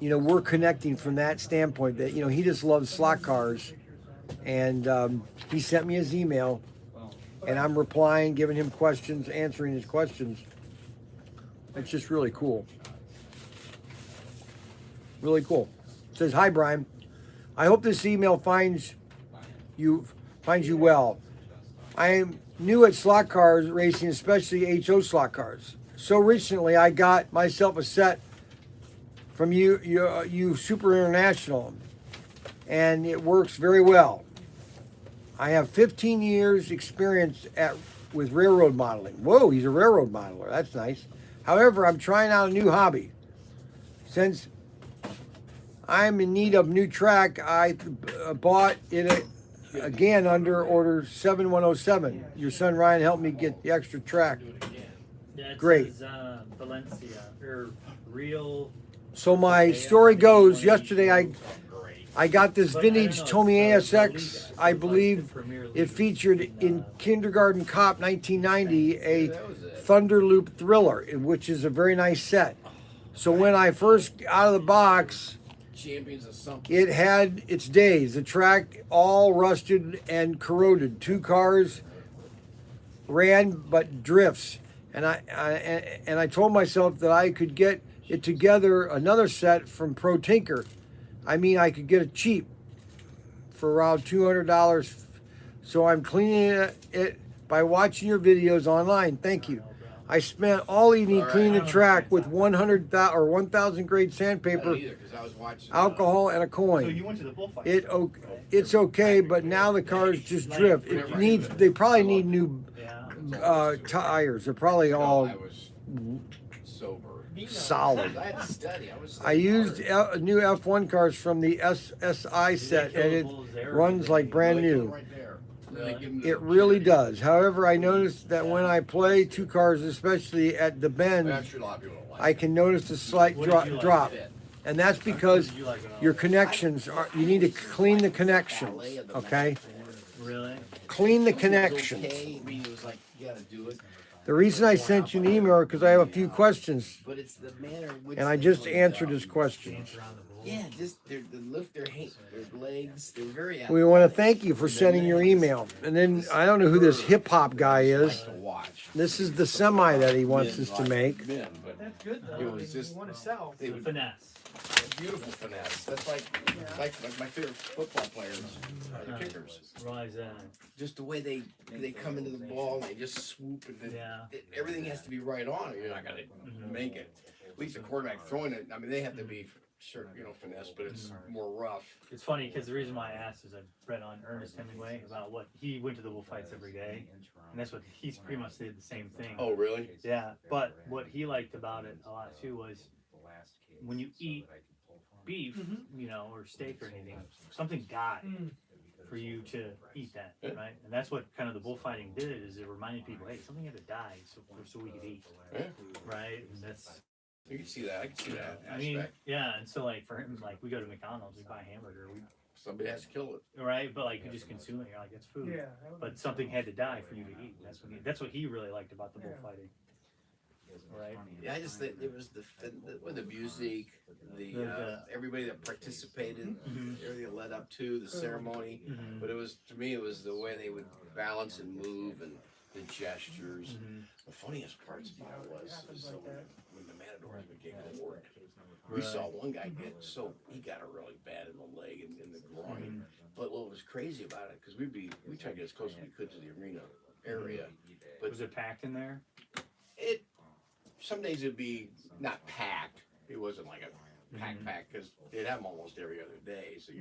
you know, we're connecting from that standpoint that, you know, he just loves slot cars. And he sent me his email, and I'm replying, giving him questions, answering his questions. It's just really cool. Really cool. It says, "Hi, Brian. I hope this email finds you well. I am new at slot cars racing, especially HO slot cars. So recently, I got myself a set from you Super International, and it works very well. I have 15 years experience with railroad modeling." Whoa, he's a railroad modeler. That's nice. "However, I'm trying out a new hobby. Since I'm in need of new track, I bought it again under order 7107. Your son Ryan helped me get the extra track. Yeah, it Great. says, Valencia or Real. So my story goes, yesterday I got this vintage Tomy ASX. I believe it featured in Kindergarten Cop 1990 a Thunder Loop Thriller, which is a very nice set. So when I first out of the box, Champions of something. it had its days. The track all rusted and corroded. 2 cars ran but drifts. And I told myself that I could get it together another set from ProTinker. I mean, I could get it cheap for around $200. So I'm cleaning it by watching your videos online. Thank you. I spent all evening cleaning the track with 1,000 grade sandpaper, alcohol, and a So coin. you went to the bullfight. It's okay, but now the cars just drift. They probably need new Yeah. tires. They're probably all I was sober. solid. I had to study. I was I used new F1 cars from the SSI set, and it runs like brand new. Right there. Then they give them to It the really kid. does. However, I noticed that when I play 2 cars, especially at the I'm bend, sure a lot of people don't like I can notice a slight What did you like drop. it. And that's because What did you like about your it? connections are, you need to clean the connections, okay? Really? Clean the It was connections. okay. I mean, it was like, you gotta do it. The reason I sent you an email is because I have a few questions, But it's the manner in which and I they just put it answered down. his questions. Dance around the bull. Yeah, just they lift their legs. They're very. We want to thank you for sending your email. And then, I don't know who this hip-hop guy is. To watch. This is the semi that he wants us to make. Men, but That's good though. It was just- you want to sell. they The would finesse. beautiful finesse. That's like my favorite football players, are the kickers. Realize that. Just the way they come into the ball and they just swoop and then Yeah. everything has to be right on or you're not gonna make it. At least the quarterback throwing it. I mean, they have to be sure finesse, but it's more rough. It's funny because the reason why I asked is I read on Ernest Hemingway about what he went to the bullfights every day, and that's what he's pretty much did the same thing. Oh, really? Yeah, but what he liked about it a lot too was when you eat beef, or steak or anything, something died for you to eat that, right? And that's what kind of the bullfighting did is it reminded people, hey, something had to die so we could eat, Yeah. right? And that's. You can see that. I can see that I mean, aspect. yeah, and so like for him, like we go to McDonald's, we buy a hamburger, Somebody has to kill it. right? But like you just consume it, you're like, it's food. Yeah. But something had to die for you to eat. That's what he really liked about the bullfighting, right? Yeah, I just think it was the music, The- everybody that participated, Mhm. everything that led up to the ceremony. Mhm. But it was to me, it was the way they would balance and move and the gestures. Mhm. The funniest parts about it was when the matadors would get gored. We Right. saw one guy get he got it really bad in the leg and in the groin. But what was crazy about it, because we tried to get as close as we could to the arena area, but Was it packed in there? some days it'd be not packed. It wasn't like a pack because they'd have them almost every other day. So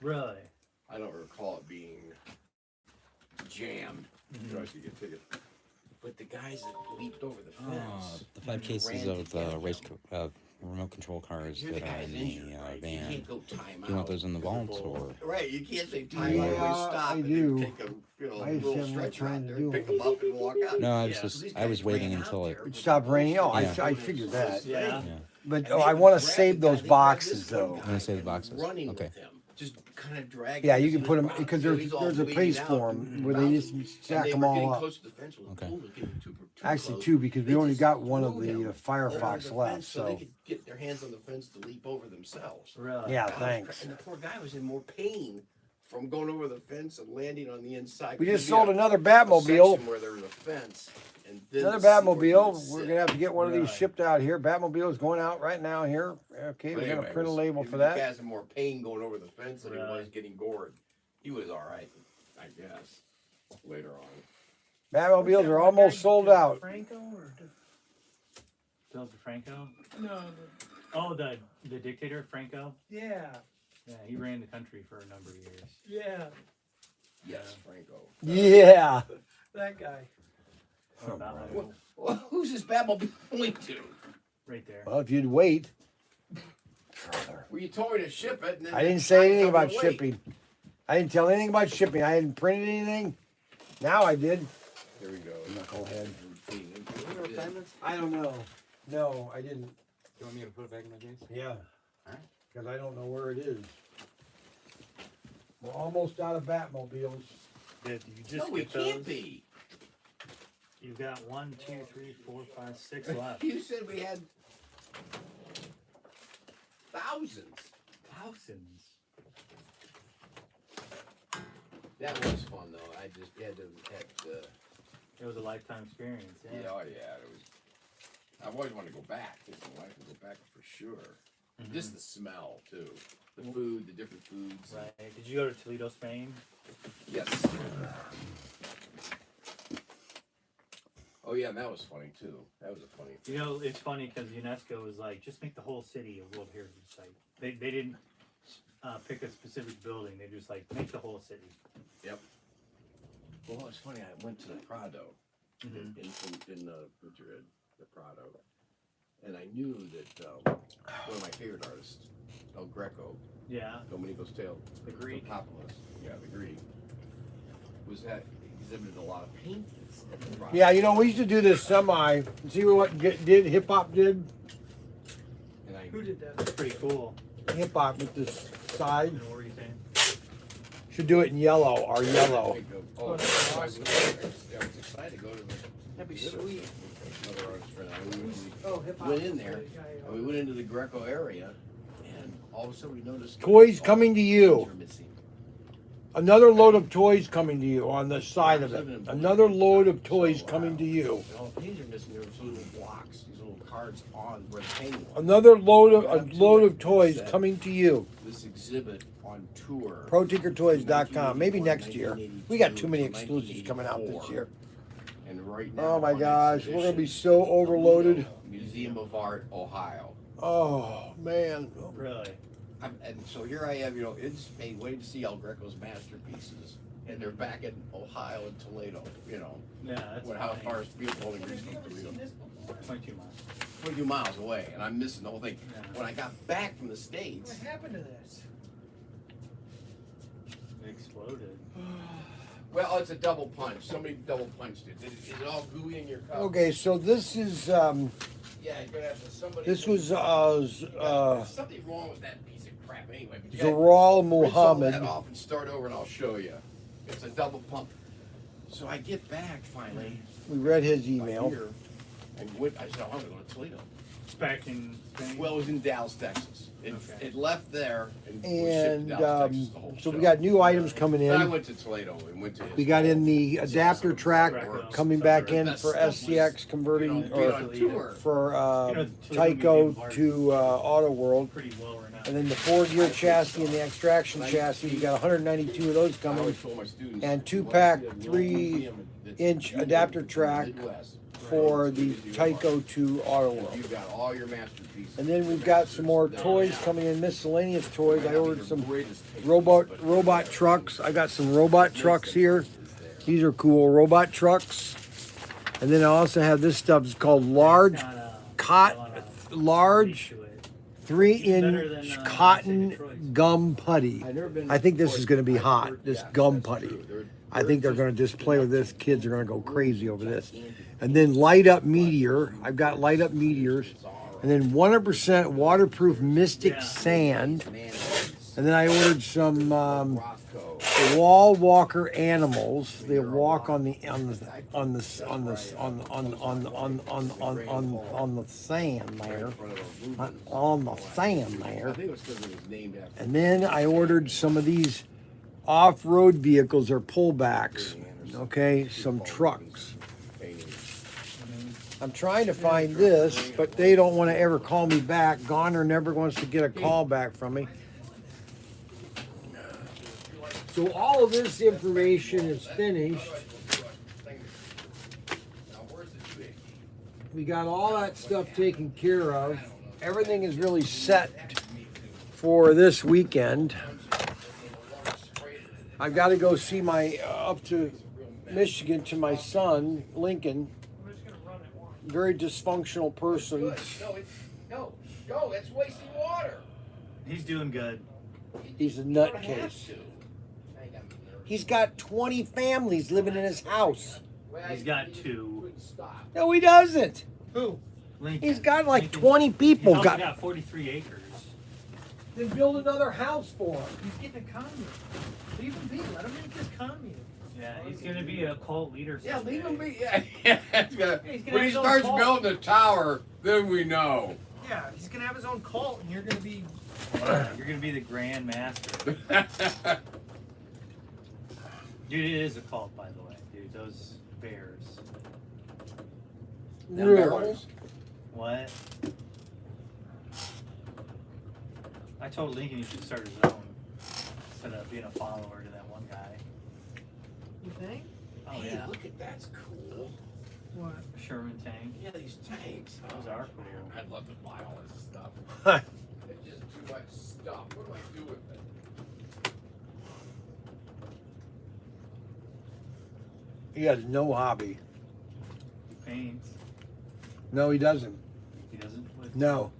Really? I don't recall it being jammed. You always could get tickets. But the guys that leaped over the fence, The 5 cases ran of together. remote control cars Here the that are guy's in injured, the right? You van. can't go time Do you want out. those in the vaults or? Right, you can't say time Yeah, out. Always stop I and do. then take a I just little haven't stretcher trying out to there, do pick it. them up and walk out. No, I was Yeah. just So these I was guys waiting ran out until it. there with Stop the raining. Oh, Yeah. I figured that. Yeah. Yeah. But And oh, they I would want to grab save the guy, those they grabbed boxes this one though. guy Wanna save the and boxes? Running Okay. with him. Just kind of dragging Yeah, him you in can his put them box because until he's all there's a bleeding place out for and them where they just and stack they them were all getting up. close to the fence when the Okay. pool was getting too Actually, close. two because we They only just got one of threw the him over Firefox the left. fence so they So could get their hands on the fence to leap over themselves. Really? yeah, I was thanks. And the poor guy was in more pain from going over the fence and landing on the inside. We just There'd be sold a- another a Batmobile. section where there was a fence, and then Another the seat where you would Batmobile. We're sit. gonna have to get one of these Right. shipped out here. Batmobile is going out right now here. Okay, But we're anyway, gonna it print a was- label it for was- that. The guy's in more pain going over the fence than he was Right. getting gored. He was all right, I guess. Later on. Batmobiles are almost sold out. Franco or Bill DeFranco? No. Oh, the dictator Franco. Yeah. Yeah, he ran the country for a number of years. Yeah. Yes, Franco. Yeah. That guy. Or about like- Well, who's this Batmobile going to? right there. Well, if you'd wait. Well, you told me to ship it. And then I didn't say anything told me about to wait. shipping. I didn't tell anything about shipping. I hadn't printed anything. Now I did. Here we go. Knucklehead. Routine. I don't know. No, I didn't. You want me to put it back in my case? Yeah. Alright. Because I don't know where it is. We're almost out of Batmobiles. Did you just No, we get can't those? be. You've got 1, 2, 3, 4, 5, 6 left. You said we had thousands. Thousands. That was fun though. I just had to. It was a lifetime experience. Yeah, Yeah. oh yeah, it was. I've always wanted to go back. Take my wife and go back for sure. Just the smell too, the food, the different foods. Right. Did you go to Toledo, Spain? Yes. Oh yeah, and that was funny too. That was a funny thing. You know, it's funny because UNESCO was like, just make the whole city a World Heritage Site. They didn't pick a specific building. They just like make the whole city. Yep. Well, it's funny. I went to the Prado Mhm. in Madrid, the Prado, and I knew that one of my favorite artists, El Greco, Yeah. Domenico's Tale, The Greek. Papoulos, yeah, the Greek, was that exhibited a lot of paintings at the Prado. Yeah, you know, we used to do this semi. See what hip hop did? And I, Who did that? That's pretty cool. Hip hop with this side. You know, what were you saying? Should do it in yellow or yellow. Oh, that's I awesome. was excited to go to the. That'd be exhibit sweet. with another artist friend. Oh, hip hop. Went in there, and we went into the Greco area, and all of a sudden we noticed Toys all coming to the you. paintings were missing. Another load of toys coming to you on the side of it. Another load of toys coming to you. And all the paintings are missing. There was little blocks, these little cards on where the painting was. Another load of toys coming to you. This exhibit on tour. ProTinkerToys.com. Maybe next year. We got too many exclusives coming out this year. And right now, Oh my on gosh, we're gonna be exhibition, so overloaded. Museum of Art, Ohio. Oh man. Really? And so here I am, in Spain, waiting to see El Greco's masterpieces, and they're back in Ohio and Toledo. Yeah, that's How funny. far is Bowling Green from Toledo? 22 miles. 22 miles away, and I'm missing the whole thing. Yeah. When I got back from the States, What happened to this? It exploded. well, it's a double punch. Somebody double punched it. Is it all gooey in your cup? Okay, so this is Yeah, you're gonna have to somebody. this was There's something wrong with that piece of crap anyway. But you gotta Zaral rinse all that Muhammad. off and start over, and I'll show you. It's a double pump. So I get back finally. We read his by email. here, and I said, I'm gonna go to Toledo. It's back in Spain. Well, it was in Dallas, Texas. Okay. It left there and was shipped And to Dallas, Texas, the whole so we show. got new items coming Then I in. went to Toledo and went to. We got in the adapter track Works. coming back in That for stuff was, SCX converting being or on tour. for Toledo Tyco Museum of Art to Auto World. pretty well renowned. And then the 4-gear chassis and the extraction chassis, we got 192 of those I coming. always told my students, And you 2-pack, wanna see a 3-inch museum adapter in the track Midwest, for the Tyco to Auto World. you've got all your masterpieces. And then we've got some more toys coming in, miscellaneous toys. I ordered some robot trucks. I got some robot trucks here. These are cool robot trucks. And then I also have this stuff. It's called large Kinda cot, on a large beach to it. Better 3-inch than, cotton ProTinkerToys. gum putty. I've never been I think this is Detroit, going to be but I've hot. heard- This yes, gum that's putty. true. I think they're going to just play with this. enough Kids are to going to go crazy over this. gigantic And then light up meteor. I've got light up meteors. And then 100% waterproof mystic Yeah. sand. mayonnaise, And then I ordered some Roscoe. wall walker animals. They walk on the sand there. In front of a movement. On the sand I there. think it was because it was named after. And then I ordered some of these off-road vehicles or pullbacks. Okay, some trucks. I'm trying to find this, but they don't want to ever call me back. Goner never wants to get a call back from me. So all of this information is finished. We got all that stuff taken care of. Everything is really set for this weekend. I've got to go see my up to Michigan to my son Lincoln. Very dysfunctional person. No, that's wasting water. He's doing good. He's a nutcase. He's got 20 families living in his house. He's got 2. No, he doesn't. Who? Lincoln. He's got like Lincoln. 20 people. He's also got 43 acres. Then build another house for him. He's getting a commune. Leave him be. Let him make his commune. Yeah, he's gonna be a cult leader. Yeah, leave him someday. be. Yeah, it's gonna- He's gonna when have he his own starts cult. building a tower, then we know. Yeah, he's gonna have his own cult, and you're gonna be. You're gonna be the grand master. Dude, it is a cult, by the way, dude. Those bears. Them Really? barrels? What? I told Lincoln he should start his own instead of being a follower to that one guy. You think? Oh Hey, yeah, look at that's cool. What? Sherman tank. Yeah, these tanks. Those are cool. I'd love to buy all this stuff. It's just too much stuff. What do I do with it? He has no hobby. He paints. No, he doesn't. He doesn't. What No.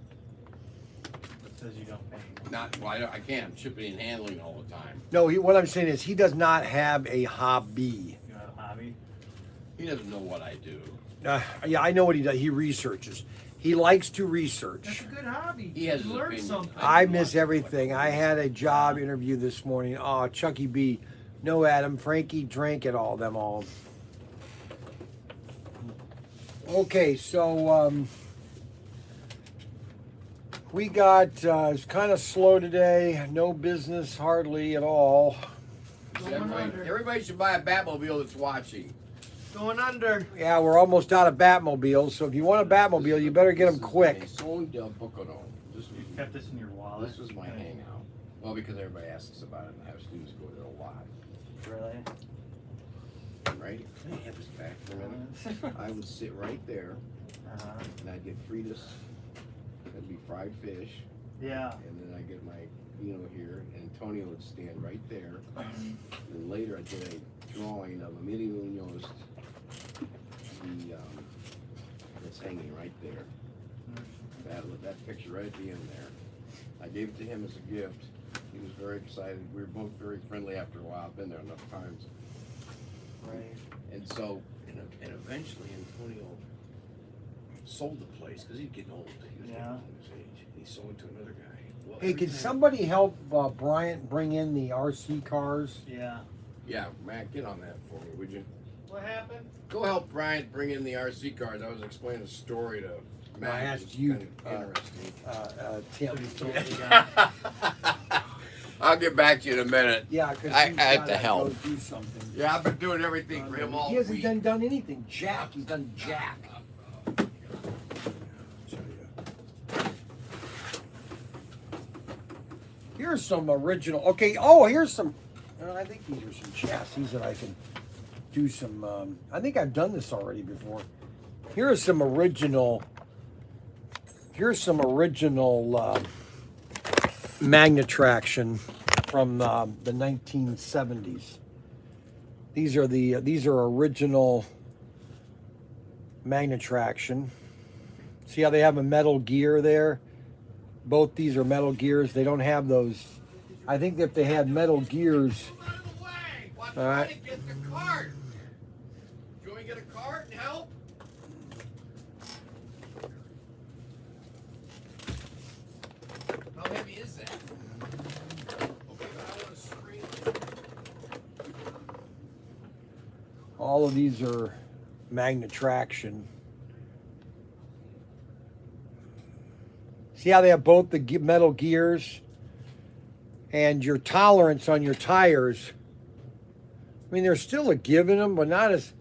says you don't paint? Not. Well, I can't. I'm shipping and handling all the time. No, what I'm saying is he does not have a hobby. You have a hobby? He doesn't know what I do. Yeah, I know what he does. He researches. He likes to That's research. a good hobby. He has you his learn opinion. something. I miss everything. I had a job interview this morning. Oh, Chucky B. No, Adam. Frankie drank it all. Them all. Okay, so we got it's kind of slow today. No business hardly at all. Everybody should buy a Batmobile that's watching. Going under. Yeah, we're almost out of Batmobiles. So if you want a Batmobile, you better get them quick. You kept this in your wallet? This was my hangout. Well, because everybody asks us about it, and I have students go there a lot. Really? Right? Can I have this back for a minute? I would sit right there, Uh-huh. and I'd get Fritas. That'd be fried fish, Yeah. and then I'd get my vino here, and Antonio would stand right there. And then later I'd get a drawing of Emilio Munoz, that's hanging right there. That picture right at the end there. I gave it to him as a gift. He was very excited. We were both very friendly after a while. I've been there enough times. Right. And so, and eventually Antonio sold the place because he's getting old. He was getting Yeah. old at his age. He sold it to another guy. Well, Hey, every can time- somebody help Bryant bring in the RC cars? Yeah. Yeah, Matt, get on that for me, would you? What happened? Go help Bryant bring in the RC cars. I was explaining a story to Matt. I It asked was you, kind of interesting. Tim. So you sold the guy. I'll get back to you in a minute. Yeah, because I had to help. Go do something. Yeah, I've been doing everything for him all He hasn't week. done anything. Jack, he's done Jack. Here's some original. Okay. Oh, here's some. I think these are some chassis that I can do some. I think I've done this already before. Here's some original. Here's some original magnetraction from the 1970s. These are original magnetraction. See how they have a metal gear there? both these are metal gears. They don't have those. I think if they had metal gears. Move out of the way. Watch All right. Ryan get the cart. You want me to get a cart and help? How heavy is that? Okay, but I want to screen. All of these are magnet traction. See how they have both the metal gears and your tolerance on your tires. I mean, there's still a give in them, but not as.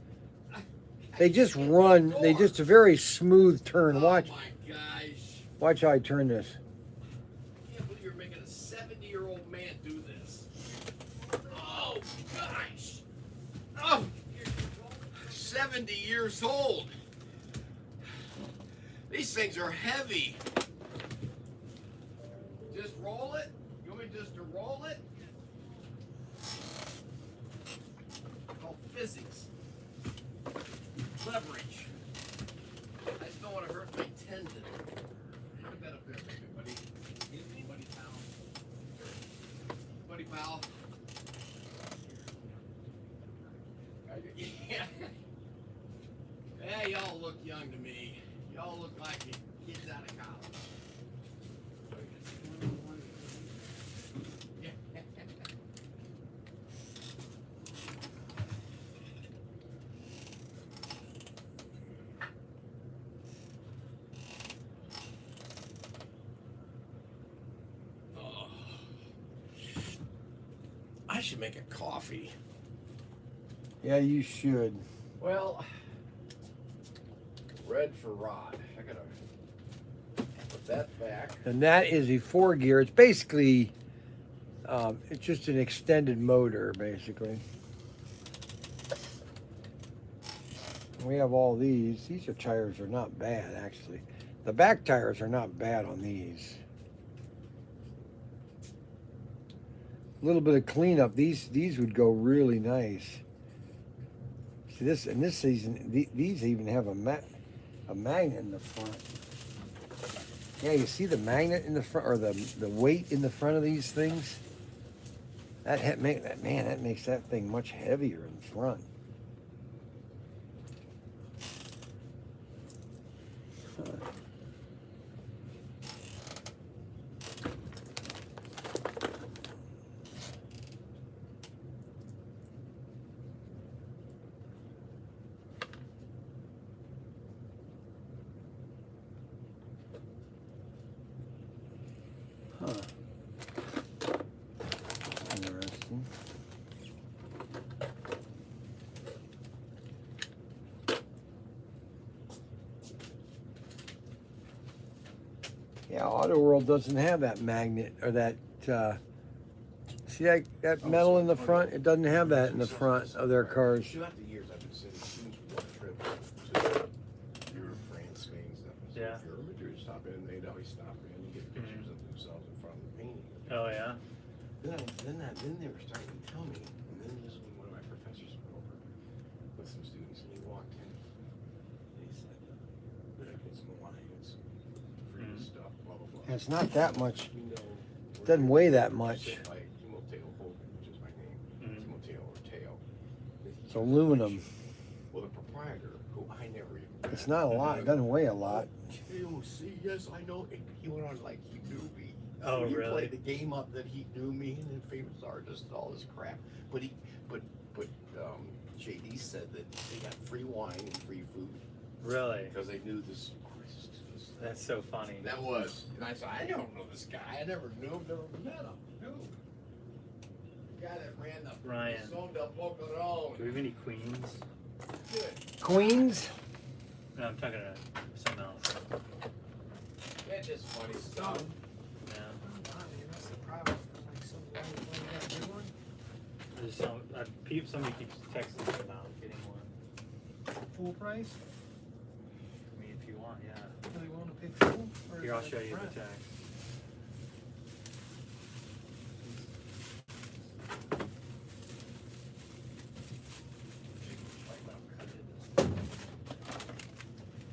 They just run. They just a very smooth turn. Watch. Oh my gosh. Watch how I turn this. I can't believe you're making a 70-year-old man do this. Oh gosh. Oh. 70 years old. These things are heavy. Just roll it? You want me just to roll it? It's called physics. Leverage. I just don't want to hurt my tendon. Put that up there, baby, buddy. Buddy, pal. Buddy, pal. Yeah. Hey, y'all look young to me. Y'all look like kids out of college. Oh. I should make a coffee. Yeah, you should. Well, red for Rod. I gotta put that back. And that is a 4-gear. It's basically, it's just an extended motor, basically. We have all these. These tires are not bad, actually. The back tires are not bad on these. A little bit of cleanup. These would go really nice. See this in this season. These even have a magnet in the front. Yeah, you see the magnet in the front, or the weight in the front of these things. That makes that thing much heavier in the front. Huh. Interesting. Yeah, Auto World doesn't have that magnet or that. See that metal in the front? It doesn't have that in the front of their cars. Throughout the years, I've been sending students one trip to Europe, France, Spain, stuff. So Yeah. if you're a Madrid, stop in. They'd always stop in and get pictures of themselves in front of the painting. Oh yeah. Then they were starting to tell me, and then this when one of my professors went over with some students, and he walked in, and he said, "It's some wine, it's free stuff, blah blah blah." And it's not that much. You know, It doesn't weigh that much. By Timoteo Hogan, which is my name, Timoteo or Teo. It's aluminum. Well, the proprietor, who I never even met. It's not a lot. It doesn't weigh a lot. See, yes, I know. He went on like he knew me. Oh, he really? played the game up that he knew me and then famous artist and all this crap. But JD said that they got free wine and free food Really? because they knew this. That's so funny. That was. And I said, I don't know this guy. I never knew him, never met him. Who? The guy that ran the Ryan. Son del Do we Pocoron. have any queens? Good. Queens? No, I'm talking to something else. That's just funny stuff. Yeah. That's the problem. Like, so why you got a new one? There's somebody keeps texting me about getting one. Full price? I mean, if you want, yeah. Really want to pay full? Or Here, I'll is it show you the front? text.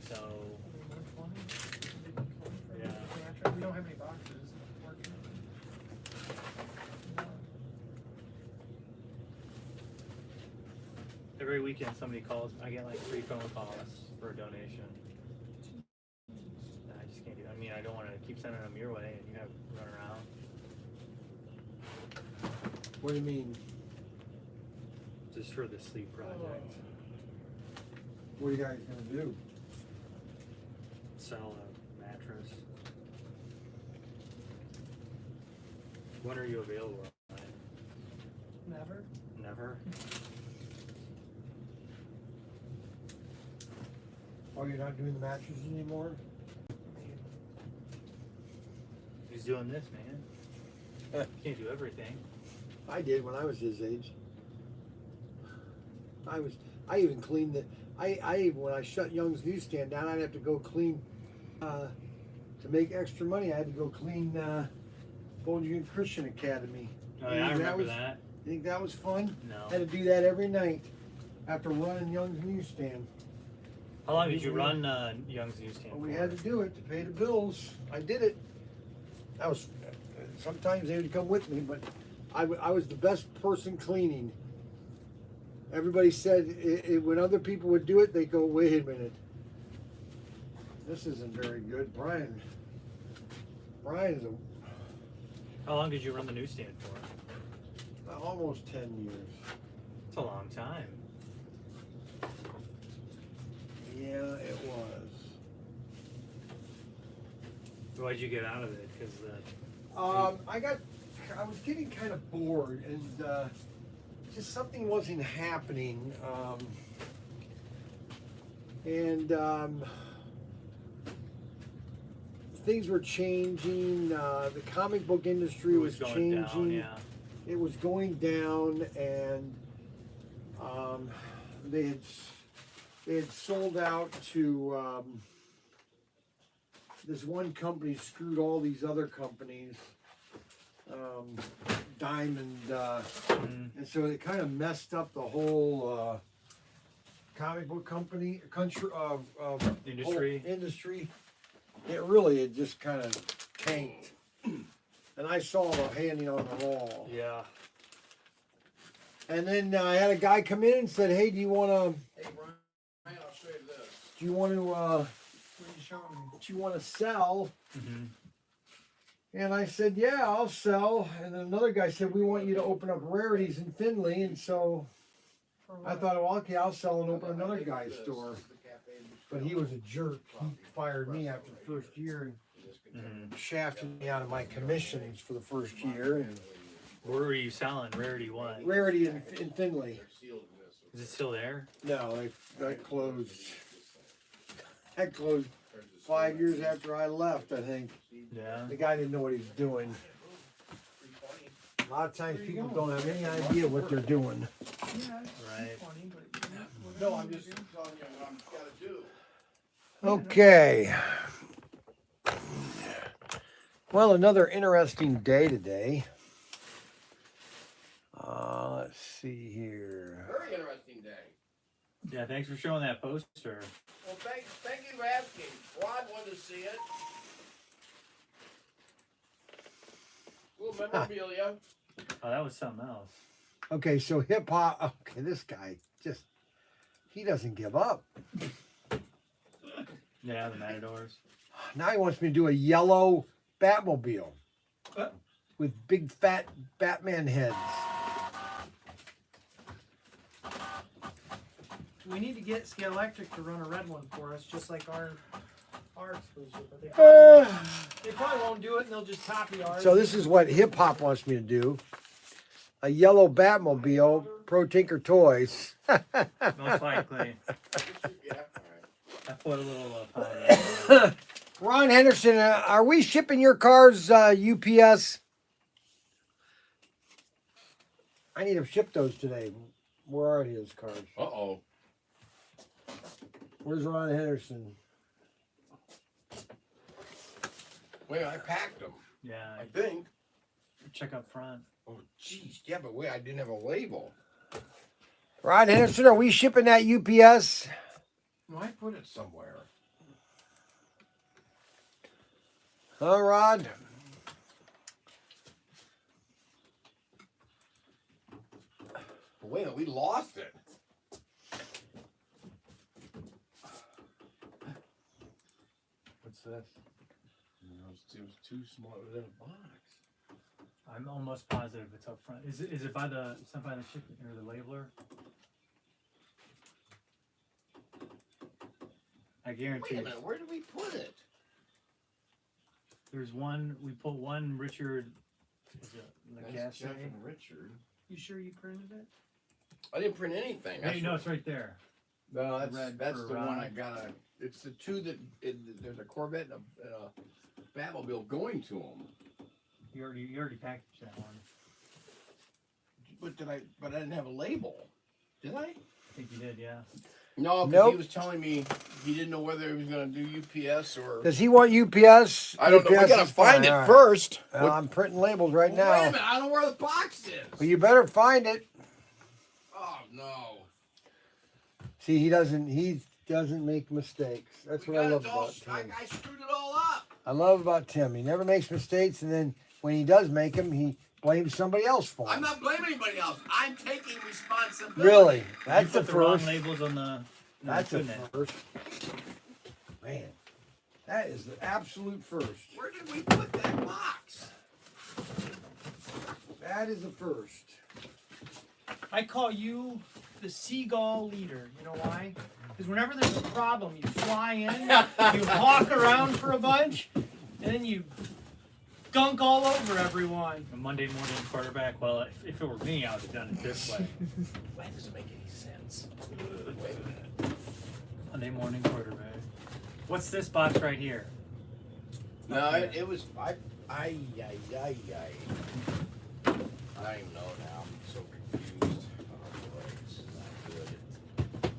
So, 120? Yeah. We don't have any boxes. weekend somebody calls, I get like 3 phone calls for a donation. I just can't do. I mean, I don't want to keep sending them your way, and you have to run around. What do you mean? Just for the sleep project. What are you guys gonna do? Sell a mattress. When are you available? Never. Never. Oh, you're not doing the mattresses anymore? He's doing this, man. Can't do everything. I did when I was his age. I even cleaned the. When I shut Young's newsstand down, I'd have to go clean. To make extra money, I had to go clean Bowling Green Christian Academy. Oh yeah, I remember was, that. You think that was fun? No. Had to do that every night after running Young's newsstand. How long did you run Young's newsstand? Well, we had to do it to pay the bills. I did it. That was. Sometimes they would come with me, but I was the best person cleaning. Everybody said when other people would do it, they go, "Wait a minute, this isn't very good." Brian is How long did you run the newsstand for? almost 10 years. It's a long time. Yeah, it was. Why'd you get out of it? Because I was getting kind of bored, and just something wasn't happening. Things were changing. The comic book industry was going changing. down, yeah. It was going down, and they had sold out to this one company. Screwed all these other companies. Diamond, and so it kind of messed up the whole comic book industry. It just kind of tanked, and I saw the handing on the wall. Yeah. And then I had a guy come in and said, "Hey, do you want to? Hey, Brian, I'll show you this. Do you want to? What are you showing me? Do you want to sell?" Mm-hmm. And I said, "Yeah, I'll sell." And then another guy said, "We want you to open up Rarities in Findlay." And so I thought, well, okay, I'll sell and open another guy's store. But he was a jerk. He fired me after the first year and shafted me out of my commissions for the first year. And Where were you selling? Rarity what? Rarity in Findlay. Is it still there? No, that closed. That closed 5 years after I left, I think. Yeah. The guy didn't know what he was doing. A lot of times people don't have any idea what they're doing. Right. No, I'm just telling you what I'm gotta do. Okay. Well, another interesting day today. Let's see here. Very interesting day. Yeah, thanks for showing that poster. Well, thank you for asking. Rod wanted to see it. Little memorabilia. Oh, that was something else. Okay, so hip hop. Okay, this guy he doesn't give up. Yeah, the Matadors. Now he wants me to do a yellow Batmobile with big fat Batman heads. We need to get Scale Electric to run a red one for us, just like our exclusive. But they probably won't do it, and they'll just copy ours. So this is what hip hop wants me to do: a yellow Batmobile, ProTinkerToys. Most likely. I put a little powder. Ron Henderson, are we shipping your cars UPS? I need to ship those today. Where are his cars? Uh-oh. Where's Ron Henderson? Wait, I packed them. Yeah. I think. Check up front. Oh, jeez. Yeah, but wait, I didn't have a label. Ron Henderson, are we shipping that UPS? No, I put it somewhere. Huh, Rod? But wait, we lost it. this? It was too small. It was in a box. I'm almost positive it's up front. Is it by the? It's not by the shipping or the labeler. I guarantee. Wait a minute, where did we put it? There's one. We put one Richard. Is it That's Lagasse? Jeff and Richard. You sure you printed it? I didn't print anything. Hey, no, it's right there. No, Red that's for the one Ron. I got. It's the two that there's a Corvette and a Batmobile going to them. You already packaged that one. But I didn't have a label. Did I? I think you did, yeah. No, because Nope. he was telling me he didn't know whether he was going to do UPS or. Does he want UPS? I don't know. We UPS gotta is find fine, it all right. first. I'm printing labels right Well, wait a now. minute, I don't know where the box is. Well, you better find it. Oh no. See, he doesn't make mistakes. That's We what I got love it all. about Tim. I screwed it all up. I love about Tim. He never makes mistakes, and then when he does make them, he blames somebody else for I'm them. not blaming anybody else. I'm taking responsibility. Really? That's you the put the wrong first. labels on the. That's the couldn't it? first. Man, that is the absolute first. Where did we put that box? That is the first. I call you the seagull leader. You know why? Because whenever there's a problem, you fly in, you hawk around for a bunch, and then you gunk all over everyone. A Monday morning quarterback. Well, if it were me, I would have done it this way. That doesn't make any sense. Wait a minute. Monday morning quarterback. What's this box right here? No, it was I don't even know now. I'm so confused. Oh boy, this is not good.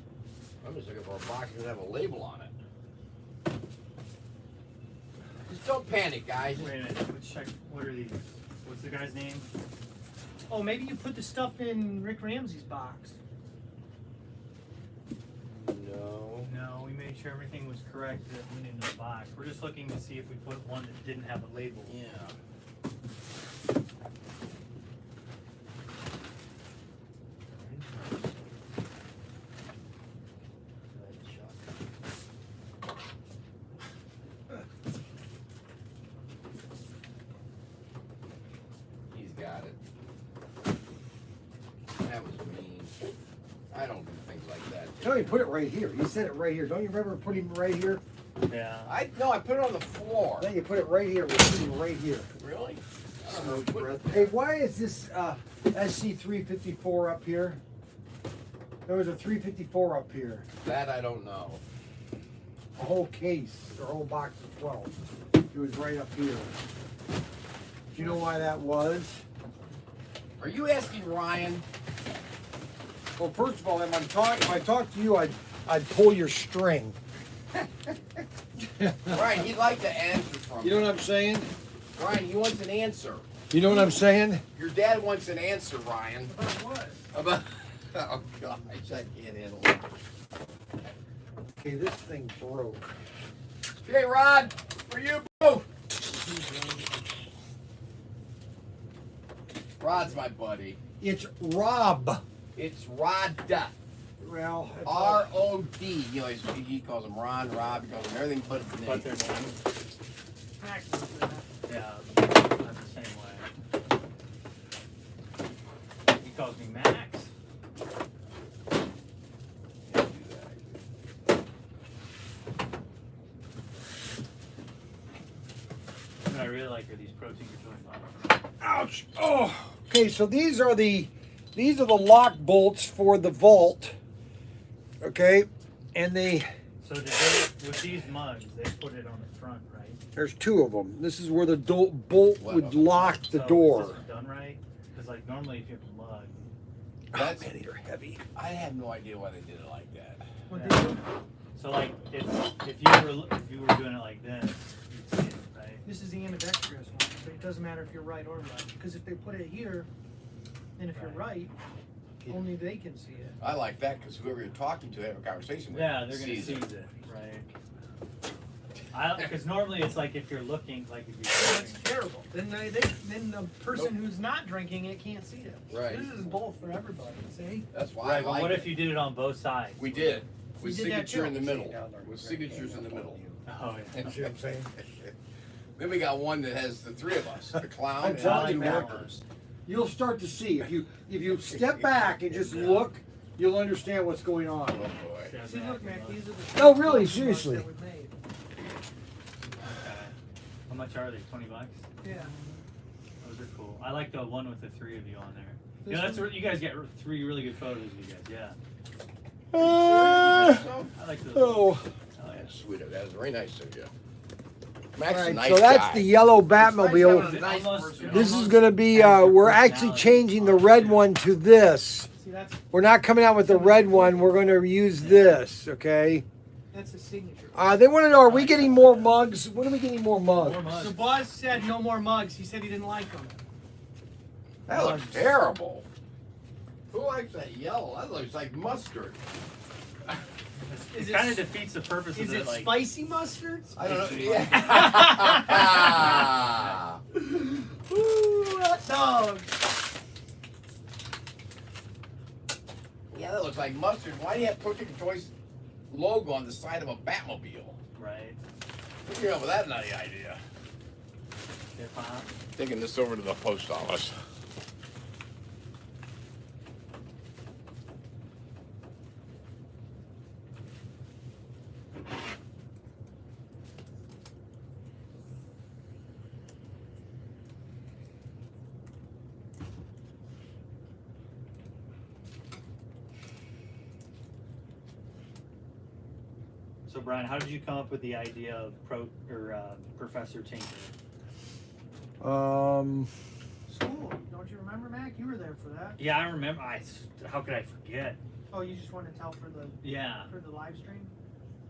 I'm just looking for a box that have a label on it. Just don't panic, guys. Wait a minute. Let's check. What are these? What's the guy's name? Oh, maybe you put the stuff in Rick Ramsey's box. No. No, we made sure everything was correct that went into the box. We're just looking to see if we put one that didn't have a label. Yeah. He's got it. That was mean. I don't do things like that. Tony, put it right here. You said it right here. Don't you remember putting it right here? Yeah. I put it on the floor. Then you put it right here. We're putting right here. Really? I don't know. Put- Hey, why is this SC354 up here? There was a 354 up here. That I don't know. A whole case, or a whole box of 12. It was right up here. Do you know why that was? Are you asking Ryan? Well, first of all, if I talk to you, I'd pull your string. Ryan, he'd like to answer from You know what I'm saying? Ryan, he wants an answer. You know what I'm saying? Your dad wants an answer, Ryan. About what? About oh gosh, I can't handle it. Okay, this thing broke. Okay, Rod, for you, boo. Rod's my buddy. It's Rob. It's Rod. Well, it's R-O-D. You know, he calls him Ron, Rob. He calls him everything but his name. But their name. Max knows that. Yeah. I'm the same way. He calls me Max. Can't do that. What I really like are these ProTinkerToys boxes. ouch. Oh. Okay, so these are the lock bolts for the vault. Okay, and So did they, with these mugs, they put it on the front, right? there's two of them. This is where the bolt would lock the So door. Is this done right? Because like normally if you have a mug, Oh, man, these are heavy. I have no idea why they did it like that. What they do? so like if you were doing it like this, you'd see it, right? This is the ambidextrous one, so it doesn't matter if you're right or left. Because if they put it here, then if you're right, only they can see it. I like that because whoever you're talking to, have a conversation with. Yeah, they're gonna sees see it. it, right? Because normally it's like if you're looking, like if Well, you're that's terrible. Then then the person who's not drinking it can't see it. Right. This is both for everybody. See? That's why right, I but like what it. if you did it on both sides? We did. with You did that signature too. in the middle. Down there. With signatures in the middle. Oh, yeah. See what I'm saying? Then we got one that has the three of us, the clown I'm and telling the you, workers. You'll start to see if you step back and just look, you'll understand what's going on. Oh boy. See, look, Mac, these are the No, really, mugs seriously. that we made. Okay. How much are they? $20? Yeah. Those are cool. I like the one with the three of you on there. This Yeah, that's one? where you guys get three really good photos of you guys. Yeah. I like those. Oh. Oh, yeah. Sweet, that was very nice of you. All Max is a right, nice so that's guy. the yellow It's nice Batmobile. having a nice Almost- person. This is going to be, we're actually changing the red one to this. See, that's We're not coming out with the red one. We're going to use this, okay? a signature. They want to know, are we getting more mugs? When are we getting more mugs? More mugs. So Buzz said no more mugs. He said he didn't like them. That looks terrible. Who likes that yellow? That looks like mustard. Is It it kind of s- defeats the purpose Is of it it. Like, spicy mustard? I don't know. Spicy Yeah. Ooh, hot dog. Yeah, that looks like mustard. Why do you have ProTinkerToys logo on the side of a Batmobile? right. Who came up with that nutty idea? Hip hop. Taking this over to the post office. So Brian, how did you come up with the idea of Professor Tinker? School. Don't you remember, Mac? You were there for that. Yeah, I remember. How could I forget? Oh, you just want to tell for the Yeah. live stream?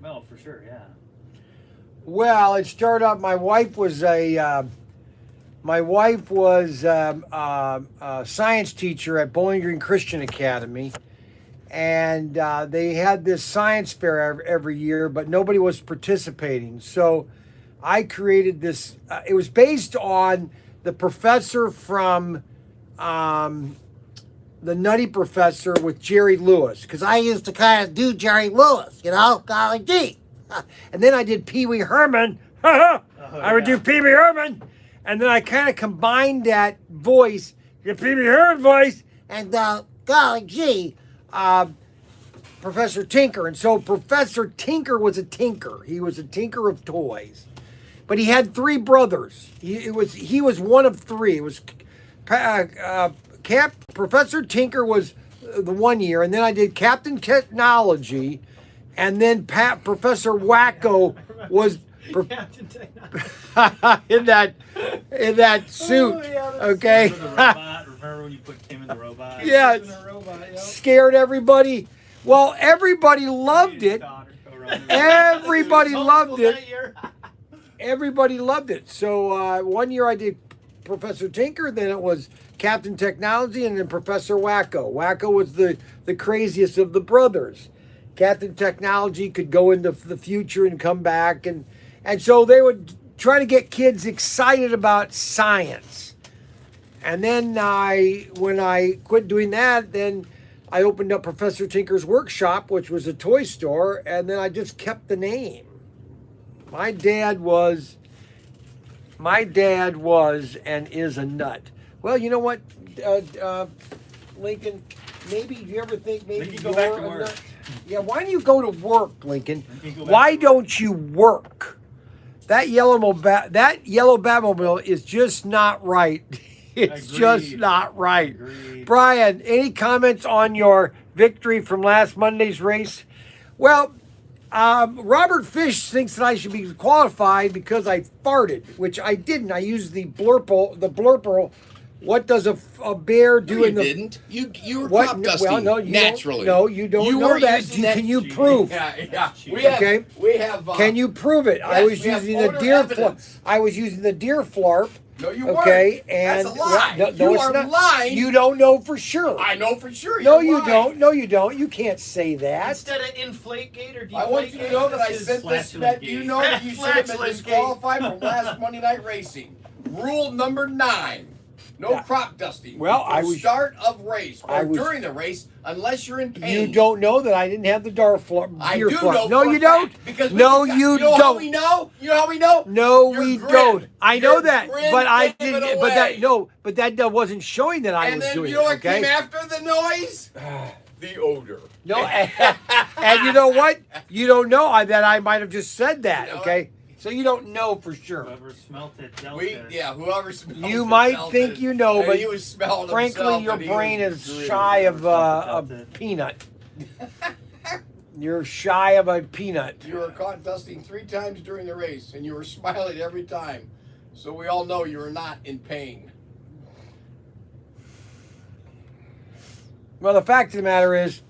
Well, for sure. Yeah. Well, it started out. My wife was a science teacher at Bowling Green Christian Academy, and they had this science fair every year, but nobody was participating. So I created this. It was based on the professor from the Nutty Professor with Jerry Lewis, because I used to kind of do Jerry Lewis, golly gee. And then I did Pee Wee Herman. I would do Pee Wee Herman. And then I kind of combined that voice, the Pee Wee Herman voice, and golly gee, Professor Tinker. And so Professor Tinker was a tinker. He was a tinker of toys. But he had three brothers. He was one of three. It was Professor Tinker was the 1 year, and then I did Captain Technology, and then Professor Wacko was Captain Technology. in that suit. Oh, yeah, that's Okay. Remember the robot? Remember when you put Tim in the robot? Yeah, Even a robot, yep. scared everybody. Well, everybody loved it. Everybody loved it. Everybody loved it. So 1 year I did Professor Tinker, then it was Captain Technology, and then Professor Wacko. Wacko was the craziest of the brothers. Captain Technology could go into the future and come back, and so they would try to get kids excited about science. And then when I quit doing that, then I opened up Professor Tinker's Workshop, which was a toy store, and then I just kept the name. My dad was and is a nut. Well, you know what, Lincoln? Maybe you ever think maybe You can go back to you're a work. nut? Yeah, why don't you go to work, Lincoln? You can go back Why to work. don't you work? That yellow Batmobile is just not right. It's just Agreed. not right. Agreed. Brian, any comments on your victory from last Monday's race? Well, Robert Fish thinks that I should be qualified because I farted, which I didn't. I used the blurple. What does a bear do No, you in the? didn't. You were What? crop dusty Well, no, you naturally. Don't, no, you don't You know were that. using that- Can you cheating. prove? Yeah. That's We have. Okay. We have. Can you prove it? I yes, was we have using the photo deer evidence. I was using the deer flarp. No, you Okay, weren't. and That's a lie. no, You it's are not. lying. You don't know for sure. I know for sure. No, You're you lying. don't. No, you don't. You can't say that. Instead of Inflategate or Deflategate. I want you to know that I sent this. That you know that you should have been Flatulence disqualified from last Monday Night Racing. Rule number 9. No Yeah. crop dusting. Well, before I was- start of race I or was- during the race, unless you're in pain. You don't know that I didn't have the beer I do flush. know. No, for a you don't. fact, because we No, just got- you know How don't. we know? You know how we know? No, Your we grin. don't. I know Your that, grin but I gave it didn't. But that away. no, but that wasn't showing that I And was then doing you know what it. Okay. came after the noise? The odor. No, and you know what? You don't know that I might have just said that. You know Okay, so you don't know for sure. Whoever smelt it dealt We it. yeah, whoever smelled You it might felt think it. you know, And but he was smelling frankly, himself your and he brain was is grinning. shy of a Something. peanut. You're shy of a peanut. You were caught dusting 3 times during the race, and you were smiling every time. So we all know you were not in pain. Well, the fact of the matter is,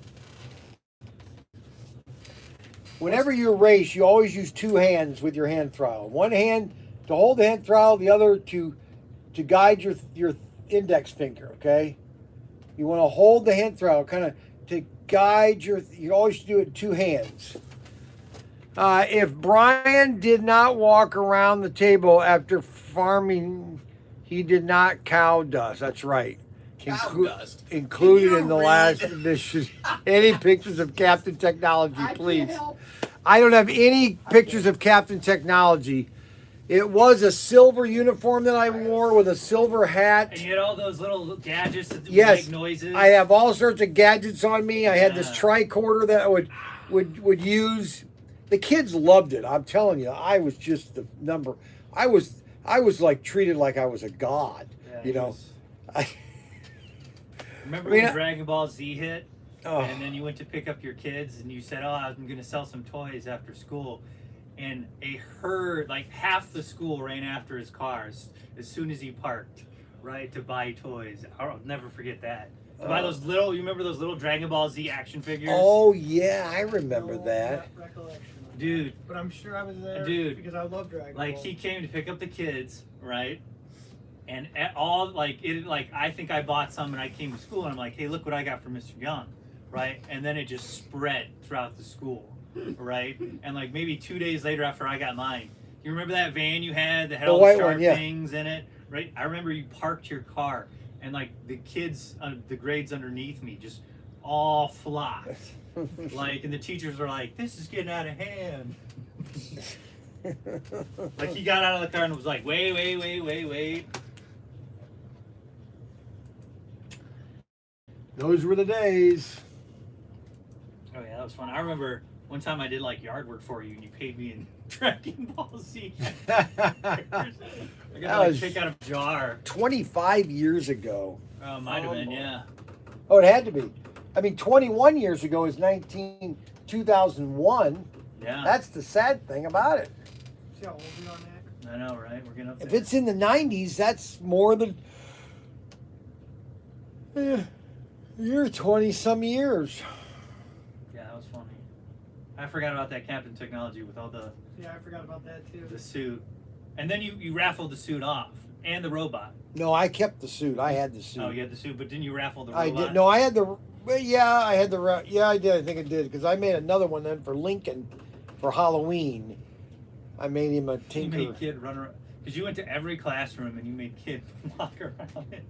whenever you race, you always use 2 hands with your hand throttle. One hand to hold the hand throttle, the other to guide your index finger. Okay, you want to hold the hand throttle, kind of to guide you always do it 2 hands. If Brian did not walk around the table after farming, he did not cow dust. That's right. Cow dust. Included Can you in the read? last edition. Any pictures of Captain Technology, I please? can't help. I don't have any pictures of Captain Technology. It was a silver uniform that I wore with a silver hat. And you had all those little gadgets that Yes, make noises. I have all sorts of gadgets on me. I had this Yeah. tricorder that I would use. The kids loved it. I'm telling you, I was just the number. I was like treated like I was a god. Yeah, You he know. was- I, Remember I mean, when Dragon Ball Z hit? oh, And then you went to pick up your kids and you said, oh, I'm going to sell some toys after school. And a herd, like half the school ran after his cars as soon as he parked, right, to buy toys. I'll never forget that. To buy those little, you remember those little Dragon Ball Z action figures? oh yeah, I remember No that. recollection of that. Dude, But I'm sure I was there Dude. because I love Dragon like Ball. he came to pick up the kids, right? And at all, like, it, like, I think I bought some and I came to school and I'm like, hey, look what I got for Mr. Young, right? And then it just spread throughout the school, right? And like maybe 2 days later after I got mine, you remember that van you had that had The all white the sharp one, yeah. things in it, right? I remember you parked your car and like the kids, the grades underneath me just all flocked. Like, and the teachers were like, this is getting out of hand. Like he got out of the car and was like, wait. Those were the days. Oh yeah, that was fun. I remember one time I did like yard work for you and you paid me in Dragon Ball Z. I got That to like was- pick out a jar. 25 years ago. Might have been, yeah. Oh, it had to be. I mean, 21 years ago is 2001. Yeah. That's the sad thing about it. See how old we are, Mac? I know, right? We're getting up If there. it's in the 90s, that's more than you're 20 some years. Yeah, that was funny. I forgot about that Captain Technology with all the Yeah, I forgot about that too. suit. And then you raffled the suit off. And the robot. No, I kept the suit. I had the suit. Oh, you had the suit, but didn't you raffle the robot? I did. No, I had the. Well, yeah, I had the. Yeah, I did. I think I did because I made another one then for Lincoln, for Halloween. I made him a You tinker. made kid run around. Because you went to every classroom and you made kid walk around it.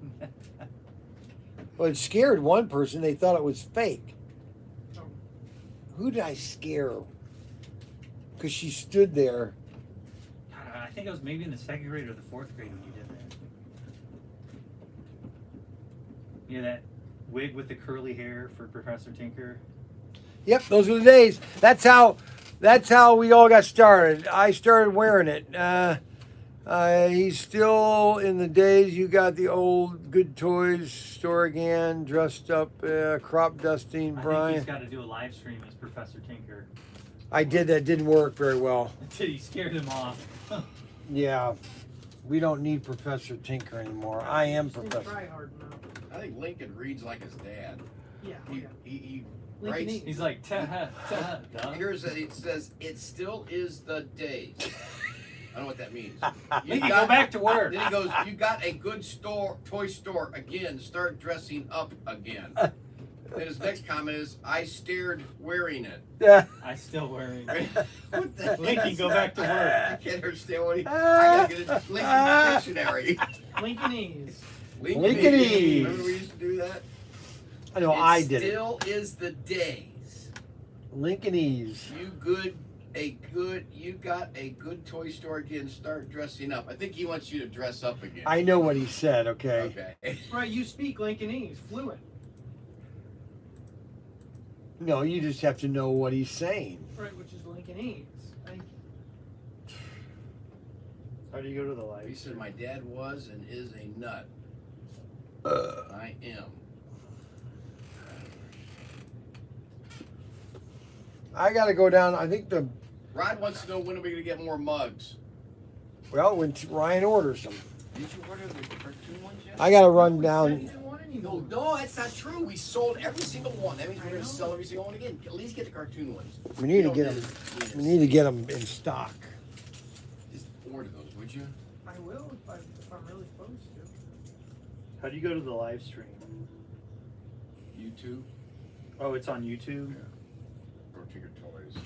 Well, it scared one person. They thought it was fake. Who did I scare? Because she stood there. I think I was maybe in the 2nd grade or the 4th grade when you did that. You know that wig with the curly hair for Professor Tinker? Yep, those were the days. That's how we all got started. I started wearing it. He's still in the days you got the old Good Toys store again, dressed up, crop dusting, I think Brian. he's got to do a live stream as Professor Tinker. I did that. Didn't work very well. Until he scared him off. Yeah, we don't need Professor Tinker anymore. I am Just didn't Professor. try hard enough. I think Lincoln reads like his dad. Yeah. He, Okay. he Lincoln writes. East. He's like, ta duh. It says, it still is the days. I don't know what that means. Lincoln, go back to work. Then he goes, you got a good toy store again. Start dressing up again. Then his next comment is, I stared wearing it. Yeah. I still wearing. What the Lincoln, heck go is back to that? work. I can't understand what he. I gotta get a Lincoln dictionary. Lincolnese. Lincolnese. Remember we used to do that? I know I did it. Still is the days. Lincolnese. You got a good toy store again. Start dressing up. I think he wants you to dress up again. I know what he said, okay? Okay. Right, you speak Lincolnese, fluent. No, you just have to know what he's saying. Right, which is Lincolnese. How do you go to the live? He said my dad was and is a nut. I am. I gotta go down. I think Rod wants to know when are we gonna get more mugs. when Ryan orders them. Did you order the cartoon ones yet? I gotta run down. No, that's not true. We sold every single one. That means we're gonna sell every single one again. At least get the cartoon ones. We need to get them. We need to get them in stock. Just order those, would you? I will if I'm really supposed to. How do you go to the live stream? YouTube. Oh, it's on YouTube? ProTinkerToys.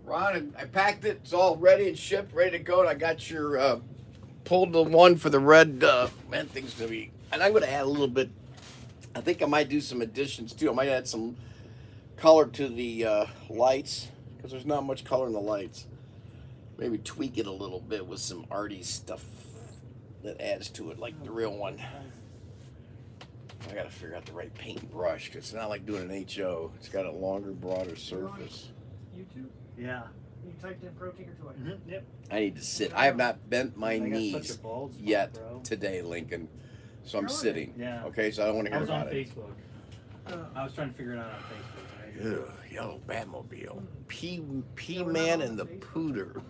Ron, I packed it. It's all ready and shipped, ready to go. And I got your pulled the one for the red. Man, thing's gonna be. And I'm gonna add a little bit. I think I might do some additions too. I might add some color to the lights because there's not much color in the lights. Maybe tweak it a little bit with some arty stuff that adds to it, like the real one. I gotta figure out the right paint and brush because it's not like doing an HO. It's got a longer, broader surface. YouTube? Yeah. You typed in ProTinkerToys. Mm-hmm. Yep. I need to sit. I have not bent my I got knees such a bald spot, yet bro. today, Lincoln. So I'm Really? sitting. Yeah. Okay, so I don't want to I hear was on about it. Facebook. I was trying to figure it out on Facebook. Right? Ugh, yellow Batmobile. P-Man and the Pooter.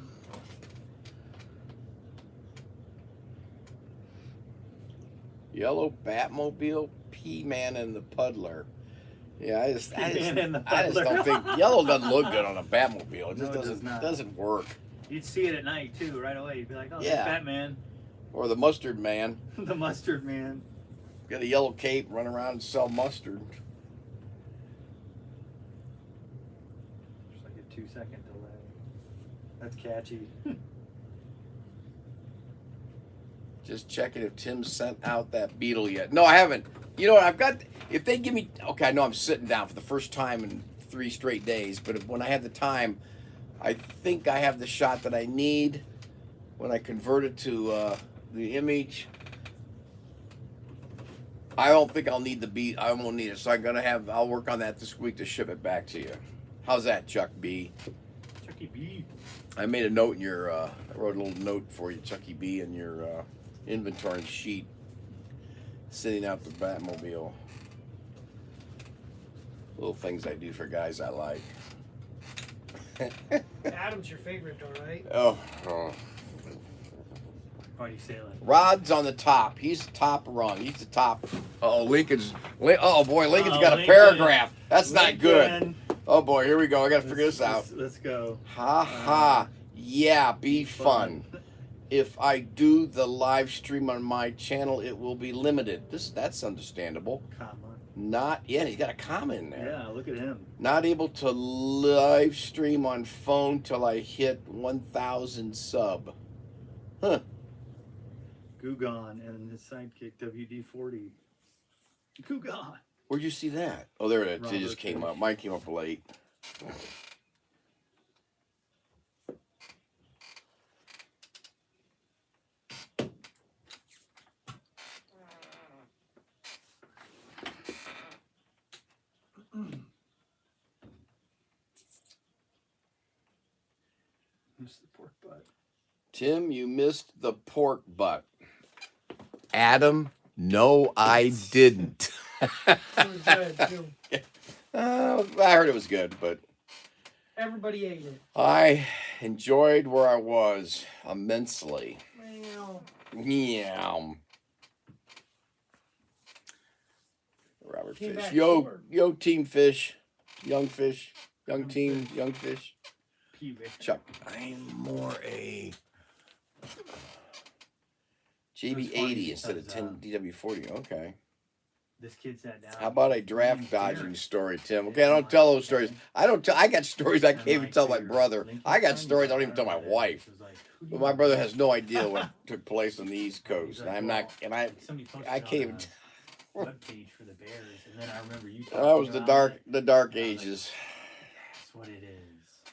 Yellow Batmobile, P-Man and the Puddler. Yeah, I just don't think yellow doesn't look good on a Batmobile. It just No, it does not. doesn't work. You'd see it at night too, right away. You'd be like, oh, Yeah. that's Batman. Or the Mustard Man. The mustard man. Got a yellow cape, run around and sell mustard. Just like a 2-second delay. That's catchy. Just checking if Tim sent out that beetle yet. No, I haven't. You know what? I've got. If they give me. Okay, I know I'm sitting down for the first time in 3 straight days, but when I have the time, I think I have the shot that I need. When I convert it to the image, I don't think I'll need the beat. I won't need it. So I'll work on that this week to ship it back to you. How's that, Chuck B? Chucky B. I made a note in your. I wrote a little note for you, Chucky B, in your inventory sheet, sitting out the Batmobile. Little things I do for guys I like. Adam's your favorite, though, right? Oh. Party sailing. Rod's on the top. He's the top rung. He's the top. Oh, Lincoln's got a Lincoln. paragraph. That's not good. Lincoln. Oh boy, here we go. I gotta figure this out. Let's go. Ha ha. Yeah, be fun. If I do the live stream on my channel, it will be limited. That's understandable. Comma. He's got a comma in there. Yeah, look at him. Not able to live stream on phone till I hit 1,000 sub. Huh. Gugon and his sidekick WD-40. Gugon. Where'd you see that? Oh, there it is. It Robert just came Fish. up. Mine came up late. Missed the pork butt. Tim, you missed the pork butt. Adam, no, I didn't. It was good, too. I heard it was good, but Everybody ate it. I enjoyed where I was immensely. Well, Yeah. Robert Came Fish. back Yo, short. yo, team fish. Young fish. Young team, young fish. P-Vic. Chuck, I'm more a funny JB80 instead of because, 10 DW40. Okay. This kid sat down. How about a draft dodging story, Tim? Okay, I don't tell those stories. I got stories I can't even tell my brother. I got stories I don't even tell my wife. But my brother has no idea what took place on the East Coast. And I'm not, and Somebody posted I on can't. the webpage for the Bears, and then I remember you. That was talking the about it. the dark And I was like, ages. That's what it is,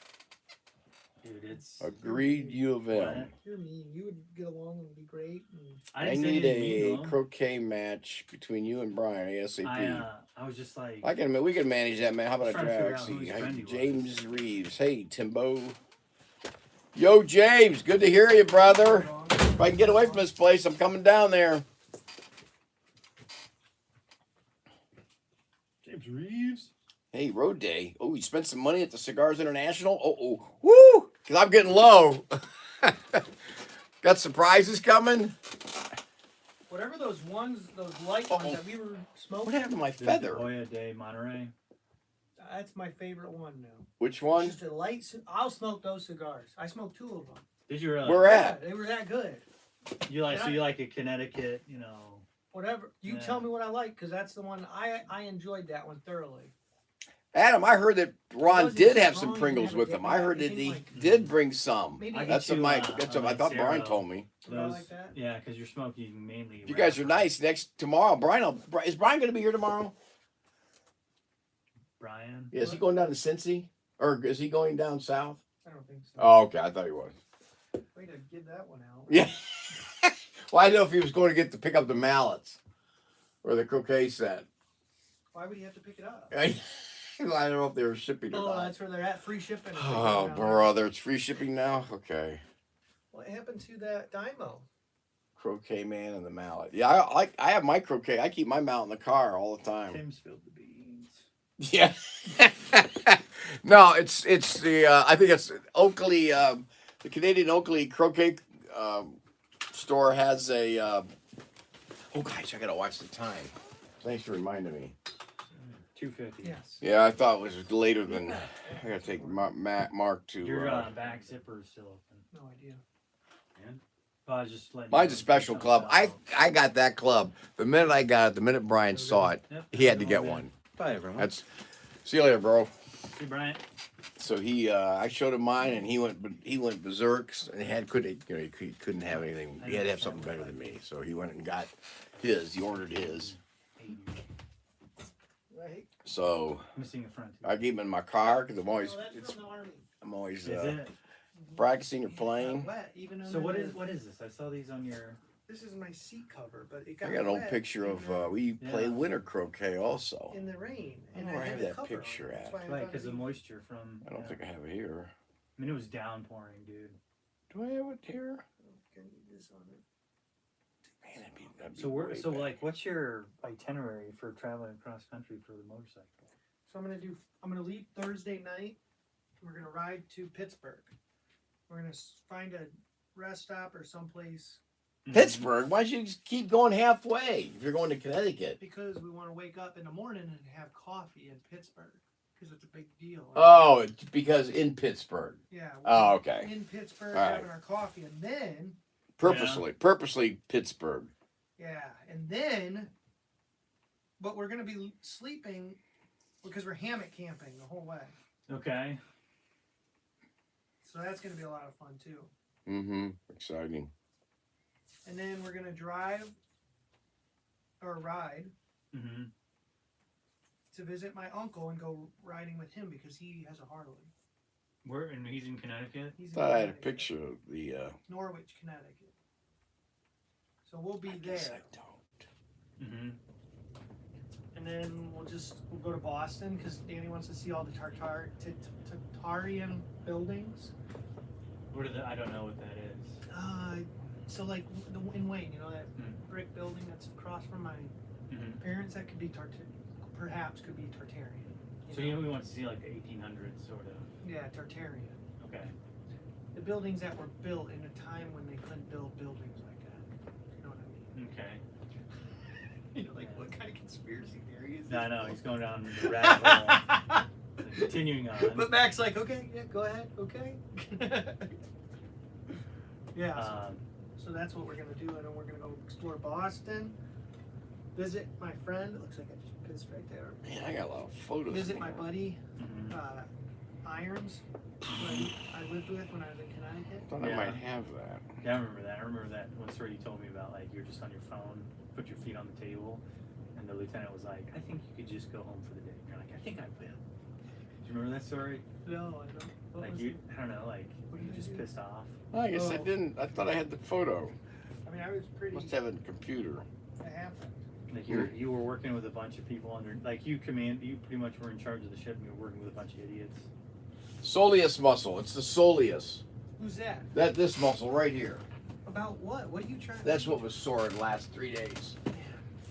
dude. It's Agreed, U of M. What? You're mean. You would get along and be great. And I I didn't say need anything mean to a him. croquet match between you and Brian ASAP. I was just like, We can manage that, man. How about a Trying to figure drag? out who his See, friend he was. James Reeves. Hey, Timbo. Yo, James. Good to hear you, brother. If I can get away from this place, I'm coming down there. James Reeves. Hey, road day. Oh, you spent some money at the Cigars International? Oh, woo! Because I'm getting low. Got surprises coming? whatever those light ones that we were smoking. What happened to my feather? Hoya de Monterey. That's my favorite one now. Which one? Just a light. I'll smoke those cigars. I smoked 2 of them. Did you really? Where at? Yeah, they were that good. You like? And So you like a Connecticut? You know. Whatever. You Yeah. tell me what I like, because that's the one I enjoyed that one thoroughly. Adam, I heard that Ron wasn't did have strong, some Pringles you with never him. get I that. heard It that seemed he like- did bring some. Maybe I That's get what you, that's what I like thought Brian Zero. told me. You know, like that. Yeah, because you're smoking mainly. You guys are nice. Next tomorrow, is Brian going to be here tomorrow? Brian. Yeah, is he going down to Cincy, or is he going down south? I don't think so. Oh, okay. I thought he was. Way to give that one out. Yeah. Well, I didn't know if he was going to pick up the mallets or the croquet set. Why would he have to pick it up? I don't know if they were shipping or Oh, not. that's where they're at. Free shipping. Oh, brother, it's free shipping now. Okay. What happened to that Dymo? Croquet man and the mallet. Yeah, I have my croquet. I keep my mallet in the car all the time. Tim spilled the beans. Yeah. No, it's the I think it's Oakley. The Canadian Oakley croquet store has a. Oh gosh, I gotta watch the time. Thanks for reminding me. 250. Yes. Yeah, I thought it was later than. I gotta take Mark to. Your back zipper is still open. No idea. I was just letting. Mine's you a know, special something club. else. I got that club. The minute I got it, the minute Brian saw it, Yep, he had to all get good. one. Bye, everyone. That's. See you later, bro. See Bryant. So I showed him mine, and he went berserk, and he couldn't have anything. He had to have something better than me. So he went and got his. He ordered his. Right. So Missing a front. I keep him in my car because No, that's from the army. I'm always Is it? practicing or playing. Wet, even So under what is this? I saw these on your. This is my seat cover, but it got I got an old wet picture in of the- we Yeah. played winter croquet also. in the rain. I And don't know where I had have the that cover on picture it. That's at. why I Right, thought because the it'd be- moisture from. I don't yeah. think I have it here. I mean, it was downpouring, dude. Do I have it here? Can you do this on it? Man, that'd be So way back. like, what's your itinerary for traveling across country for the motorcycle? So I'm gonna leave Thursday night. We're gonna ride to Pittsburgh. We're gonna find a rest stop or someplace Pittsburgh? Why don't you just keep going halfway if you're going to Connecticut? because we want to wake up in the morning and have coffee in Pittsburgh because it's a big deal. Oh, it's because in Pittsburgh. Yeah. Oh, okay. In Pittsburgh, All right. having our coffee, and then Purposely Pittsburgh. but we're gonna be sleeping because we're hammock camping the whole way. Okay. So that's gonna be a lot of fun too. Mm-hmm. Exciting. And then we're gonna drive or ride Mm-hmm. to visit my uncle and go riding with him because he has a Harley. And he's in Connecticut. He's in Thought I had a Connecticut. picture of the. Norwich, Connecticut. So we'll be I guess there. I don't. Mm-hmm. And then we'll go to Boston because Danny wants to see all the Tartarian buildings. What are the? I don't know what that is. So like in Wayne, you know that Mm. brick building that's across from my Mm-hmm. parents, that could be perhaps could be Tartarian. So we want to see like the 1800s sort of. Yeah, Tartarian. Okay. The buildings that were built in a time when they couldn't build buildings like that. You know what I mean? Okay. You know, like what kind of conspiracy theory is this? No, I know he's going down the rabbit hole. So continuing on. But Mac's like, okay, yeah, go ahead, okay. Yeah. So that's what we're gonna do, and then we're gonna go explore Boston, visit my friend. It looks like I just pissed right there. Man, I got a lot of photos. Visit in my here. buddy. Mhm. irons I lived with when I was in Connecticut. I thought I Yeah. might have that. Yeah, I remember that. I remember that one story you told me about, like, you're just on your phone, put your feet on the table, and the lieutenant was like, I think you could just go home for the day. And you're like, I think I will. Do you remember that story? No, I don't. What Like, was you, it? I don't know, like, What you did you just do? pissed off. I guess I Oh. didn't. I thought I had the photo. I mean, I was pretty. Must have a computer. It happened. Like, you were working with a bunch of people under, like, you pretty much were in charge of the ship, and you were working with a bunch of idiots. Soleus muscle. It's the soleus. Who's that? This muscle right here. About what? What are you trying? That's what was sore in the last 3 days.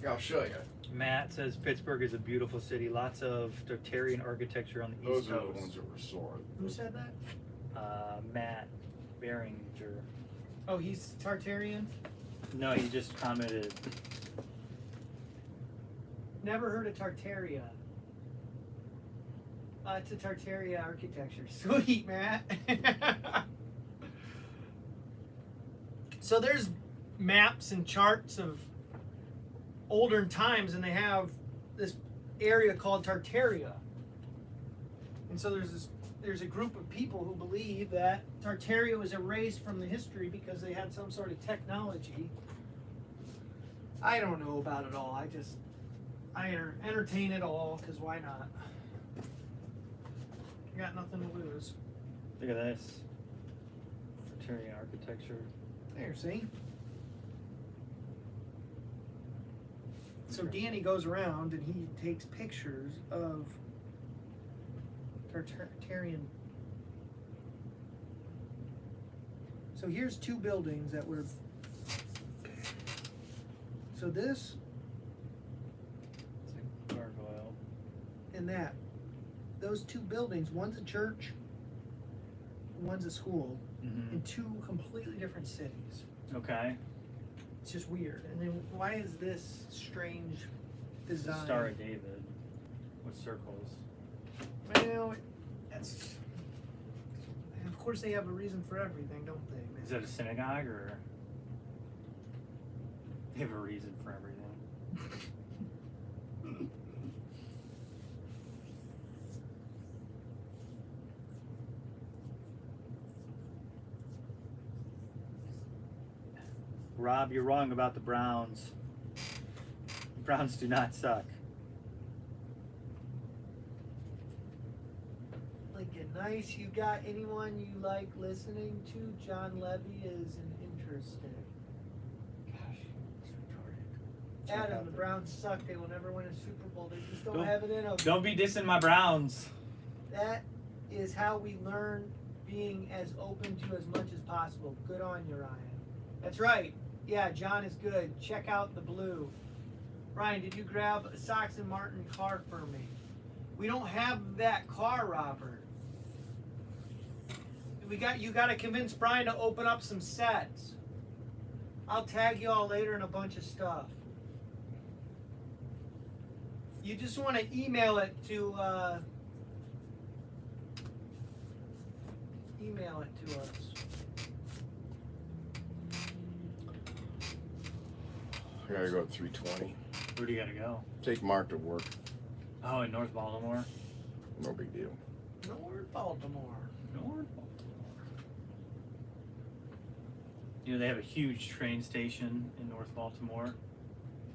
Here, I'll show you. Matt says Pittsburgh is a beautiful city, lots of Tartarian architecture on the Those East are the Coast. ones that were sore. Who said that? Matt Beringer. Oh, he's Tartarian. No, he just commented. Never heard of Tartaria. It's a Tartaria architecture. Sweet, Matt. So there's maps and charts of older times, and they have this area called Tartaria. And so there's a group of people who believe that Tartaria was erased from the history because they had some sort of technology. I don't know about it all. I entertain it all, because why not? Got nothing to lose. Look at this. Tartarian architecture. There, see? So Danny goes around and he takes pictures of Tartarian. So here's 2 buildings that were. So this It's like gargoyle. and that. Those 2 buildings, one's a church, one's a school, Mm-hmm. in 2 completely different cities. Okay. It's just weird. And then why is this strange It's the design? Star of David with circles. Well, that's. Of course, they have a reason for everything, don't they, man? Is that a synagogue or? They have a reason for everything. Rob, you're wrong about the Browns. The Browns do not suck. Lincoln, nice. You got anyone you like listening to? John Levy is an interesting. Gosh, it's retarded. Check Adam, out the Browns suck. They will never win a Super Bowl. They just don't Don't- have it in them. Don't be dissing my Browns. That is how we learn being as open to as much as possible. Good on you, Ryan. That's right. Yeah, John is good. Check out the blue. Ryan, did you grab a Sox and Martin car for me? We don't have that car, Robert. You got to convince Brian to open up some sets. I'll tag you all later in a bunch of stuff. You just want to email it to us. I gotta go at 3:20. Where do you gotta go? Take Mark to work. Oh, in North Baltimore. No big deal. North Baltimore. North Baltimore. You know, they have a huge train station in North Baltimore,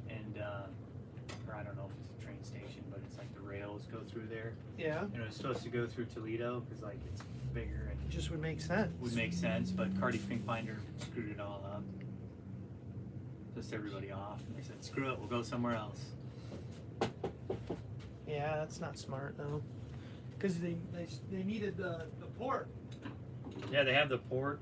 and or I don't know if it's a train station, but it's like the rails go through there. Yeah, You know, it's supposed to go through Toledo because like it's bigger and it just would make sense. would make sense, but Cardi Finkbinder screwed it all up. Pissed everybody off, and they said, "Screw it, we'll go somewhere else." Yeah, that's not smart though, because they needed the port. Yeah, they have the port.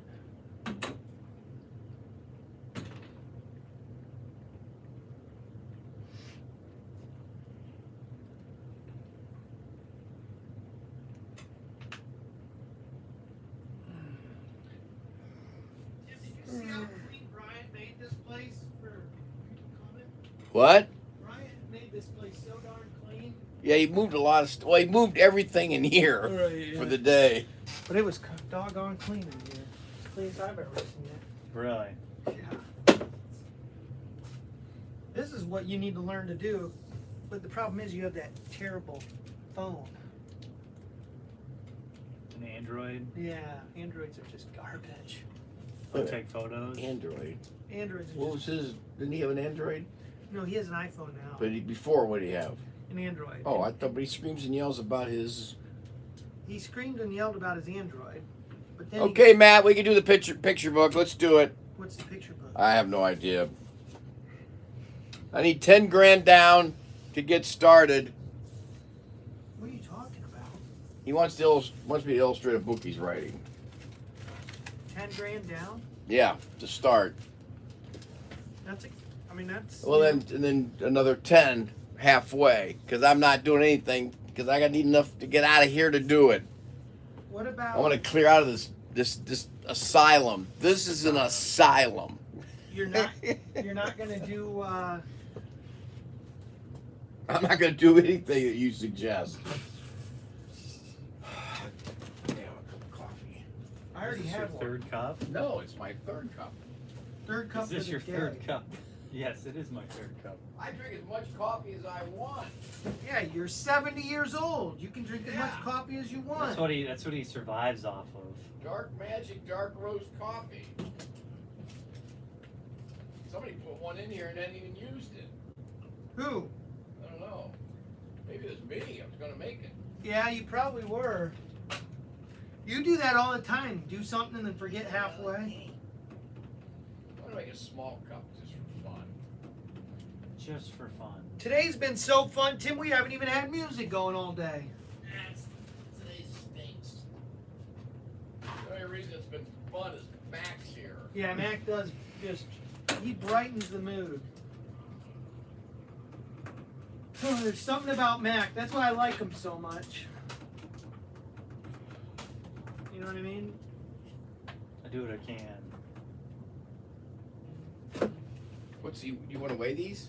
Did you see how clean Bryant made this place? For comment, What? Bryant made this place so darn clean. Yeah, he moved a lot of well, he moved everything in here Right, for the day. But it was doggone clean in here. As clean as I've ever seen it. Really? Yeah. This is what you need to learn to do, but the problem is you have that terrible phone. Android. Yeah, Androids are just garbage. I take photos. Android. Androids are What was just, his? Didn't he have an Android? no, he has an iPhone now. But before, what did he have? An Android. Oh, I thought. But he screams and yells about his. He screamed and yelled about his Android. But then Okay, Matt, we can do the picture book. Let's do it. What's the picture book? I have no idea. I need 10 grand down to get started. What are you talking about? He wants me to illustrate a book he's writing. 10 grand down? Yeah, to start. That's that's. Well, and then another 10 halfway, because I'm not doing anything, because I need enough to get out of here to do it. What about? I want to clear out of this asylum. This is an asylum. You're not gonna do. I'm not going to do anything that you suggest. Damn, a cup of coffee. I already Is this your have one. third cup? No, it's my third cup. Third cup Is this for your the third day. cup? Yes, it is my third cup. I drink as much coffee as I want. Yeah, you're 70 years old. You can drink as much coffee as you want. That's what he survives off of. Dark Magic Dark Roast Coffee. Somebody put one in here and hadn't even used it. Who? I don't know. Maybe it was me. I was going to make it. Yeah, you probably were. You do that all the time. Do something and then forget halfway. I'm going to make a small cup just for fun. Just for fun. Today's been so fun, Tim. We haven't even had music going all day. Today stinks. The only reason it's been fun is Max here. Yeah, Mac does just. He brightens the mood. Oh, there's something about Mac. That's why I like him so much. You know what I mean? I do what I can. What's you want to weigh these?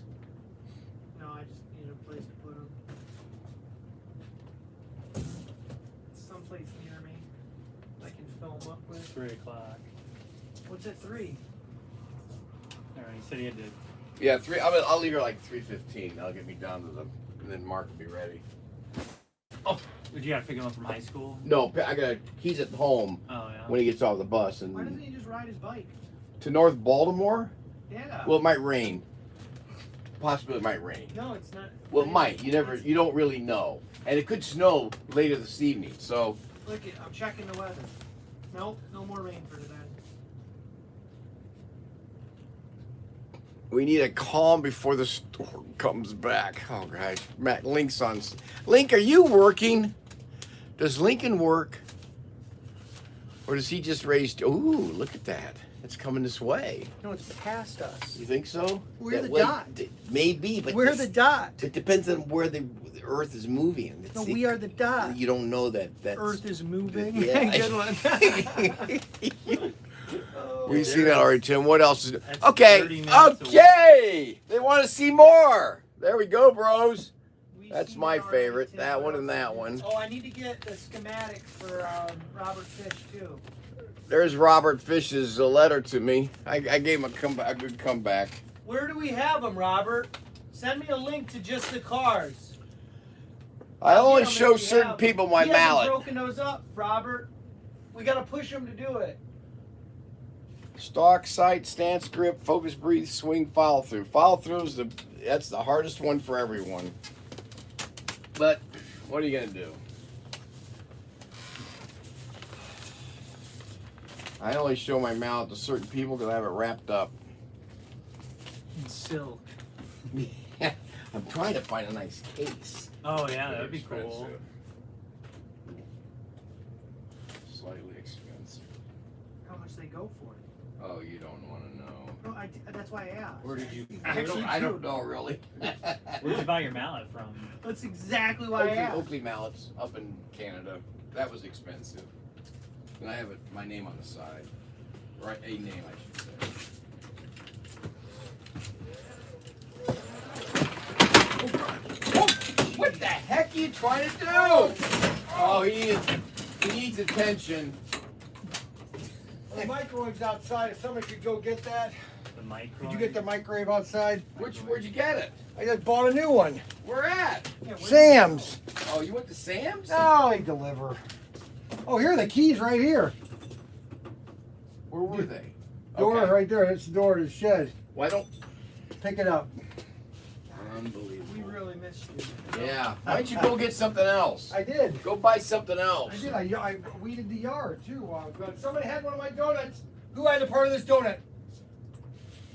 No, I just need a place to put them. Someplace near me I can fill them up It's with. 3 o'clock. What's at 3? Alright, he said he had to. Yeah, 3. I'll leave her like 3:15. That'll get me down to them, and then Mark will be ready. Did you have to pick him up from high school? No, he's at home Oh yeah. when he gets off the bus, Why doesn't and he just ride his bike? to North Baltimore. Yeah. Well, it might rain. Possibly it might rain. No, it's not. Well, it might. You don't really know, and it could snow later this evening. So Look it, I'm checking the weather. Nope, no more rain for today. we need a calm before the storm comes back. Oh gosh, Matt, Link's on. Link, are you working? Does Lincoln work, or does he just raise? Ooh, look at that! It's coming this way. No, it's past us. You think so? We're That the way- dot. Maybe, but We're the dot. It depends on where the Earth is moving. No, we are the dot. You don't know that. Earth is moving. Yeah. Good one. We've seen that already, Tim. What else is? That's Okay, 30 minutes okay. They want to see more. There we go, bros. We've That's seen my it already, favorite. Tim. That What one and else that is one. it? Oh, I need to get the schematic for Robert Fish too. There's Robert Fish's letter to me. I gave him a good comeback. Where do we have them, Robert? Send me a link to just the cars. I I'll only get 'em show if you certain have 'em. people my He hasn't mallet. broken those up, Robert. We gotta push him to do it. Stock, sight, stance, grip, focus, breathe, swing, follow through. Follow through is that's the hardest one for everyone. But what are you gonna do? I only show my mallet to certain people because I have it wrapped up. In silk. I'm trying to find a nice case. Oh yeah, that'd be Expensive. cool. Slightly expensive. How much they go for? Oh, you don't want to know. No, that's why I asked. Where did you? Actually, I don't know really. Where'd you buy your mallet from? That's exactly why I asked. Oakley mallets up in Canada. That was expensive. And I have my name on the side. Right, a name I should say. What the heck are you trying to do? Oh, he needs attention. The microwave's outside. If somebody could go get that. The microwave. Did you get the microwave outside? Where'd you get it? I just bought a new one. Where at? Yeah, where- Sam's. Oh, you went to Sam's? No, they deliver. Oh, here are the keys right here. Where were they? Door Okay. right there. That's the door to the shed. Why don't? Pick it up. Unbelievable. We really missed you. Yeah. Why don't you go get something else? I did. Go buy something else. I did. I weeded the yard too. But somebody had one of my donuts. Who had a part of this donut?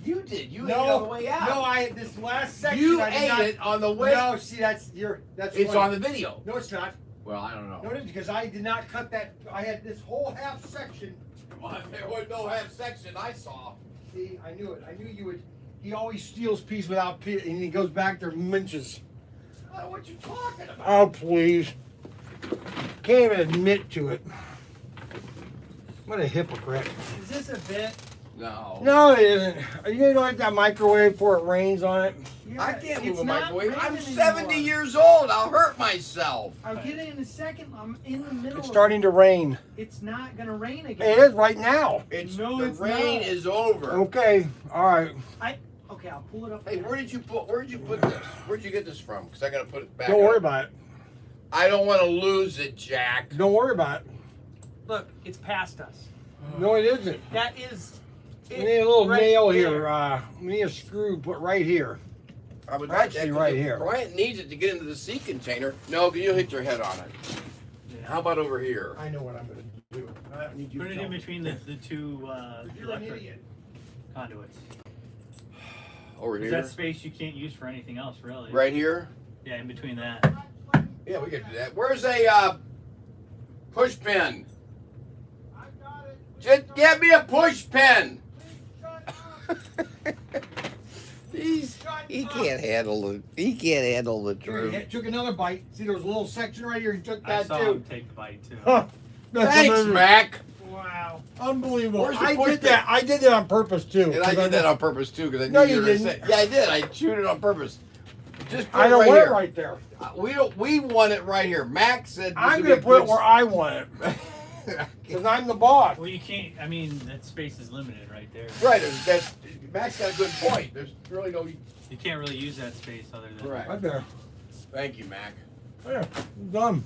You did. You ate it on the way out. No, this last section. You I did ate not, it on the way. No, see, that's It's funny. on the video. No, it's not. Well, I don't know. No, it is because I did not cut that. I had this whole half section. Come on, there was no half section I saw. See, I knew it. I knew you would. He always steals piece without piece, and he goes back there and minches. What you talking about? Oh, please. Can't even admit to it. What a hypocrite. Is this a bit? No. No, it isn't. Are you gonna like that microwave before it rains on it? Yeah, I can't move it's a not microwave. I'm raining 70 anymore. years old. I'll hurt myself. I'll get it in a second. I'm in the middle. It's starting to rain. It's not gonna rain It again. is right now. It's No, the it's rain not. is over. Okay, all right. Okay, I'll pull it up. Hey, where did you put this? Where'd you get this from? Because I gotta put it back. Don't worry up. about it. I don't want to lose it, Jack. Don't worry about it. Look, it's past us. No, it isn't. That is. We need a little right nail there. here. We need a screw put right here. I would Actually, like that, 'cause right if here. Bryant needs it to get into the sea container. No, you'll hit your head on it. How about over here? I know what I'm gonna do. I don't need you Put to it tell in me. between the two You're an electric idiot. conduits. Over 'Cause here? that space you can't use for anything else, really. Right here? Yeah, in between that. Yeah, we could do that. Where's a push pin? I got it. Just get me a push pin. He can't handle it. He can't handle the Here, he took another bite. See, there was a little section right here. He took I that saw too. him take the bite too. Huh. That's Thanks, amazing. Mac. Wow. Unbelievable. Where's the I push did pin? that. I did that on purpose too. And I did that on purpose too, because I knew No, you you were gonna didn't. say. Yeah, I did. I chewed it on purpose. Just put I it don't right want here. it right there. We want it right here. Mac said. this I'm would gonna be put it good- where I want it because I'm the boss. Well, you can't. I mean, that space is limited right there. Right. That's Mac's got a good point. There's really no. You can't really use that space other than. Correct. Right there. Thank you, Mac. There. Done.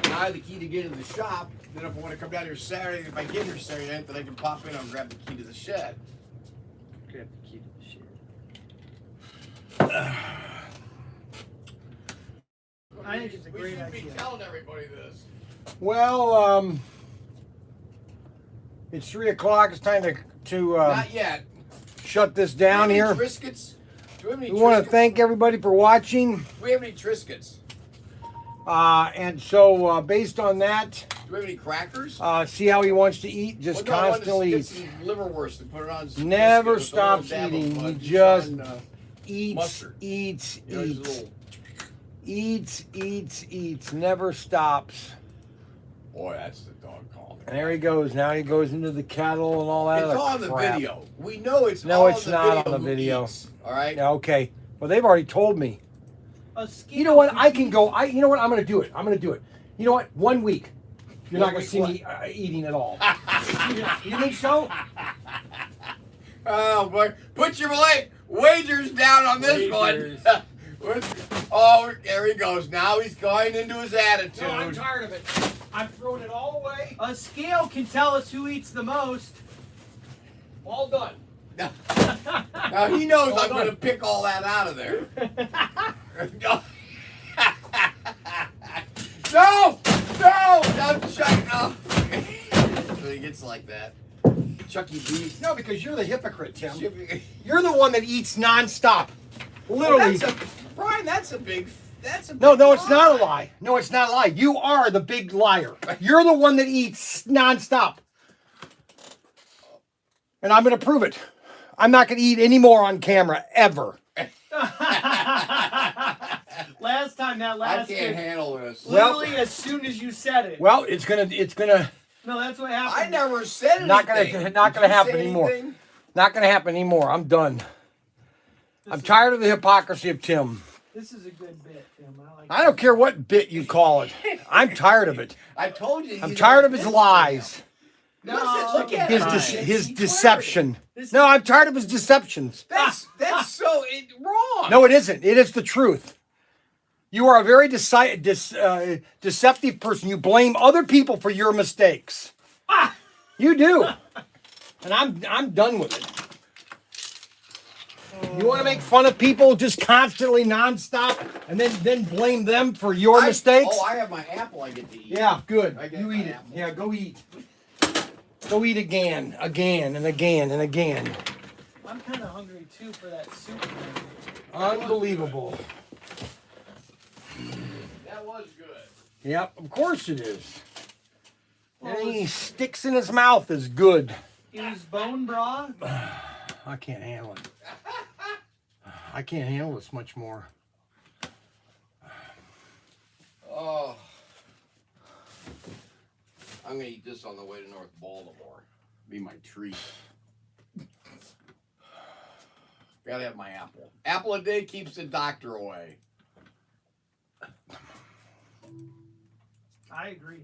Now I have the key to get in the shop. Then if I want to come down here Saturday, if I get here Saturday night, then I can pop in and grab the key to the shed. Grab the key to the shed. I think it's a We great should be idea. telling everybody this. Well, it's 3 o'clock. It's time to Not yet. shut this down Do we here. have any Triscuits? Do we have any We want Triscuits? to thank everybody for watching. Do we have any Triscuits? And so, based on that, Do we have any crackers? see how he wants to eat. Just Well, no, I wanted to constantly get eats. some liverwurst and put it on some Never biscuit with a little stops dab of, eating. He Dijon, just eats, mustard. eats, you know, just a eats, little- eats. Never stops. Boy, that's the dog calling. And there he goes. Now he goes into the cattle and all that. It's other on the crap. video. We know it's No, all it's the not video on the who video. eats, all right? Yeah, okay. Well, they've already told me. A scale You know what? for I can go. You know what? I'm going to do it. You know what? 1 week. You're not One going to see week me eating at all. You think so? Oh boy, put your wagers down on this Wagers. one. Oh, there he goes. Now he's going into his attitude. No, I'm tired of it. I'm throwing it all away. A scale can tell us who eats the most. All done. Now he knows Well I'm done. going to pick all that out of there. No! I'm Chuck. No. So he gets like that. Chucky B. No, because you're the hypocrite, Tim. You're the one that eats nonstop. Literally. Brian, that's a big No, it's not a lie. No, it's not a lie. You are the big liar. You're the one that eats nonstop. And I'm going to prove it. I'm not going to eat any more on camera, ever. Last time that I lasted. can't handle this. Literally as soon as you said it. Well, it's gonna No, that's what happened. I never said anything. Not gonna Did happen you say anymore. anything? not gonna happen anymore. I'm done. I'm tired of the hypocrisy of Tim. This is a good bit, Tim. I like I don't care what bit you call it. I'm tired of it. I told you. I'm he's tired like of his this lies. No, Look at His him. his He's deception. This- No, I'm tired of his deceptions. That's so wrong. No, it isn't. It is the truth. You are a very deceptive person. You blame other people for your mistakes. You do. And I'm done with it. You want to make fun of people just constantly, nonstop, and then blame them for your mistakes? Oh, I have my apple I get to eat. Yeah, good. I get You my eat it. apple. Yeah, go eat. Go eat again, and again, and again. I'm kind of hungry too for that soup. Unbelievable. That was good. Yep, of course it is. Any sticks in his mouth is good. It was bone broth. I can't handle it. I can't handle this much more. Oh. I'm gonna eat this on the way to North Baltimore. Be my treat. Gotta have my apple. Apple a day keeps the doctor away. I agree.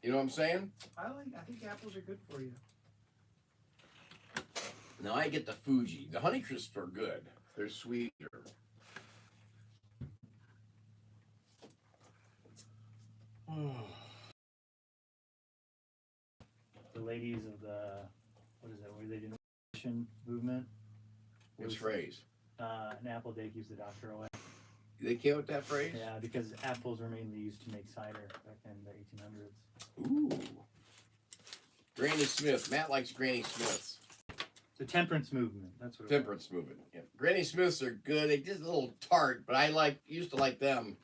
You know what I'm saying? I think apples are good for you. Now I get the Fuji. The Honey Crisps are good. They're sweeter. The ladies of the, what is that, where they do nutrition movement? Which phrase? An apple a day keeps the doctor away. They came with that phrase? Yeah, because apples were mainly used to make cider back in the 1800s. Ooh. Granny Smith. Matt likes Granny Smiths. The temperance movement. That's what. Temperance movement. Yeah. Granny Smiths are good. They just a little tart, but I used to like them.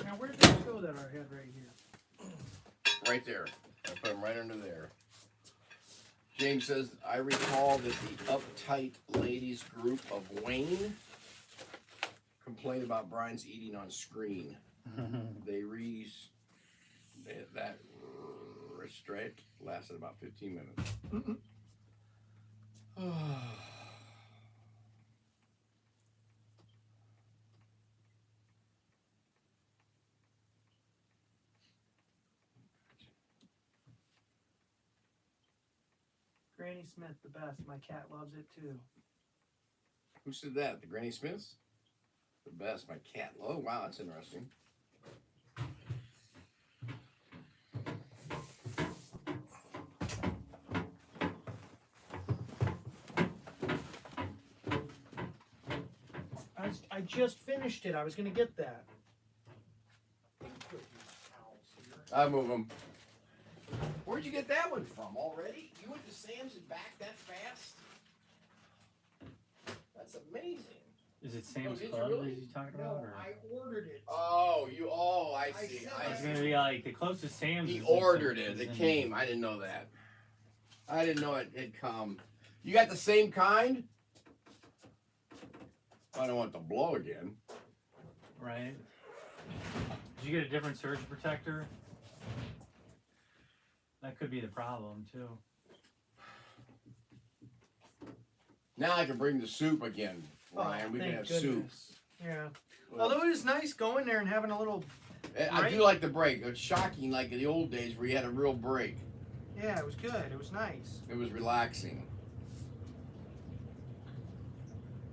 Now where did it go that I had right here? Right there. I put them right under there. James says, I recall that the uptight ladies group of Wayne complained about Brian's eating on screen. That restraint lasted about 15 minutes. Granny Smith, the best. My cat loves it too. Who said that? The Granny Smiths? The best. My cat. Oh, wow, that's interesting. I just finished it. I was gonna get that. I move them. Where'd you get that one from already? You went to Sam's and back that fast? That's amazing. Is it Sam's did you Club really? that you talking about? Or? I ordered it. I see. said It's gonna be like the closest Sam's. He is in ordered St. it. It is in- came. I didn't know that. I didn't know it had come. You got the same kind? I don't want to blow again. Right. Did you get a different surge protector? That could be the problem too. Now I can bring the soup again, Ryan. We can Thank have goodness. Yeah. Although it was nice going there and having a little. soup. I do like the break. It's shocking, like in the old days where you had a real break. Yeah, it was good. It was nice. It was relaxing.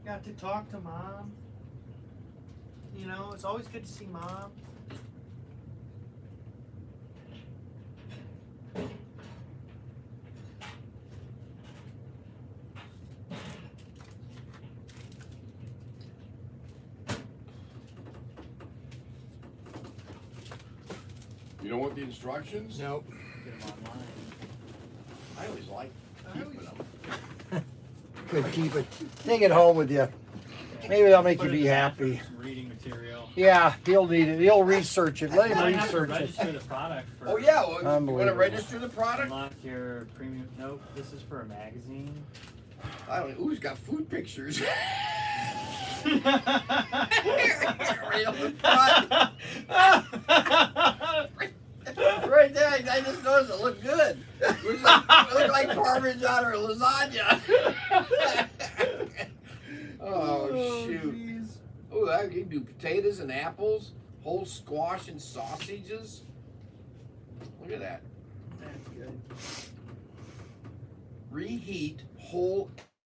Got to talk to Mom. You know, it's always good to see Mom. You don't want the instructions? Nope. Get them online. I always like keeping them. Good, keep it. Take it home with you. Maybe that'll make Put you it in be the bathroom, happy. some reading material. Yeah, he'll need it. He'll research it. Let You him might have to research register it. the product for. Oh yeah, well, you want to Unbelievable. register the product? Unlock your premium. Nope, this is for a magazine. I don't know. Ooh, it's got food pictures. Right on the front. Right there, I just noticed it looked good. It looked like Parmesan or lasagna. Ooh, you can do potatoes and apples, whole squash and sausages. Look at that. That's good. Reheat whole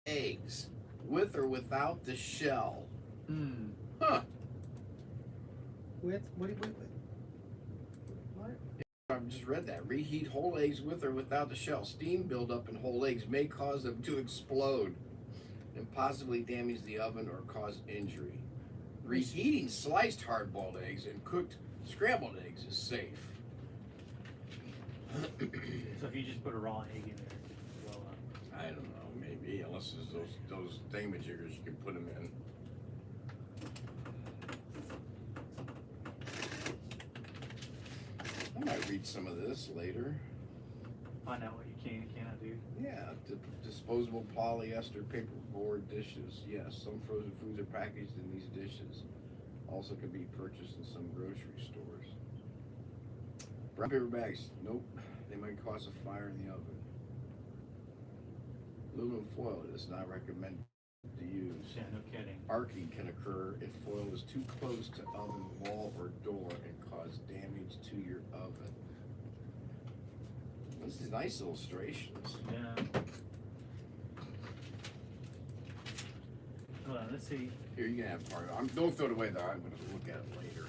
eggs with or without the shell. Hmm. Huh. What? I just read that. Reheat whole eggs with or without the shell. Steam buildup in whole eggs may cause them to explode and possibly damage the oven or cause injury. Reheating sliced hard-boiled eggs and cooked scrambled eggs is safe. So if you just put a raw egg in there, it could blow up. I don't know, maybe, unless there's those thingamajiggers you can put them in. I might read some of this later. Find out what you can and cannot do. Yeah, disposable polyester paperboard dishes. Yes, some frozen foods are packaged in these dishes. Also can be purchased in some grocery stores. Brown paper bags. Nope. They might cause a fire in the oven. Aluminum foil is not recommended to use. Yeah, no kidding. Arcing can occur if foil is too close to oven wall or door and cause damage to your oven. This is nice illustrations. Yeah. Hold on, let's see. Here, you can have part of it. Don't throw it away though. I'm going to look at it later.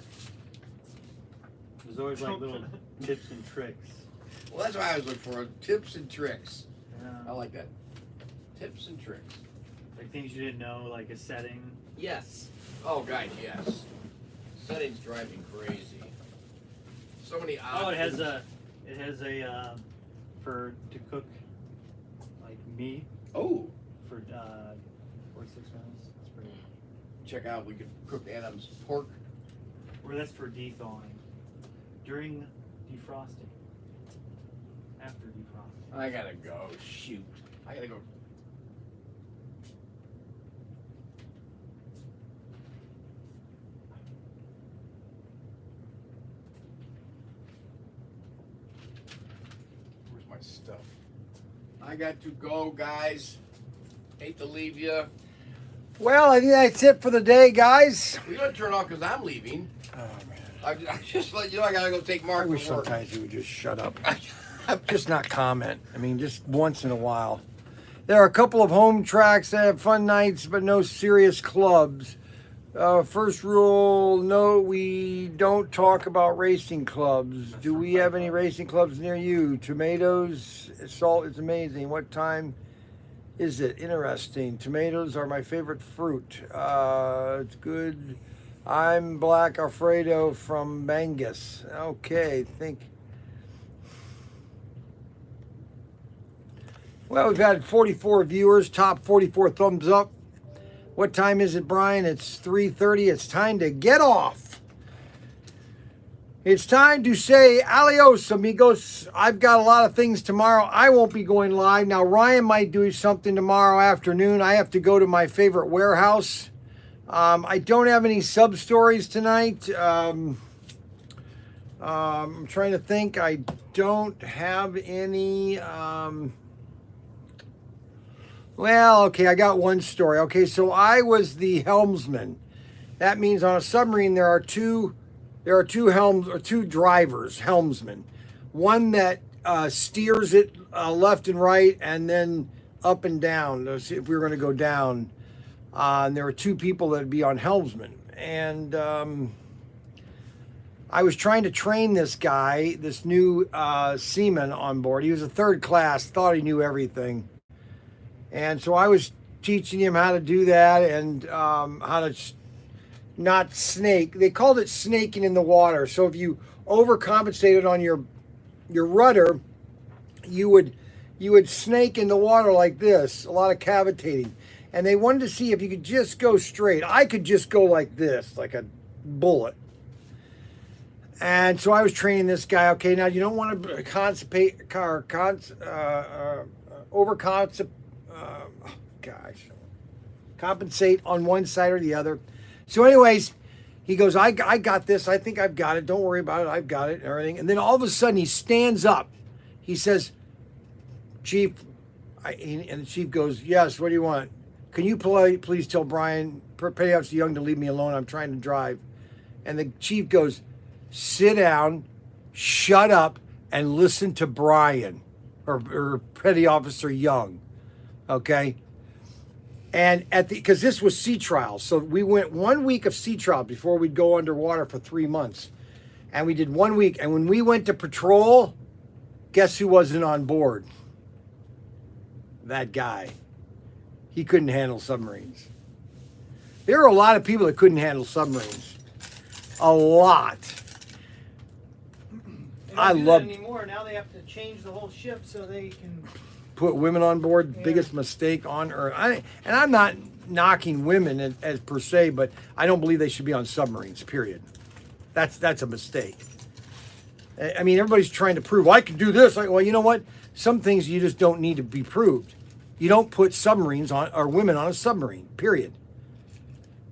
There's always like little tips and tricks. Well, that's what I was looking for. Tips and tricks. I Yeah. like that. Tips and tricks. Like things you didn't know, like a setting. Yes. Oh, guys, yes. Settings drive me crazy. So many options. Oh, it has a to cook like meat Oh, for 46 minutes. That's pretty. check out. We could cook Adam's pork. Or that's for de-thawing. During defrosting. After defrosting. I gotta go. Shoot. I gotta go. Where's my stuff? I got to go, guys. Hate to leave you. Well, I think that's it for the day, guys. We gotta turn off because I'm leaving. Oh, man. I just let you know I gotta go take Mark I wish to work. sometimes you would just shut up. Just not comment. I mean, just once in a while. There are a couple of home tracks that have fun nights, but no serious clubs. First rule, no, we don't talk about racing clubs. Do we have any racing clubs near you? Tomatoes, salt is amazing. What time is it? Interesting. Tomatoes are my favorite fruit. It's good. I'm Black Alfredo from Mangus. Okay, Well, we've had 44 viewers, top 44 thumbs up. What time is it, Brian? It's 3:30. It's time to get off. It's time to say adios, amigos. I've got a lot of things tomorrow. I won't be going live. Now, Ryan might do something tomorrow afternoon. I have to go to my favorite warehouse. I don't have any sub-stories tonight. I'm trying to think. I don't have any... Well, okay, I got one story. Okay, so I was the helmsman. That means on a submarine there are two drivers, helmsmen. One that steers it left and right, and then up and down. If we were going to go down, and there were two people that'd be on helmsman. And I was trying to train this guy, this new seaman on board. He was a third class, thought he knew everything. And so I was teaching him how to do that and how to not snake. They called it snaking in the water. So if you overcompensated on your rudder, you would snake in the water like this, a lot of cavitating. And they wanted to see if you could just go straight. I could just go like this, like a bullet. And so I was training this guy. Okay, now you don't want to compensate on one side or the other. So anyways, he goes, I got this. I think I've got it. Don't worry about it. I've got it and everything. And then all of a sudden he stands up. He says, Chief, and the chief goes, yes, what do you want? Can you please tell Brian petty officer Young to leave me alone. I'm trying to drive. And the chief goes, sit down, shut up, and listen to Brian, or petty officer Young. Okay? And because this was sea trials, so we went 1 week of sea trials before we'd go underwater for 3 months. And we did 1 week. And when we went to patrol, guess who wasn't on board? That guy. He couldn't handle submarines. There are a lot of people that couldn't handle submarines. A lot. They don't I do that love anymore. Now they have to change the whole ship so they can. put women on board. Yeah. Biggest mistake on earth. And I'm not knocking women as per se, but I don't believe they should be on submarines. Period. That's a mistake. I mean, everybody's trying to prove, well, I can do this. Well, you know what? Some things you just don't need to be proved. You don't put submarines on, or women on a submarine, period.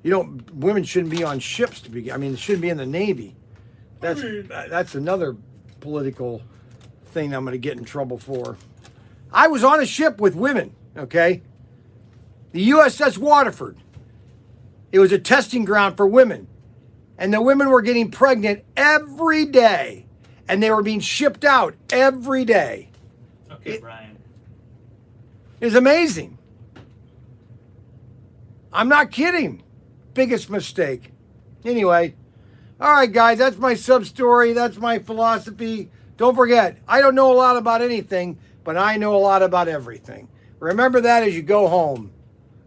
Women shouldn't be on ships to begin. I mean, they shouldn't be in the Navy. That's another political thing I'm going to get in trouble for. I was on a ship with women, okay? The USS Waterford. It was a testing ground for women. And the women were getting pregnant every day. And they were being shipped out every day. Okay, Brian. It was amazing. I'm not kidding. Biggest mistake. Anyway, all right, guys, that's my sub story. That's my philosophy. Don't forget, I don't know a lot about anything, but I know a lot about everything. Remember that as you go home.